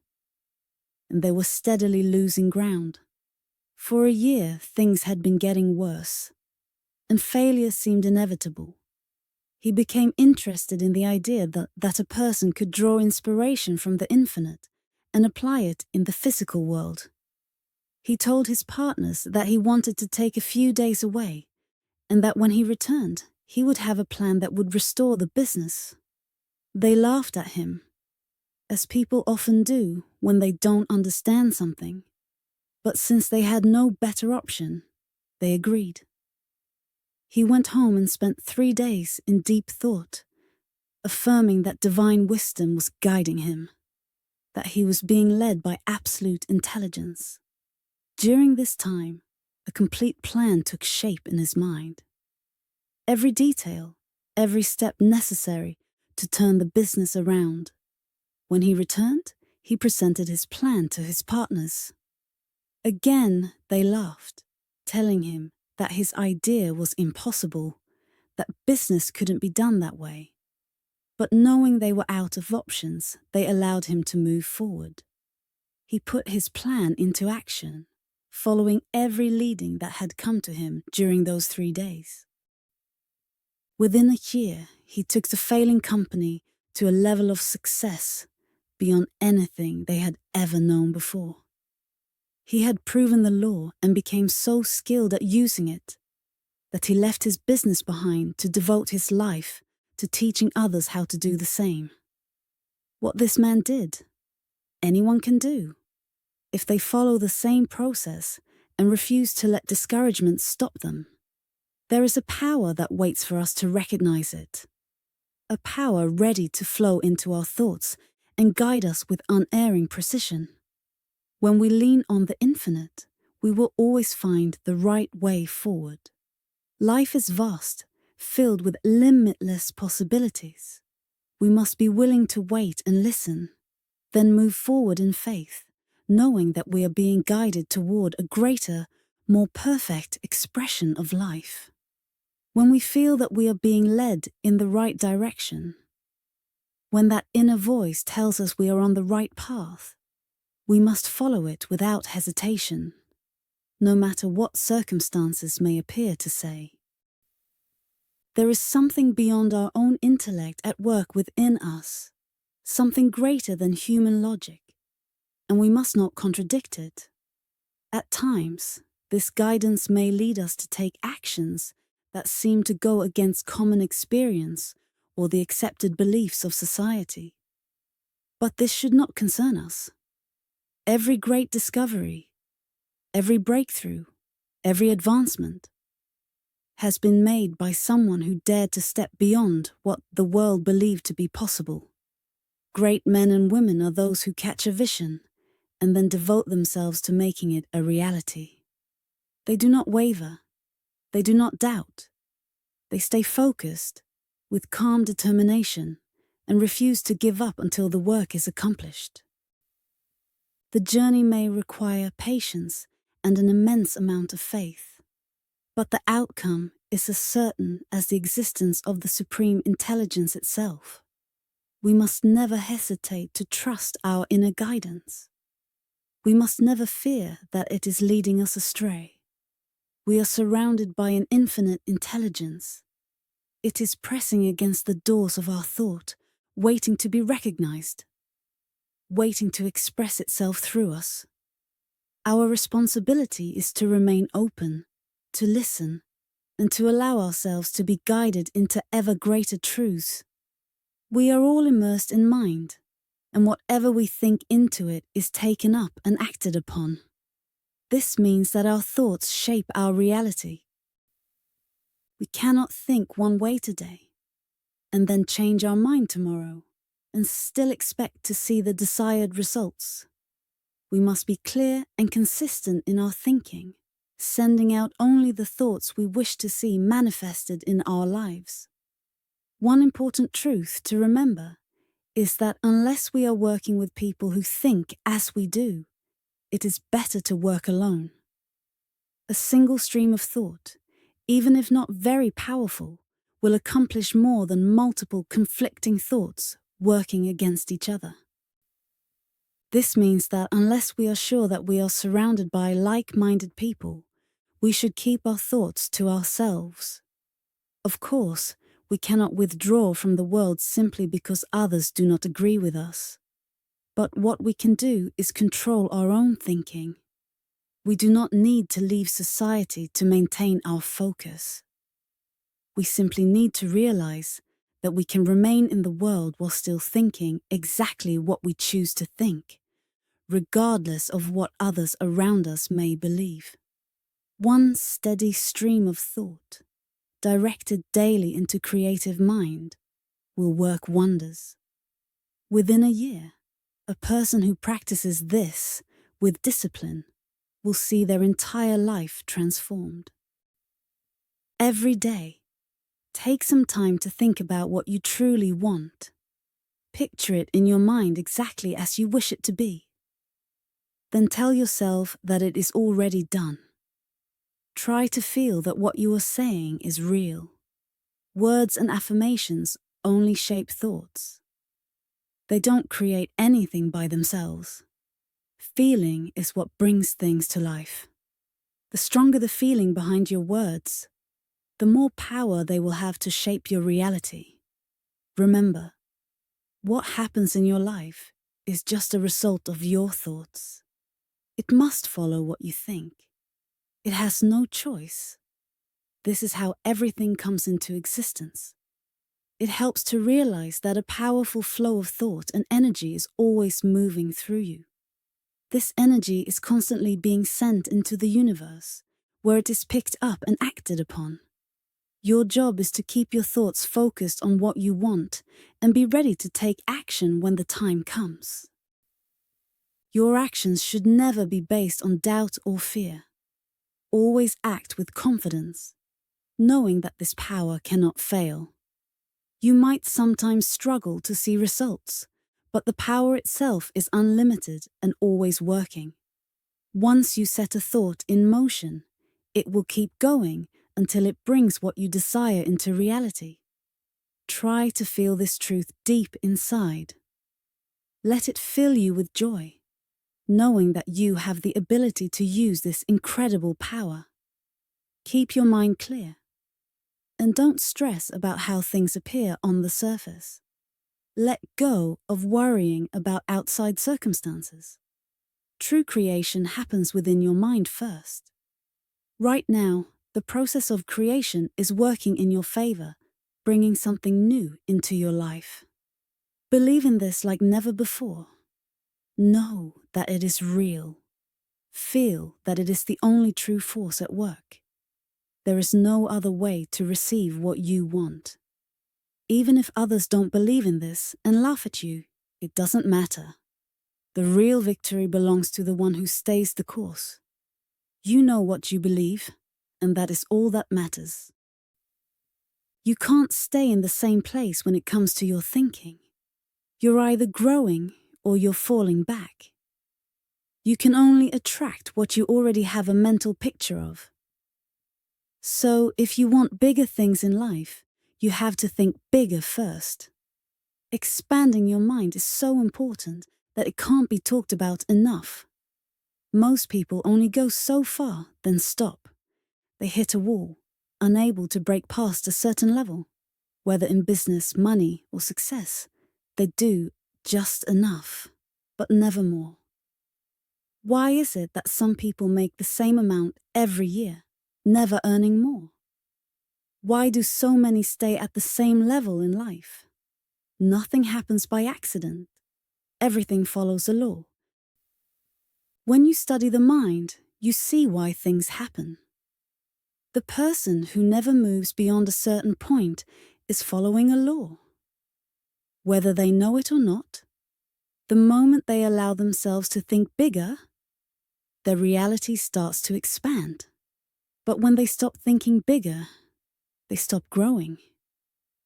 and they were steadily losing ground. For a year, things had been getting worse, and failure seemed inevitable. He became interested in the idea that a person could draw inspiration from the infinite and apply it in the physical world. He told his partners that he wanted to take a few days away, and that when he returned, he would have a plan that would restore the business. They laughed at him, as people often do when they don't understand something. But since they had no better option, they agreed. He went home and spent 3 days in deep thought, affirming that divine wisdom was guiding him, that he was being led by absolute intelligence. During this time, a complete plan took shape in his mind. Every detail, every step necessary to turn the business around. When he returned, he presented his plan to his partners. Again, they laughed, telling him that his idea was impossible, that business couldn't be done that way. But knowing they were out of options, they allowed him to move forward. He put his plan into action, following every leading that had come to him during those 3 days. Within a year, he took the failing company to a level of success beyond anything they had ever known before. He had proven the law and became so skilled at using it that he left his business behind to devote his life to teaching others how to do the same. What this man did, anyone can do, if they follow the same process and refuse to let discouragement stop them. There is a power that waits for us to recognize it, a power ready to flow into our thoughts and guide us with unerring precision. When we lean on the infinite, we will always find the right way forward. Life is vast, filled with limitless possibilities. We must be willing to wait and listen, then move forward in faith, knowing that we are being guided toward a greater, more perfect expression of life. When we feel that we are being led in the right direction, when that inner voice tells us we are on the right path, we must follow it without hesitation, no matter what circumstances may appear to say. There is something beyond our own intellect at work within us, something greater than human logic, and we must not contradict it. At times, this guidance may lead us to take actions that seem to go against common experience or the accepted beliefs of society. But this should not concern us. Every great discovery, every breakthrough, every advancement has been made by someone who dared to step beyond what the world believed to be possible. Great men and women are those who catch a vision and then devote themselves to making it a reality. They do not waver. They do not doubt. They stay focused with calm determination and refuse to give up until the work is accomplished. The journey may require patience and an immense amount of faith, but the outcome is as certain as the existence of the supreme intelligence itself. We must never hesitate to trust our inner guidance. We must never fear that it is leading us astray. We are surrounded by an infinite intelligence. It is pressing against the doors of our thought, waiting to be recognized, waiting to express itself through us. Our responsibility is to remain open, to listen, and to allow ourselves to be guided into ever greater truths. We are all immersed in mind, and whatever we think into it is taken up and acted upon. This means that our thoughts shape our reality. We cannot think one way today, and then change our mind tomorrow, and still expect to see the desired results. We must be clear and consistent in our thinking, sending out only the thoughts we wish to see manifested in our lives. One important truth to remember is that unless we are working with people who think as we do, it is better to work alone. A single stream of thought, even if not very powerful, will accomplish more than multiple conflicting thoughts working against each other. This means that unless we are sure that we are surrounded by like-minded people, we should keep our thoughts to ourselves. Of course, we cannot withdraw from the world simply because others do not agree with us. But what we can do is control our own thinking. We do not need to leave society to maintain our focus. We simply need to realize that we can remain in the world while still thinking exactly what we choose to think, regardless of what others around us may believe. One steady stream of thought, directed daily into creative mind, will work wonders. Within a year, a person who practices this with discipline will see their entire life transformed. Every day, take some time to think about what you truly want. Picture it in your mind exactly as you wish it to be. Then tell yourself that it is already done. Try to feel that what you are saying is real. Words and affirmations only shape thoughts. They don't create anything by themselves. Feeling is what brings things to life. The stronger the feeling behind your words, the more power they will have to shape your reality. Remember, what happens in your life is just a result of your thoughts. It must follow what you think. It has no choice. This is how everything comes into existence. It helps to realize that a powerful flow of thought and energy is always moving through you. This energy is constantly being sent into the universe, where it is picked up and acted upon. Your job is to keep your thoughts focused on what you want and be ready to take action when the time comes. Your actions should never be based on doubt or fear. Always act with confidence, knowing that this power cannot fail. You might sometimes struggle to see results, but the power itself is unlimited and always working. Once you set a thought in motion, it will keep going until it brings what you desire into reality. Try to feel this truth deep inside. Let it fill you with joy, knowing that you have the ability to use this incredible power. Keep your mind clear, and don't stress about how things appear on the surface. Let go of worrying about outside circumstances. True creation happens within your mind first. Right now, the process of creation is working in your favor, bringing something new into your life. Believe in this like never before. Know that it is real. Feel that it is the only true force at work. There is no other way to receive what you want. Even if others don't believe in this and laugh at you, it doesn't matter. The real victory belongs to the one who stays the course. You know what you believe, and that is all that matters. You can't stay in the same place when it comes to your thinking. You're either growing or you're falling back. You can only attract what you already have a mental picture of. So, if you want bigger things in life, you have to think bigger first. Expanding your mind is so important that it can't be talked about enough. Most people only go so far, then stop. They hit a wall, unable to break past a certain level. Whether in business, money, or success, they do just enough, but never more? Why is it that some people make the same amount every year, never earning more? Why do so many stay at the same level in life? Nothing happens by accident. Everything follows a law. When you study the mind, you see why things happen. The person who never moves beyond a certain point is following a law. Whether they know it or not, the moment they allow themselves to think bigger, their reality starts to expand. But when they stop thinking bigger, they stop growing.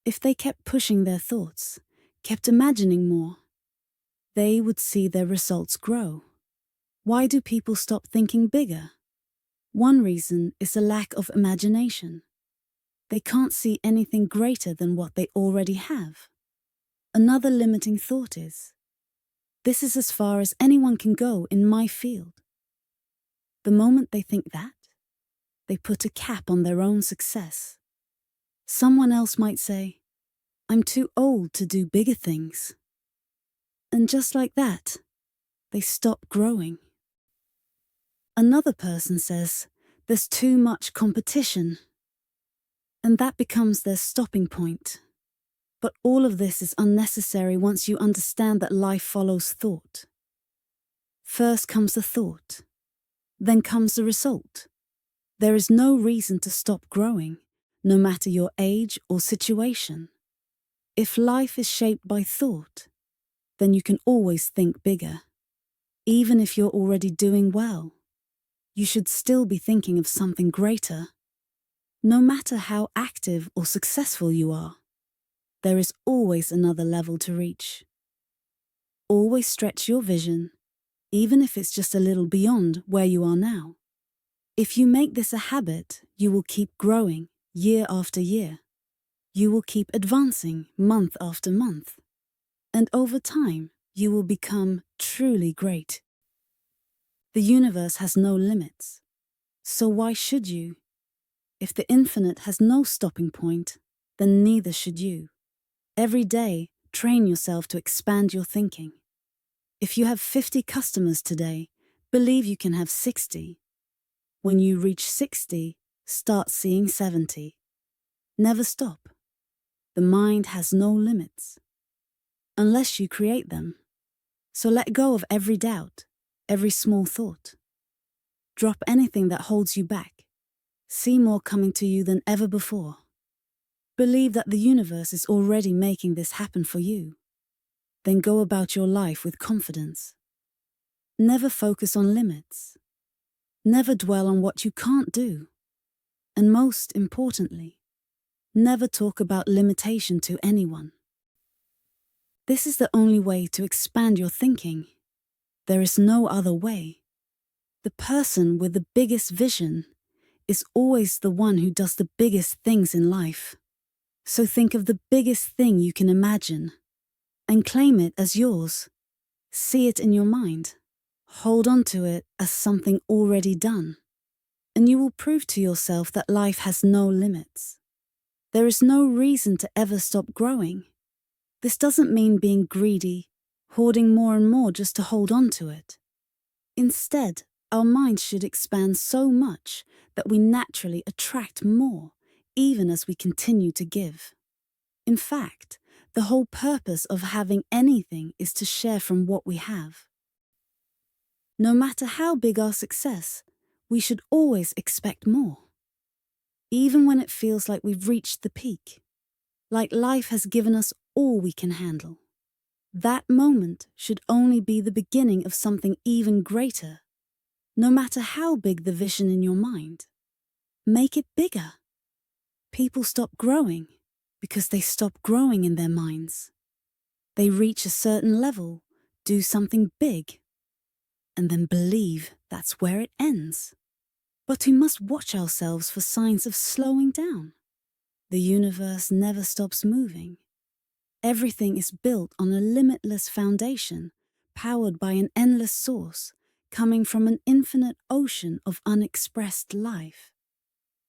If they kept pushing their thoughts, kept imagining more, they would see their results grow. Why do people stop thinking bigger? One reason is a lack of imagination. They can't see anything greater than what they already have. Another limiting thought is, this is as far as anyone can go in my field. The moment they think that, they put a cap on their own success. Someone else might say, I'm too old to do bigger things. And just like that, they stop growing. Another person says, there's too much competition. And that becomes their stopping point. But all of this is unnecessary once you understand that life follows thought. First comes the thought, then comes the result. There is no reason to stop growing, no matter your age or situation. If life is shaped by thought, then you can always think bigger. Even if you're already doing well, you should still be thinking of something greater. No matter how active or successful you are, there is always another level to reach. Always stretch your vision, even if it's just a little beyond where you are now. If you make this a habit, you will keep growing year after year. You will keep advancing month after month. And over time, you will become truly great. The universe has no limits. So why should you? If the infinite has no stopping point, then neither should you. Every day, train yourself to expand your thinking. If you have 50 customers today, believe you can have 60. When you reach 60, start seeing 70. Never stop. The mind has no limits, unless you create them. So let go of every doubt, every small thought. Drop anything that holds you back. See more coming to you than ever before. Believe that the universe is already making this happen for you. Then go about your life with confidence. Never focus on limits. Never dwell on what you can't do. And most importantly, never talk about limitation to anyone. This is the only way to expand your thinking. There is no other way. The person with the biggest vision is always the one who does the biggest things in life. So think of the biggest thing you can imagine and claim it as yours. See it in your mind. Hold on to it as something already done. And you will prove to yourself that life has no limits. There is no reason to ever stop growing. This doesn't mean being greedy, hoarding more and more just to hold on to it. Instead, our minds should expand so much that we naturally attract more, even as we continue to give. In fact, the whole purpose of having anything is to share from what we have. No matter how big our success, we should always expect more. Even when it feels like we've reached the peak, like life has given us all we can handle. That moment should only be the beginning of something even greater. No matter how big the vision in your mind, make it bigger. People stop growing because they stop growing in their minds. They reach a certain level, do something big, and then believe that's where it ends. But we must watch ourselves for signs of slowing down. The universe never stops moving. Everything is built on a limitless foundation, powered by an endless source, coming from an infinite ocean of unexpressed life.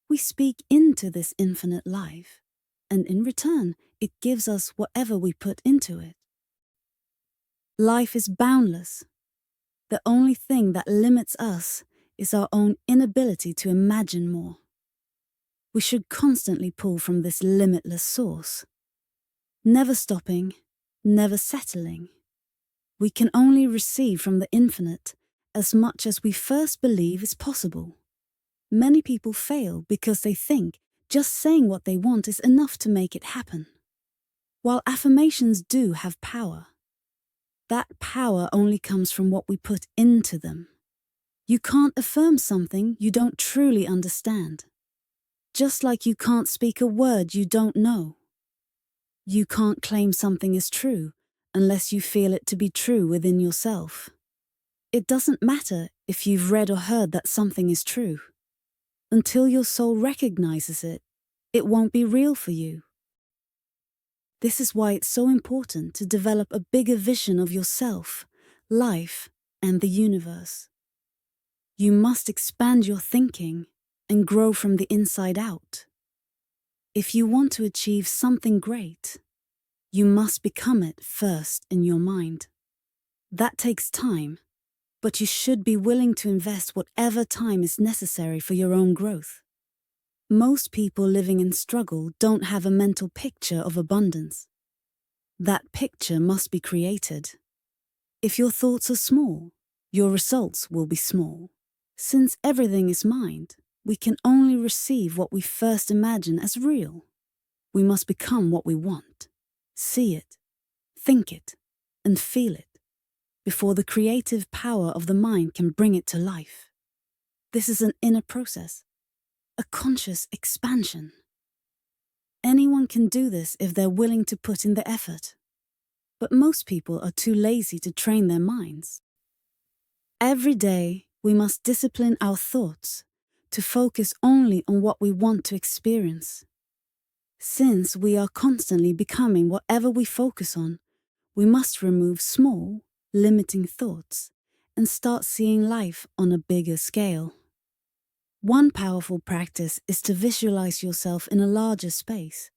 We speak into this infinite life, and in return, it gives us whatever we put into it. Life is boundless. The only thing that limits us is our own inability to imagine more. We should constantly pull from this limitless source, never stopping, never settling. We can only receive from the infinite as much as we first believe is possible. Many people fail because they think just saying what they want is enough to make it happen. While affirmations do have power, that power only comes from what we put into them. You can't affirm something you don't truly understand. Just like you can't speak a word you don't know. You can't claim something is true unless you feel it to be true within yourself. It doesn't matter if you've read or heard that something is true. Until your soul recognizes it, it won't be real for you. This is why it's so important to develop a bigger vision of yourself, life, and the universe. You must expand your thinking and grow from the inside out. If you want to achieve something great, you must become it first in your mind. That takes time, but you should be willing to invest whatever time is necessary for your own growth. Most people living in struggle don't have a mental picture of abundance. That picture must be created. If your thoughts are small, your results will be small. Since everything is mind, we can only receive what we first imagine as real. We must become what we want, see it, think it, and feel it, before the creative power of the mind can bring it to life. This is an inner process, a conscious expansion. Anyone can do this if they're willing to put in the effort. But most people are too lazy to train their minds. Every day, we must discipline our thoughts to focus only on what we want to experience. Since we are constantly becoming whatever we focus on, we must remove small, limiting thoughts and start seeing life on a bigger scale. One powerful practice is to visualize yourself in a larger space,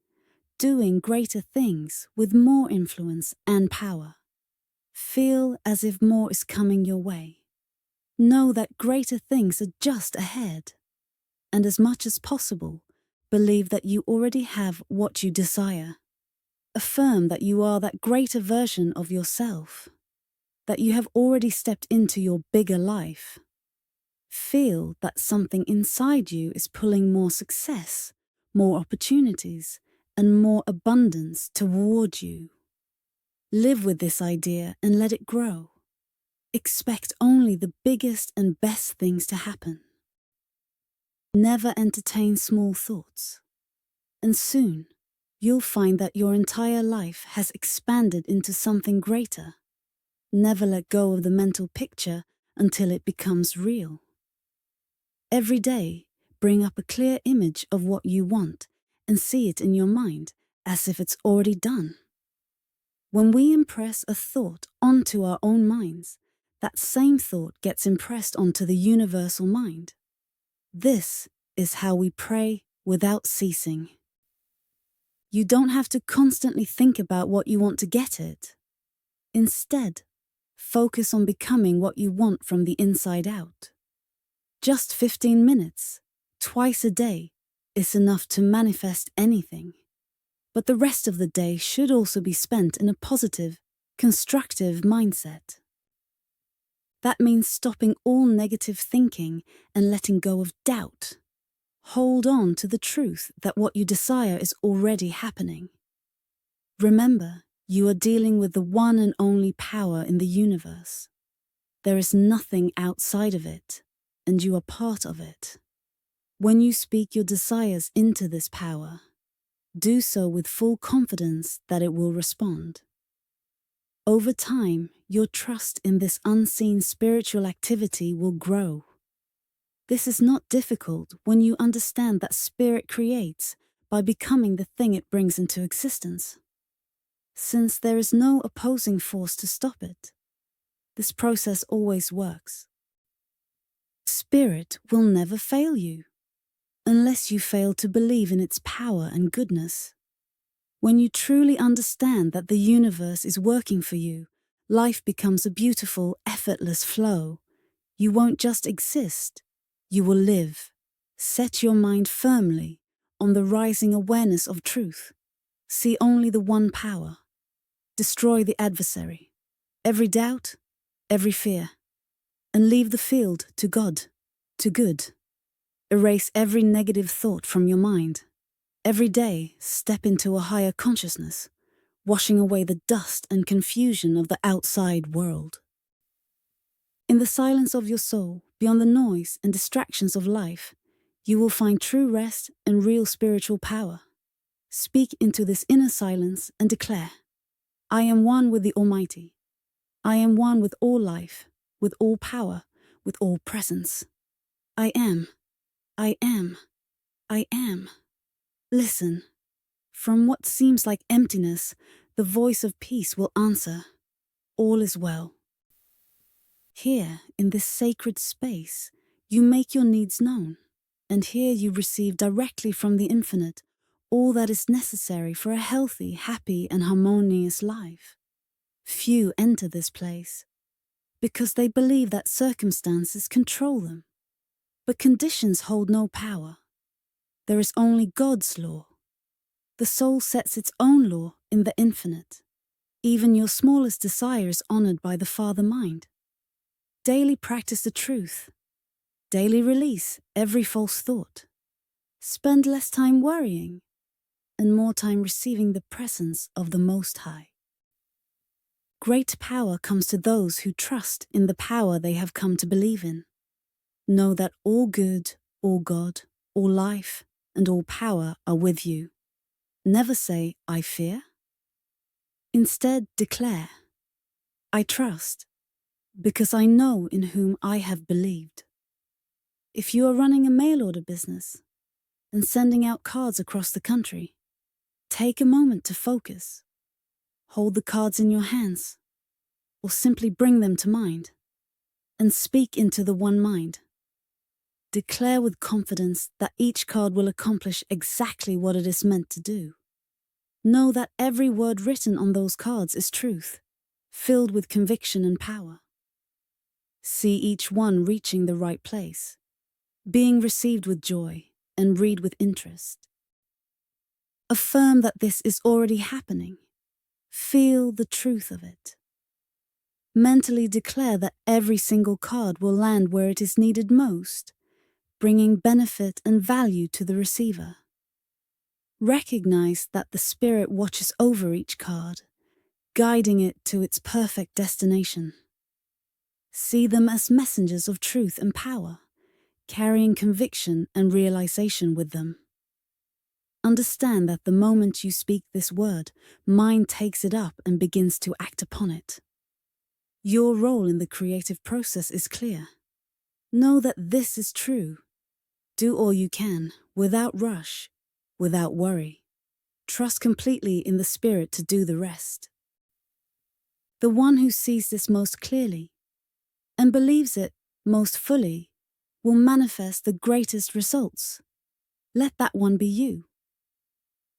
doing greater things with more influence and power. Feel as if more is coming your way. Know that greater things are just ahead. And as much as possible, believe that you already have what you desire. Affirm that you are that greater version of yourself, that you have already stepped into your bigger life. Feel that something inside you is pulling more success, more opportunities, and more abundance toward you. Live with this idea and let it grow. Expect only the biggest and best things to happen. Never entertain small thoughts. And soon, you'll find that your entire life has expanded into something greater. Never let go of the mental picture until it becomes real. Every day, bring up a clear image of what you want and see it in your mind as if it's already done. When we impress a thought onto our own minds, that same thought gets impressed onto the universal mind. This is how we pray without ceasing. You don't have to constantly think about what you want to get it. Instead, focus on becoming what you want from the inside out. Just 15 minutes, twice a day, is enough to manifest anything. But the rest of the day should also be spent in a positive, constructive mindset. That means stopping all negative thinking and letting go of doubt. Hold on to the truth that what you desire is already happening. Remember, you are dealing with the one and only power in the universe. There is nothing outside of it, and you are part of it. When you speak your desires into this power, do so with full confidence that it will respond. Over time, your trust in this unseen spiritual activity will grow. This is not difficult when you understand that spirit creates by becoming the thing it brings into existence. Since there is no opposing force to stop it, this process always works. Spirit will never fail you, unless you fail to believe in its power and goodness. When you truly understand that the universe is working for you, life becomes a beautiful, effortless flow. You won't just exist, you will live. Set your mind firmly on the rising awareness of truth. See only the one power. Destroy the adversary, every doubt, every fear, and leave the field to God, to good. Erase every negative thought from your mind. Every day, step into a higher consciousness, washing away the dust and confusion of the outside world. In the silence of your soul, beyond the noise and distractions of life, you will find true rest and real spiritual power. Speak into this inner silence and declare, I am one with the Almighty. I am one with all life, with all power, with all presence. I am. I am. I am. Listen. From what seems like emptiness, the voice of peace will answer, all is well. Here, in this sacred space, you make your needs known, and here you receive directly from the infinite all that is necessary for a healthy, happy, and harmonious life. Few enter this place because they believe that circumstances control them. But conditions hold no power. There is only God's law. The soul sets its own law in the infinite. Even your smallest desire is honored by the Father Mind. Daily practice the truth. Daily release every false thought. Spend less time worrying and more time receiving the presence of the Most High. Great power comes to those who trust in the power they have come to believe in. Know that all good, all God, all life, and all power are with you. Never say, I fear. Instead, declare, I trust, because I know in whom I have believed. If you are running a mail order business and sending out cards across the country, take a moment to focus. Hold the cards in your hands, or simply bring them to mind, and speak into the one mind. Declare with confidence that each card will accomplish exactly what it is meant to do. Know that every word written on those cards is truth, filled with conviction and power. See each one reaching the right place, being received with joy, and read with interest. Affirm that this is already happening. Feel the truth of it. Mentally declare that every single card will land where it is needed most, bringing benefit and value to the receiver. Recognize that the Spirit watches over each card, guiding it to its perfect destination. See them as messengers of truth and power, carrying conviction and realization with them. Understand that the moment you speak this word, mind takes it up and begins to act upon it. Your role in the creative process is clear. Know that this is true. Do all you can, without rush, without worry. Trust completely in the Spirit to do the rest. The one who sees this most clearly and believes it most fully will manifest the greatest results. Let that one be you.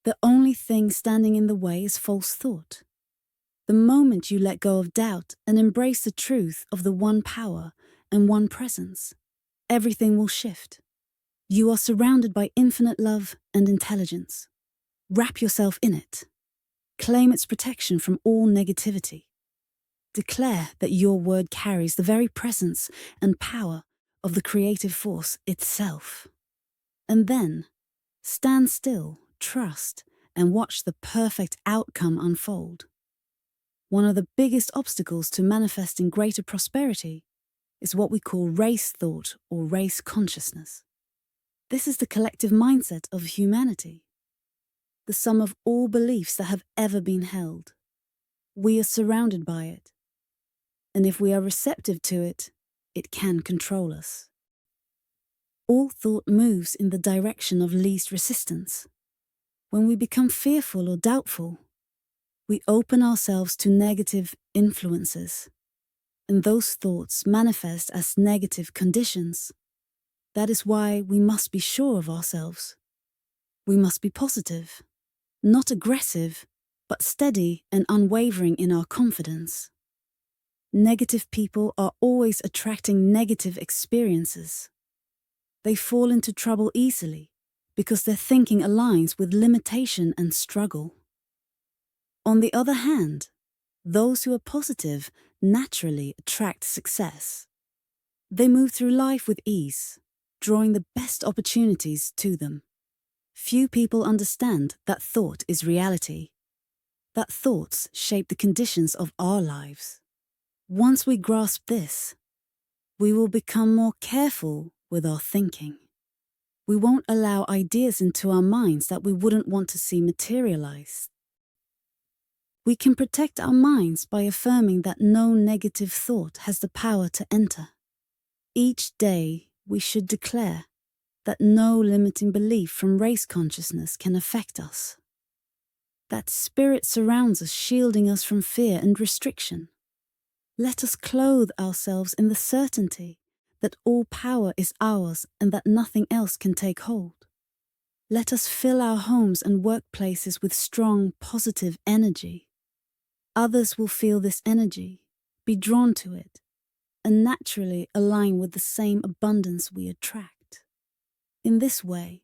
The only thing standing in the way is false thought. The moment you let go of doubt and embrace the truth of the one power and one presence, everything will shift. You are surrounded by infinite love and intelligence. Wrap yourself in it. Claim its protection from all negativity. Declare that your word carries the very presence and power of the creative force itself. And then, stand still, trust, and watch the perfect outcome unfold. One of the biggest obstacles to manifesting greater prosperity is what we call race thought or race consciousness. This is the collective mindset of humanity, the sum of all beliefs that have ever been held. We are surrounded by it, and if we are receptive to it, it can control us. All thought moves in the direction of least resistance. When we become fearful or doubtful, we open ourselves to negative influences, and those thoughts manifest as negative conditions. That is why we must be sure of ourselves. We must be positive, not aggressive, but steady and unwavering in our confidence. Negative people are always attracting negative experiences. They fall into trouble easily because their thinking aligns with limitation and struggle. On the other hand, those who are positive naturally attract success. They move through life with ease, drawing the best opportunities to them. Few people understand that thought is reality, that thoughts shape the conditions of our lives. Once we grasp this, we will become more careful with our thinking. We won't allow ideas into our minds that we wouldn't want to see materialized. We can protect our minds by affirming that no negative thought has the power to enter. Each day, we should declare that no limiting belief from race consciousness can affect us. That spirit surrounds us, shielding us from fear and restriction. Let us clothe ourselves in the certainty that all power is ours and that nothing else can take hold. Let us fill our homes and workplaces with strong, positive energy. Others will feel this energy, be drawn to it, and naturally align with the same abundance we attract. In this way,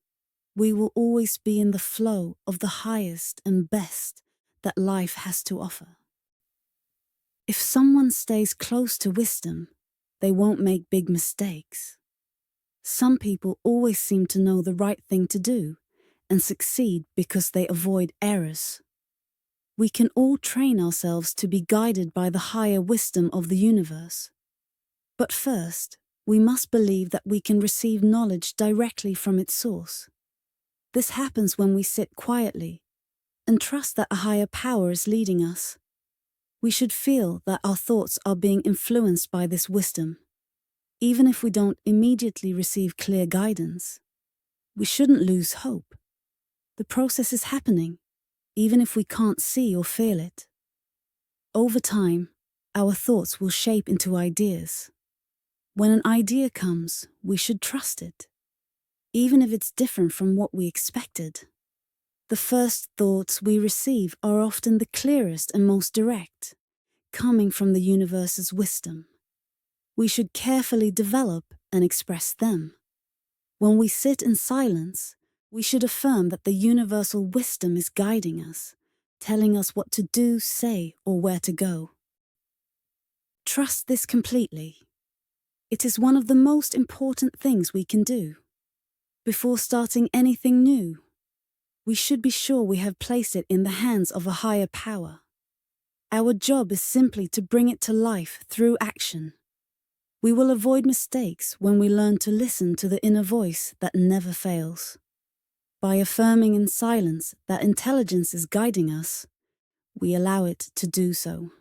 we will always be in the flow of the highest and best that life has to offer. If someone stays close to wisdom, they won't make big mistakes. Some people always seem to know the right thing to do and succeed because they avoid errors. We can all train ourselves to be guided by the higher wisdom of the universe. But first, we must believe that we can receive knowledge directly from its source. This happens when we sit quietly and trust that a higher power is leading us. We should feel that our thoughts are being influenced by this wisdom, even if we don't immediately receive clear guidance. We shouldn't lose hope. The process is happening, even if we can't see or feel it. Over time, our thoughts will shape into ideas. When an idea comes, we should trust it, even if it's different from what we expected. The first thoughts we receive are often the clearest and most direct, coming from the universe's wisdom. We should carefully develop and express them. When we sit in silence, we should affirm that the universal wisdom is guiding us, telling us what to do, say, or where to go. Trust this completely. It is one of the most important things we can do. Before starting anything new, we should be sure we have placed it in the hands of a higher power. Our job is simply to bring it to life through action. We will avoid mistakes when we learn to listen to the inner voice that never fails. By affirming in silence that intelligence is guiding us, we allow it to do so.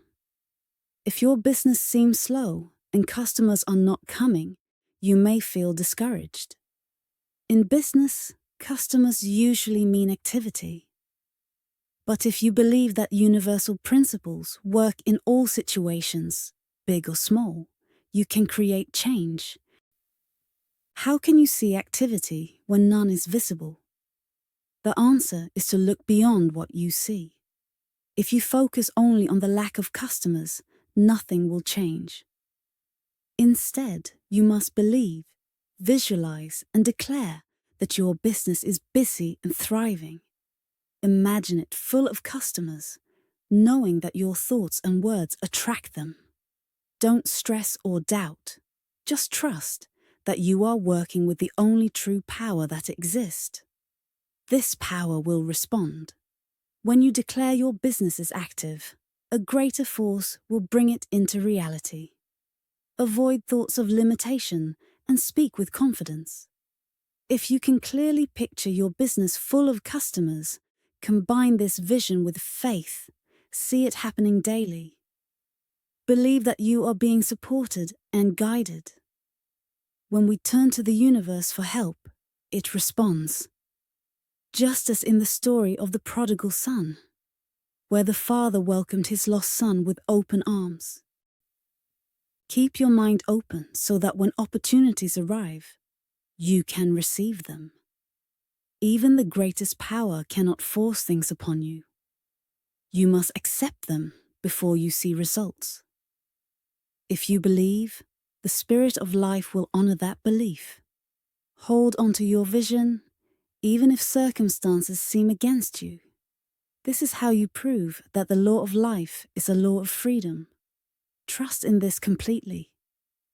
If your business seems slow and customers are not coming, you may feel discouraged. In business, customers usually mean activity. But if you believe that universal principles work in all situations, big or small, you can create change. How can you see activity when none is visible? The answer is to look beyond what you see. If you focus only on the lack of customers, nothing will change. Instead, you must believe, visualize, and declare that your business is busy and thriving. Imagine it full of customers, knowing that your thoughts and words attract them. Don't stress or doubt. Just trust that you are working with the only true power that exists. This power will respond. When you declare your business is active, a greater force will bring it into reality. Avoid thoughts of limitation and speak with confidence. If you can clearly picture your business full of customers, combine this vision with faith, see it happening daily. Believe that you are being supported and guided. When we turn to the universe for help, it responds. Just as in the story of the prodigal son, where the father welcomed his lost son with open arms. Keep your mind open so that when opportunities arrive, you can receive them. Even the greatest power cannot force things upon you. You must accept them before you see results. If you believe, the Spirit of life will honor that belief. Hold onto your vision, even if circumstances seem against you. This is how you prove that the law of life is a law of freedom. Trust in this completely.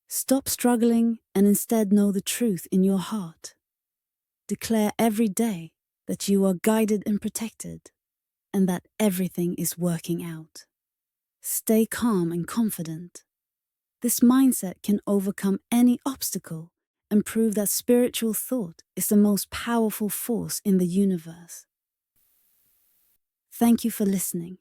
Stop struggling and instead know the truth in your heart. Declare every day that you are guided and protected, and that everything is working out. Stay calm and confident. This mindset can overcome any obstacle and prove that spiritual thought is the most powerful force in the universe. Thank you for listening.